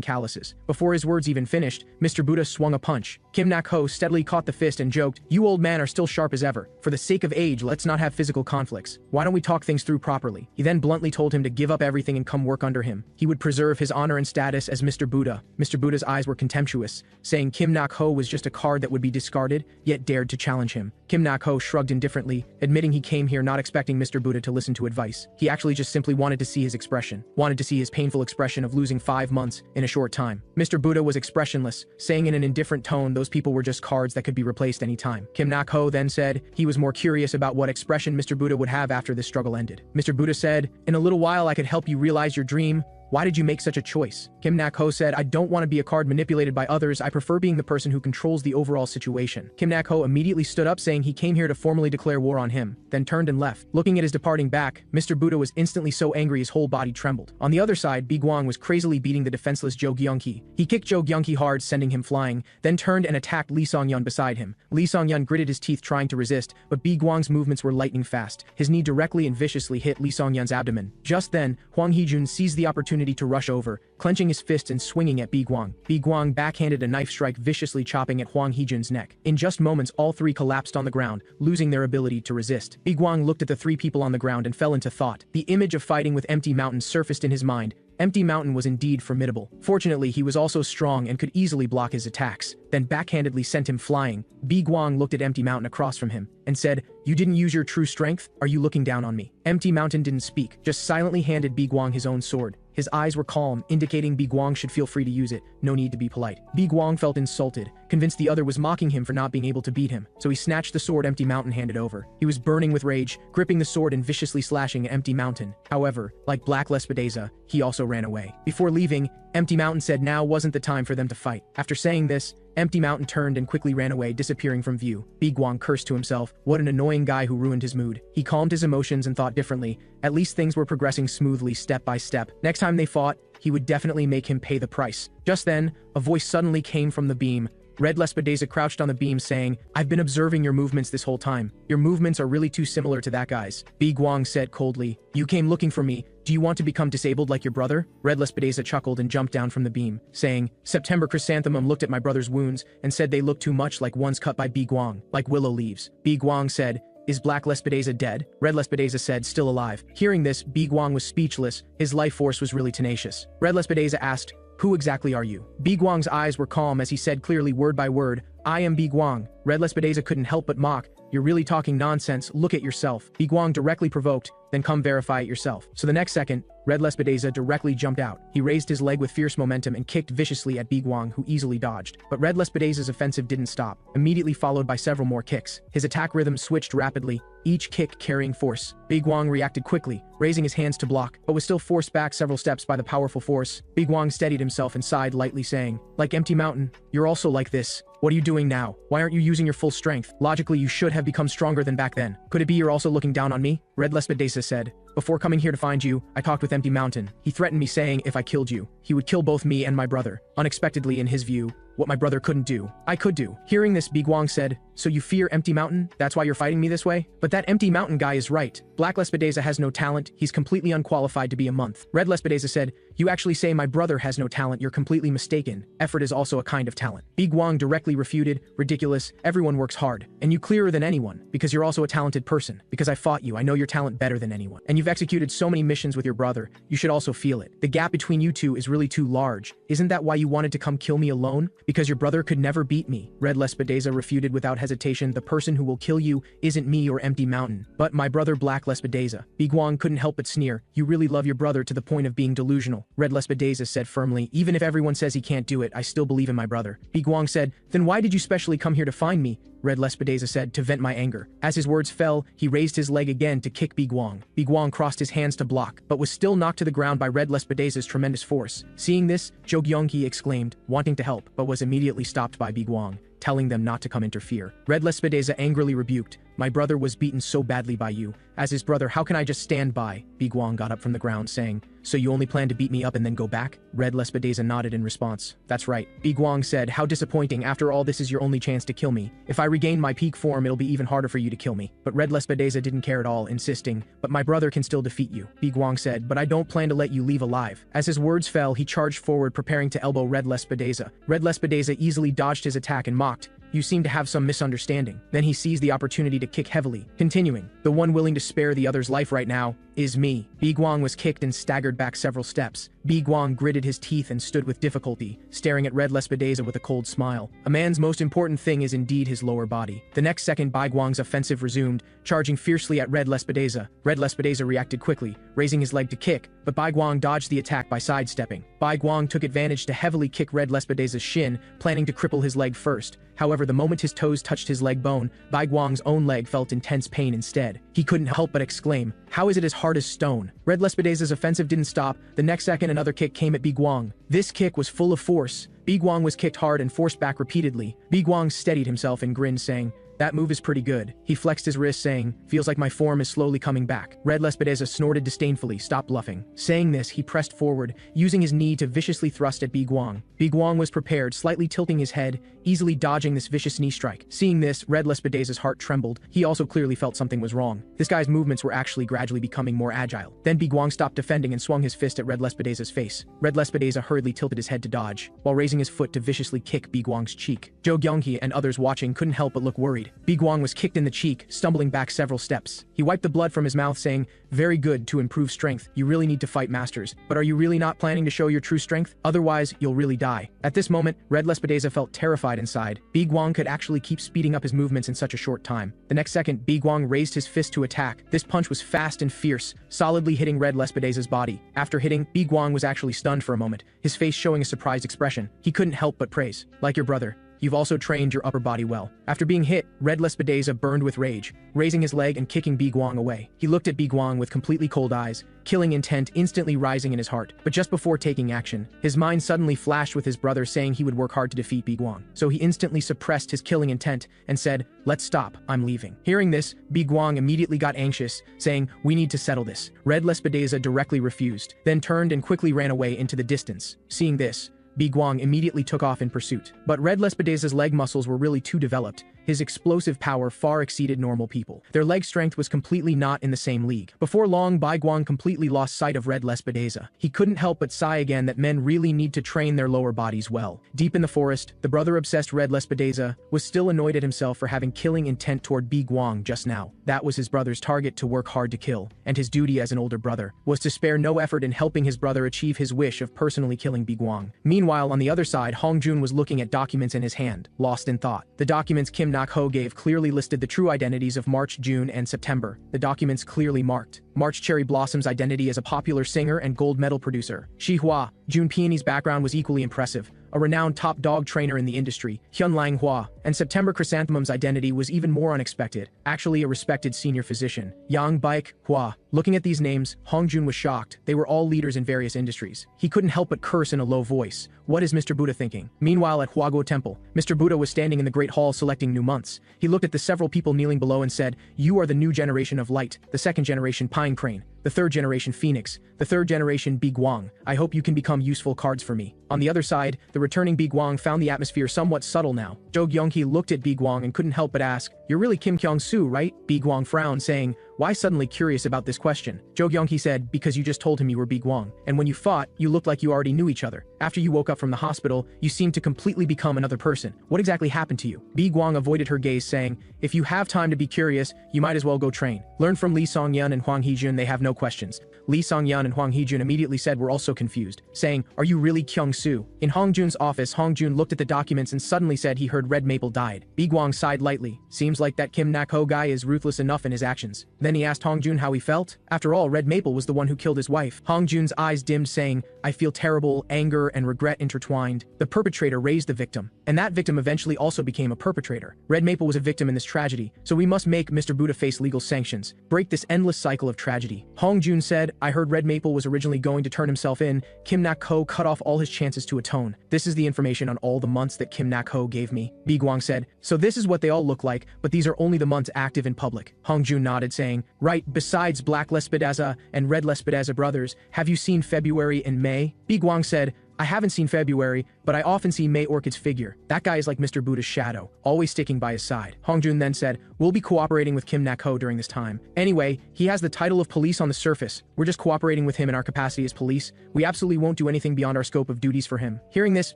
calluses. Before his words even finished, Mr. Buddha swung a punch. Kim Nak-ho steadily caught the fist and joked, "You old man are still sharp as ever. For the sake of age, let's not have physical conflicts. Why don't we talk things through properly?" He then bluntly told him to give up everything and come work under him. He would preserve his honor and status as Mr. Buddha. Mr. Buddha's eyes were contemptuous, saying Kim Nak-ho was just a card that would be discarded, yet dared to challenge him. Kim Nak-ho shrugged indifferently, admitting he came here not expecting Mr. Buddha to listen to advice. He actually just simply wanted to see his expression, wanted to see his painful expression of losing 5 months in a short time. Mr. Buddha was expressionless, saying in an indifferent tone those people were just cards that could be replaced anytime. Kim Nak-ho then said he was more curious about what expression Mr. Buddha would have after this struggle ended. Mr. Buddha said, "In a little while I could help you realize your dream. Why did you make such a choice?" Kim Nak-ho said, "I don't want to be a card manipulated by others. I prefer being the person who controls the overall situation." Kim Nak-ho immediately stood up, saying he came here to formally declare war on him, then turned and left. Looking at his departing back, Mr. Buddha was instantly so angry his whole body trembled. On the other side, Woo-Gwang was crazily beating the defenseless Jo Gyung-hee. He kicked Jo Gyung-hee hard, sending him flying, then turned and attacked Lee Song-yeon beside him. Lee Song-yeon gritted his teeth trying to resist, but Woo-Gwang's movements were lightning fast. His knee directly and viciously hit Lee Song-yeon's abdomen. Just then, Hwang Hee-jun seized the opportunity to rush over, clenching his fists and swinging at Woo-Gwang. Woo-Gwang backhanded a knife strike, viciously chopping at Hwang Hee-jun's neck. In just moments, all three collapsed on the ground, losing their ability to resist. Woo-Gwang looked at the three people on the ground and fell into thought. The image of fighting with Empty Mountain surfaced in his mind. Empty Mountain was indeed formidable. Fortunately, he was also strong and could easily block his attacks, then backhandedly sent him flying. Woo-Gwang looked at Empty Mountain across from him and said, "You didn't use your true strength? Are you looking down on me?" Empty Mountain didn't speak, just silently handed Woo-Gwang his own sword. His eyes were calm, indicating Woo-Gwang should feel free to use it, no need to be polite. Woo-Gwang felt insulted, convinced the other was mocking him for not being able to beat him, so he snatched the sword Empty Mountain handed over. He was burning with rage, gripping the sword and viciously slashing at Empty Mountain. However, like Black Lespedeza, he also ran away. Before leaving, Empty Mountain said now wasn't the time for them to fight. After saying this, Empty Mountain turned and quickly ran away, disappearing from view. Woo-Gwang cursed to himself, what an annoying guy who ruined his mood. He calmed his emotions and thought differently. At least things were progressing smoothly step by step. Next time they fought, he would definitely make him pay the price. Just then, a voice suddenly came from the beam. Red Lespedeza crouched on the beam saying, "I've been observing your movements this whole time. Your movements are really too similar to that guy's." Woo-Gwang said coldly, "You came looking for me. Do you want to become disabled like your brother?" Red Lespedeza chuckled and jumped down from the beam, saying, "September Chrysanthemum looked at my brother's wounds and said they looked too much like ones cut by Woo-Gwang, like willow leaves." Woo-Gwang said, "Is Black Lespedeza dead?" Red Lespedeza said, "Still alive." Hearing this, Woo-Gwang was speechless. His life force was really tenacious. Red Lespedeza asked, "Who exactly are you?" Woo-Gwang's eyes were calm as he said clearly word by word, "I am Woo-Gwang." Red Lespedeza couldn't help but mock, "You're really talking nonsense, look at yourself." Woo-Gwang directly provoked, "Then come verify it yourself." So the next second, Red Lespedeza directly jumped out. He raised his leg with fierce momentum and kicked viciously at Woo-Gwang, who easily dodged. But Red Lespedeza's offensive didn't stop, immediately followed by several more kicks. His attack rhythm switched rapidly, each kick carrying force. Woo-Gwang reacted quickly, raising his hands to block, but was still forced back several steps by the powerful force. Woo-Gwang steadied himself and sighed lightly, saying, "Like Empty Mountain, you're also like this. What are you doing now? Why aren't you using your full strength? Logically, you should have become stronger than back then. Could it be you're also looking down on me?" Red Lespedeza said. "Before coming here to find you, I talked with Empty Mountain. He threatened me, saying if I killed you, he would kill both me and my brother. Unexpectedly, in his view, what my brother couldn't do, I could do." Hearing this, Woo-Gwang said, "So you fear Empty Mountain? That's why you're fighting me this way? But that Empty Mountain guy is right. Black Lespedeza has no talent. He's completely unqualified to be a month." Red Lespedeza said, "You actually say my brother has no talent. You're completely mistaken. Effort is also a kind of talent." Woo-Gwang directly refuted, "Ridiculous. Everyone works hard. And you clearer than anyone, because you're also a talented person. Because I fought you, I know your talent better than anyone. And you've executed so many missions with your brother. You should also feel it. The gap between you two is really too large. Isn't that why you wanted to come kill me alone? Because your brother could never beat me." Red Lespedeza refuted without hesitation, "The person who will kill you isn't me or Empty Mountain, but my brother Black Lespedeza." Woo-Gwang couldn't help but sneer. "You really love your brother to the point of being delusional." Red Lespedeza said firmly, "Even if everyone says he can't do it, I still believe in my brother." Woo-Gwang said, "Then why did you specially come here to find me?" Red Lespedeza said, "To vent my anger." As his words fell, he raised his leg again to kick Woo-Gwang. Woo-Gwang crossed his hands to block, but was still knocked to the ground by Red Lespedeza's tremendous force. Seeing this, Jo-Gyung-hee exclaimed, wanting to help, but was immediately stopped by Woo-Gwang, telling them not to come interfere. Red Lespedeza angrily rebuked, "My brother was beaten so badly by you. As his brother, how can I just stand by?" Woo-Gwang got up from the ground, saying, "So you only plan to beat me up and then go back?" Red Lespedeza nodded in response. "That's right." Woo-Gwang said, "How disappointing. After all, this is your only chance to kill me. If I regain my peak form, it'll be even harder for you to kill me." But Red Lespedeza didn't care at all, insisting, "But my brother can still defeat you." Woo-Gwang said, "But I don't plan to let you leave alive." As his words fell, he charged forward, preparing to elbow Red Lespedeza. Red Lespedeza easily dodged his attack and mocked, "You seem to have some misunderstanding." Then he seized the opportunity to kick heavily, continuing, "The one willing to spare the other's life right now is me." Woo-Gwang was kicked and staggered back several steps. Woo-Gwang gritted his teeth and stood with difficulty, staring at Red Lespedeza with a cold smile. A man's most important thing is indeed his lower body. The next second, Woo-Gwang's offensive resumed, charging fiercely at Red Lespedeza. Red Lespedeza reacted quickly, raising his leg to kick, but Woo-Gwang dodged the attack by sidestepping. Woo-Gwang took advantage to heavily kick Red Lespedeza's shin, planning to cripple his leg first. However, the moment his toes touched his leg bone, Woo-Gwang's own leg felt intense pain instead. He couldn't help but exclaim, "How is it as hard as stone?" Red Lespedeza's offensive didn't stop. The next second, another kick came at Woo-Gwang. This kick was full of force. Woo-Gwang was kicked hard and forced back repeatedly. Woo-Gwang steadied himself and grinned, saying, "That move is pretty good." He flexed his wrist, saying, "Feels like my form is slowly coming back." Red Lespedeza snorted disdainfully, "Stop bluffing." Saying this, he pressed forward, using his knee to viciously thrust at Woo-Gwang. Woo-Gwang was prepared, slightly tilting his head, easily dodging this vicious knee strike. Seeing this, Red Lespedeza's heart trembled. He also clearly felt something was wrong. This guy's movements were actually gradually becoming more agile. Then Woo-Gwang stopped defending and swung his fist at Red Lespedeza's face. Red Lespedeza hurriedly tilted his head to dodge, while raising his foot to viciously kick Woo-Gwang's cheek. Jo-Gyung-hee and others watching couldn't help but look worried. Woo-Gwang was kicked in the cheek, stumbling back several steps. He wiped the blood from his mouth, saying, "Very good to improve strength. You really need to fight masters. But are you really not planning to show your true strength? Otherwise, you'll really die." At this moment, Red Lespedeza felt terrified inside. Woo-Gwang could actually keep speeding up his movements in such a short time. The next second, Woo-Gwang raised his fist to attack. This punch was fast and fierce, solidly hitting Red Lespedeza's body. After hitting, Woo-Gwang was actually stunned for a moment, his face showing a surprised expression. He couldn't help but praise, "Like your brother, you've also trained your upper body well." After being hit, Red Lespedeza burned with rage, raising his leg and kicking Woo-Gwang away. He looked at Woo-Gwang with completely cold eyes, killing intent instantly rising in his heart. But just before taking action, his mind suddenly flashed with his brother saying he would work hard to defeat Woo-Gwang. So he instantly suppressed his killing intent and said, "Let's stop, I'm leaving." Hearing this, Woo-Gwang immediately got anxious, saying, "We need to settle this." Red Lespedeza directly refused, then turned and quickly ran away into the distance. Seeing this, Woo-Gwang immediately took off in pursuit. But Red Lespedeza's leg muscles were really too developed. His explosive power far exceeded normal people. Their leg strength was completely not in the same league. Before long, Woo-Gwang completely lost sight of Red Lespedeza. He couldn't help but sigh again that men really need to train their lower bodies well. Deep in the forest, the brother-obsessed Red Lespedeza was still annoyed at himself for having killing intent toward Woo-Gwang just now. That was his brother's target to work hard to kill, and his duty as an older brother was to spare no effort in helping his brother achieve his wish of personally killing Woo-Gwang. Meanwhile, Meanwhile, on the other side, Hong Jun was looking at documents in his hand, lost in thought. The documents Kim Nak-ho gave clearly listed the true identities of March, June, and September. The documents clearly marked March Cherry Blossom's identity as a popular singer and gold medal producer. Shi Hua, June Peony's background was equally impressive, a renowned top dog trainer in the industry, Hyun Lang Hua, and September Chrysanthemum's identity was even more unexpected, actually a respected senior physician, Yang Baik Hua. Looking at these names, Hong Jun was shocked. They were all leaders in various industries. He couldn't help but curse in a low voice. What is Mr. Buddha thinking? Meanwhile, at Woo-Gwang Temple, Mr. Buddha was standing in the Great Hall selecting new months. He looked at the several people kneeling below and said, "You are the new generation of light, the second generation Pine Crane, the third generation Phoenix, the third generation Woo-Gwang. I hope you can become useful cards for me." On the other side, the returning Woo-Gwang found the atmosphere somewhat subtle now. Jo Gyung-hee looked at Woo-Gwang and couldn't help but ask, "You're really Kim Kyung-soo, right?" Woo-Gwang frowned, saying, "Why suddenly curious about this question?" Jo Gyung-hee said, "Because you just told him you were Woo-Gwang, and when you fought, you looked like you already knew each other. After you woke up from the hospital, you seemed to completely become another person. What exactly happened to you?" Woo-Gwang avoided her gaze, saying, "If you have time to be curious, you might as well go train. Learn from Lee Song-yeon and Hwang Hee-jun, they have no questions." Lee Song-yeon and Hwang Hee-jun immediately said we're also confused, saying, "Are you really Kyung-soo?" In Hong Jun's office, Hong Jun looked at the documents and suddenly said he heard Red Maple died. Woo-Gwang sighed lightly. Seems like that Kim Nak-ho guy is ruthless enough in his actions. Then he asked Hong Jun how he felt. After all, Red Maple was the one who killed his wife. Hong Jun's eyes dimmed, saying, "I feel terrible, anger, and regret intertwined." The perpetrator raised the victim, and that victim eventually also became a perpetrator. Red Maple was a victim in this tragedy, so we must make Mr. Buddha face legal sanctions, break this endless cycle of tragedy. Hong Jun said, "I heard Red Maple was originally going to turn himself in. Kim Nak-ho cut off all his chances to atone. This is the information on all the months that Kim Nak-ho gave me." Woo-Gwang said, "So this is what they all look like, but these are only the months active in public." Hong Jun nodded, saying, "Right, besides Black Lespedeza and Red Lespedeza brothers, have you seen February and May?" Woo-Gwang said, "I haven't seen February, but I often see May Orchid's figure. That guy is like Mr. Buddha's shadow, always sticking by his side." Hong Jun then said, "We'll be cooperating with Kim Nak-ho during this time. Anyway, he has the title of police on the surface. We're just cooperating with him in our capacity as police. We absolutely won't do anything beyond our scope of duties for him." Hearing this,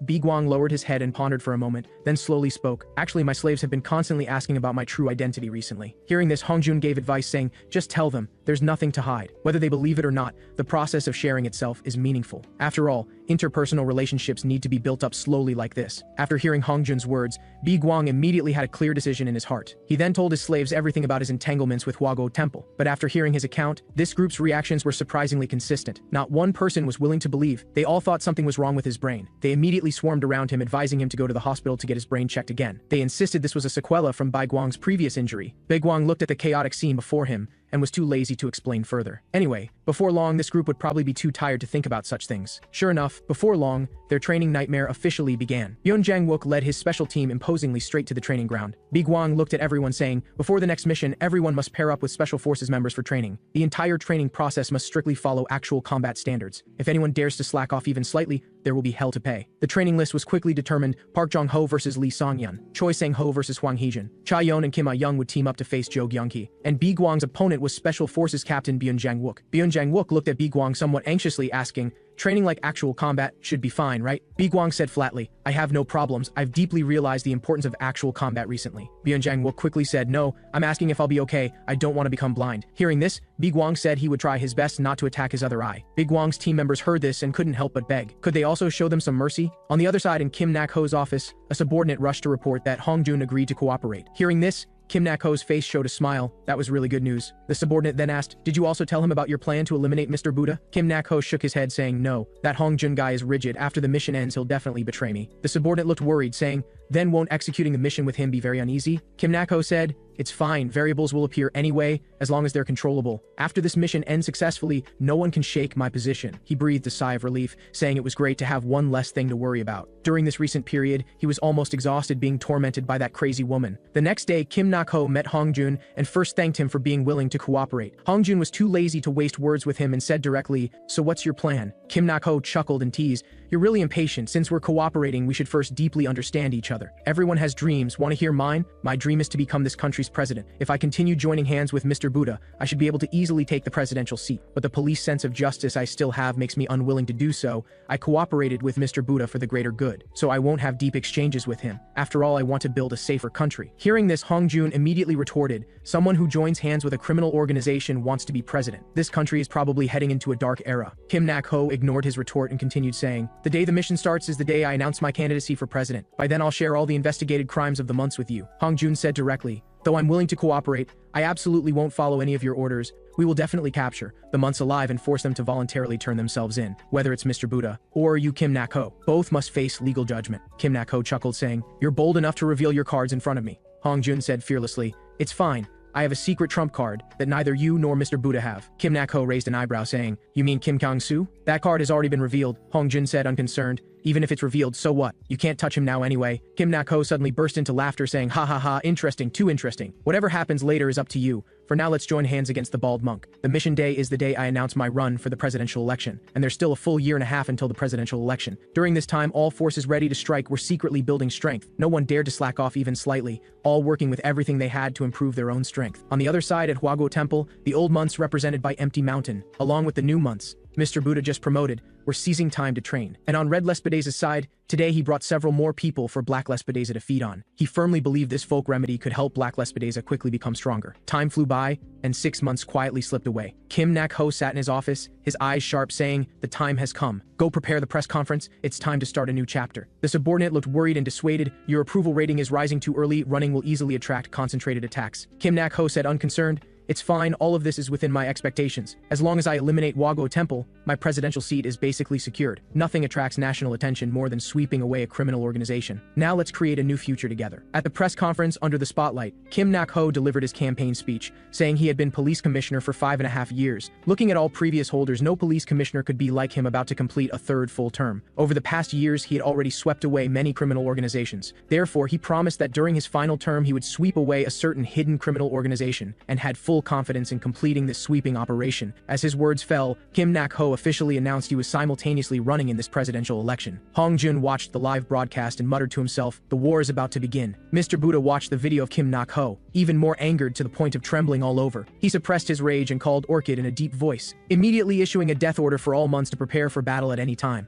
Woo-Gwang lowered his head and pondered for a moment, then slowly spoke. "Actually, my slaves have been constantly asking about my true identity recently." Hearing this, Hong Jun gave advice, saying, "Just tell them, there's nothing to hide. Whether they believe it or not, the process of sharing itself is meaningful. After all, interpersonal relationships need to be built up slowly like this." After hearing Hong Jun's words, Woo-Gwang immediately had a clear decision in his heart. He then told his slaves everything about his entanglements with Woo-Gwang Temple. But after hearing his account, this group's reactions were surprisingly consistent. Not one person was willing to believe. They all thought something was wrong with his brain. They immediately swarmed around him, advising him to go to the hospital to get his brain checked again. They insisted this was a sequela from Woo-Gwang's previous injury. Woo-Gwang looked at the chaotic scene before him and was too lazy to explain further. Anyway, before long, this group would probably be too tired to think about such things. Sure enough, before long, their training nightmare officially began. Byun Jang-wook led his special team imposingly straight to the training ground. Woo-Gwang looked at everyone, saying, "Before the next mission, everyone must pair up with Special Forces members for training. The entire training process must strictly follow actual combat standards. If anyone dares to slack off even slightly, there will be hell to pay." The training list was quickly determined. Park Jong-ho versus Lee Song-yeon, Choi Sang-ho versus Hwang Hee-jun, Cha Yeon and Kim Ah-young would team up to face Jo Gyung-hee, and Woo-Gwang's opponent was Special Forces Captain Byun Jang-wook. Byun Jang-wook looked at Woo-Gwang somewhat anxiously, asking, "Training like actual combat should be fine, right?" Woo-Gwang said flatly, "I have no problems. I've deeply realized the importance of actual combat recently." Byun Jang-wook quickly said, "No, I'm asking if I'll be okay. I don't want to become blind." Hearing this, Woo-Gwang said he would try his best not to attack his other eye. Woo-Gwang's team members heard this and couldn't help but beg. Could they also show them some mercy? On the other side, in Kim Nak-ho's office, a subordinate rushed to report that Hong Jun agreed to cooperate. Hearing this, Kim Nak-ho's face showed a smile. That was really good news. The subordinate then asked, "Did you also tell him about your plan to eliminate Mr. Buddha?" Kim Nak-ho shook his head, saying, "No, that Hong Jun guy is rigid. After the mission ends, he'll definitely betray me." The subordinate looked worried, saying, "Then won't executing the mission with him be very uneasy?" Kim Nak-ho said, "It's fine. Variables will appear anyway, as long as they're controllable. After this mission ends successfully, no one can shake my position." He breathed a sigh of relief, saying it was great to have one less thing to worry about. During this recent period, he was almost exhausted being tormented by that crazy woman. The next day, Kim Nak-ho met Hong Jun and first thanked him for being willing to cooperate. Hong Jun was too lazy to waste words with him and said directly, "So what's your plan?" Kim Nak-ho chuckled and teased, "You're really impatient. Since we're cooperating, we should first deeply understand each other." other. Everyone has dreams. Want to hear mine? My dream is to become this country's president. If I continue joining hands with Mr. Buddha, I should be able to easily take the presidential seat. But the police sense of justice I still have makes me unwilling to do so. I cooperated with Mr. Buddha for the greater good, so I won't have deep exchanges with him. After all, I want to build a safer country. Hearing this, Hong Jun immediately retorted, someone who joins hands with a criminal organization wants to be president. This country is probably heading into a dark era. Kim Nak-ho ignored his retort and continued saying, the day the mission starts is the day I announce my candidacy for president. By then I'll share all the investigated crimes of the months with you. Hong Jun said directly, though I'm willing to cooperate, I absolutely won't follow any of your orders. We will definitely capture the months alive and force them to voluntarily turn themselves in, whether it's Mr. Buddha or you Kim Nak-ho. Both must face legal judgment. Kim Nak-ho chuckled saying, you're bold enough to reveal your cards in front of me. Hong Jun said fearlessly, it's fine. I have a secret trump card that neither you nor Mr. Buddha have. Kim Nak-ho raised an eyebrow saying, you mean Kim Kang-soo? That card has already been revealed, Hong Jun said unconcerned. Even if it's revealed, so what? You can't touch him now anyway. Kim Nak-ho suddenly burst into laughter saying, ha ha ha, interesting, too interesting. Whatever happens later is up to you. For now, let's join hands against the bald monk. The mission day is the day I announce my run for the presidential election, and there's still a full year and a half until the presidential election. During this time, all forces ready to strike were secretly building strength. No one dared to slack off even slightly, all working with everything they had to improve their own strength. On the other side at Woo-Gwang Temple, the old months represented by Empty Mountain, along with the new months, Mr. Buddha just promoted, were seizing time to train. And on Red Lespedaze's side, today he brought several more people for Black Lespedeza to feed on. He firmly believed this folk remedy could help Black Lespedeza quickly become stronger. Time flew by, and 6 months quietly slipped away. Kim Nak-ho sat in his office, his eyes sharp, saying, the time has come. Go prepare the press conference, it's time to start a new chapter. The subordinate looked worried and dissuaded, your approval rating is rising too early, running will easily attract concentrated attacks. Kim Nak-ho said unconcerned, it's fine, all of this is within my expectations. As long as I eliminate Woo-Gwang Temple, my presidential seat is basically secured. Nothing attracts national attention more than sweeping away a criminal organization. Now let's create a new future together. At the press conference under the spotlight, Kim Nak-ho delivered his campaign speech, saying he had been police commissioner for 5.5 years. Looking at all previous holders, no police commissioner could be like him, about to complete a third full term. Over the past years, he had already swept away many criminal organizations. Therefore, he promised that during his final term, he would sweep away a certain hidden criminal organization, and had full confidence in completing this sweeping operation. As his words fell, Kim Nak-ho officially announced he was simultaneously running in this presidential election. Hong Jun watched the live broadcast and muttered to himself, the war is about to begin. Mr. Buddha watched the video of Kim Nak-ho, even more angered to the point of trembling all over. He suppressed his rage and called Orchid in a deep voice, immediately issuing a death order for all months to prepare for battle at any time.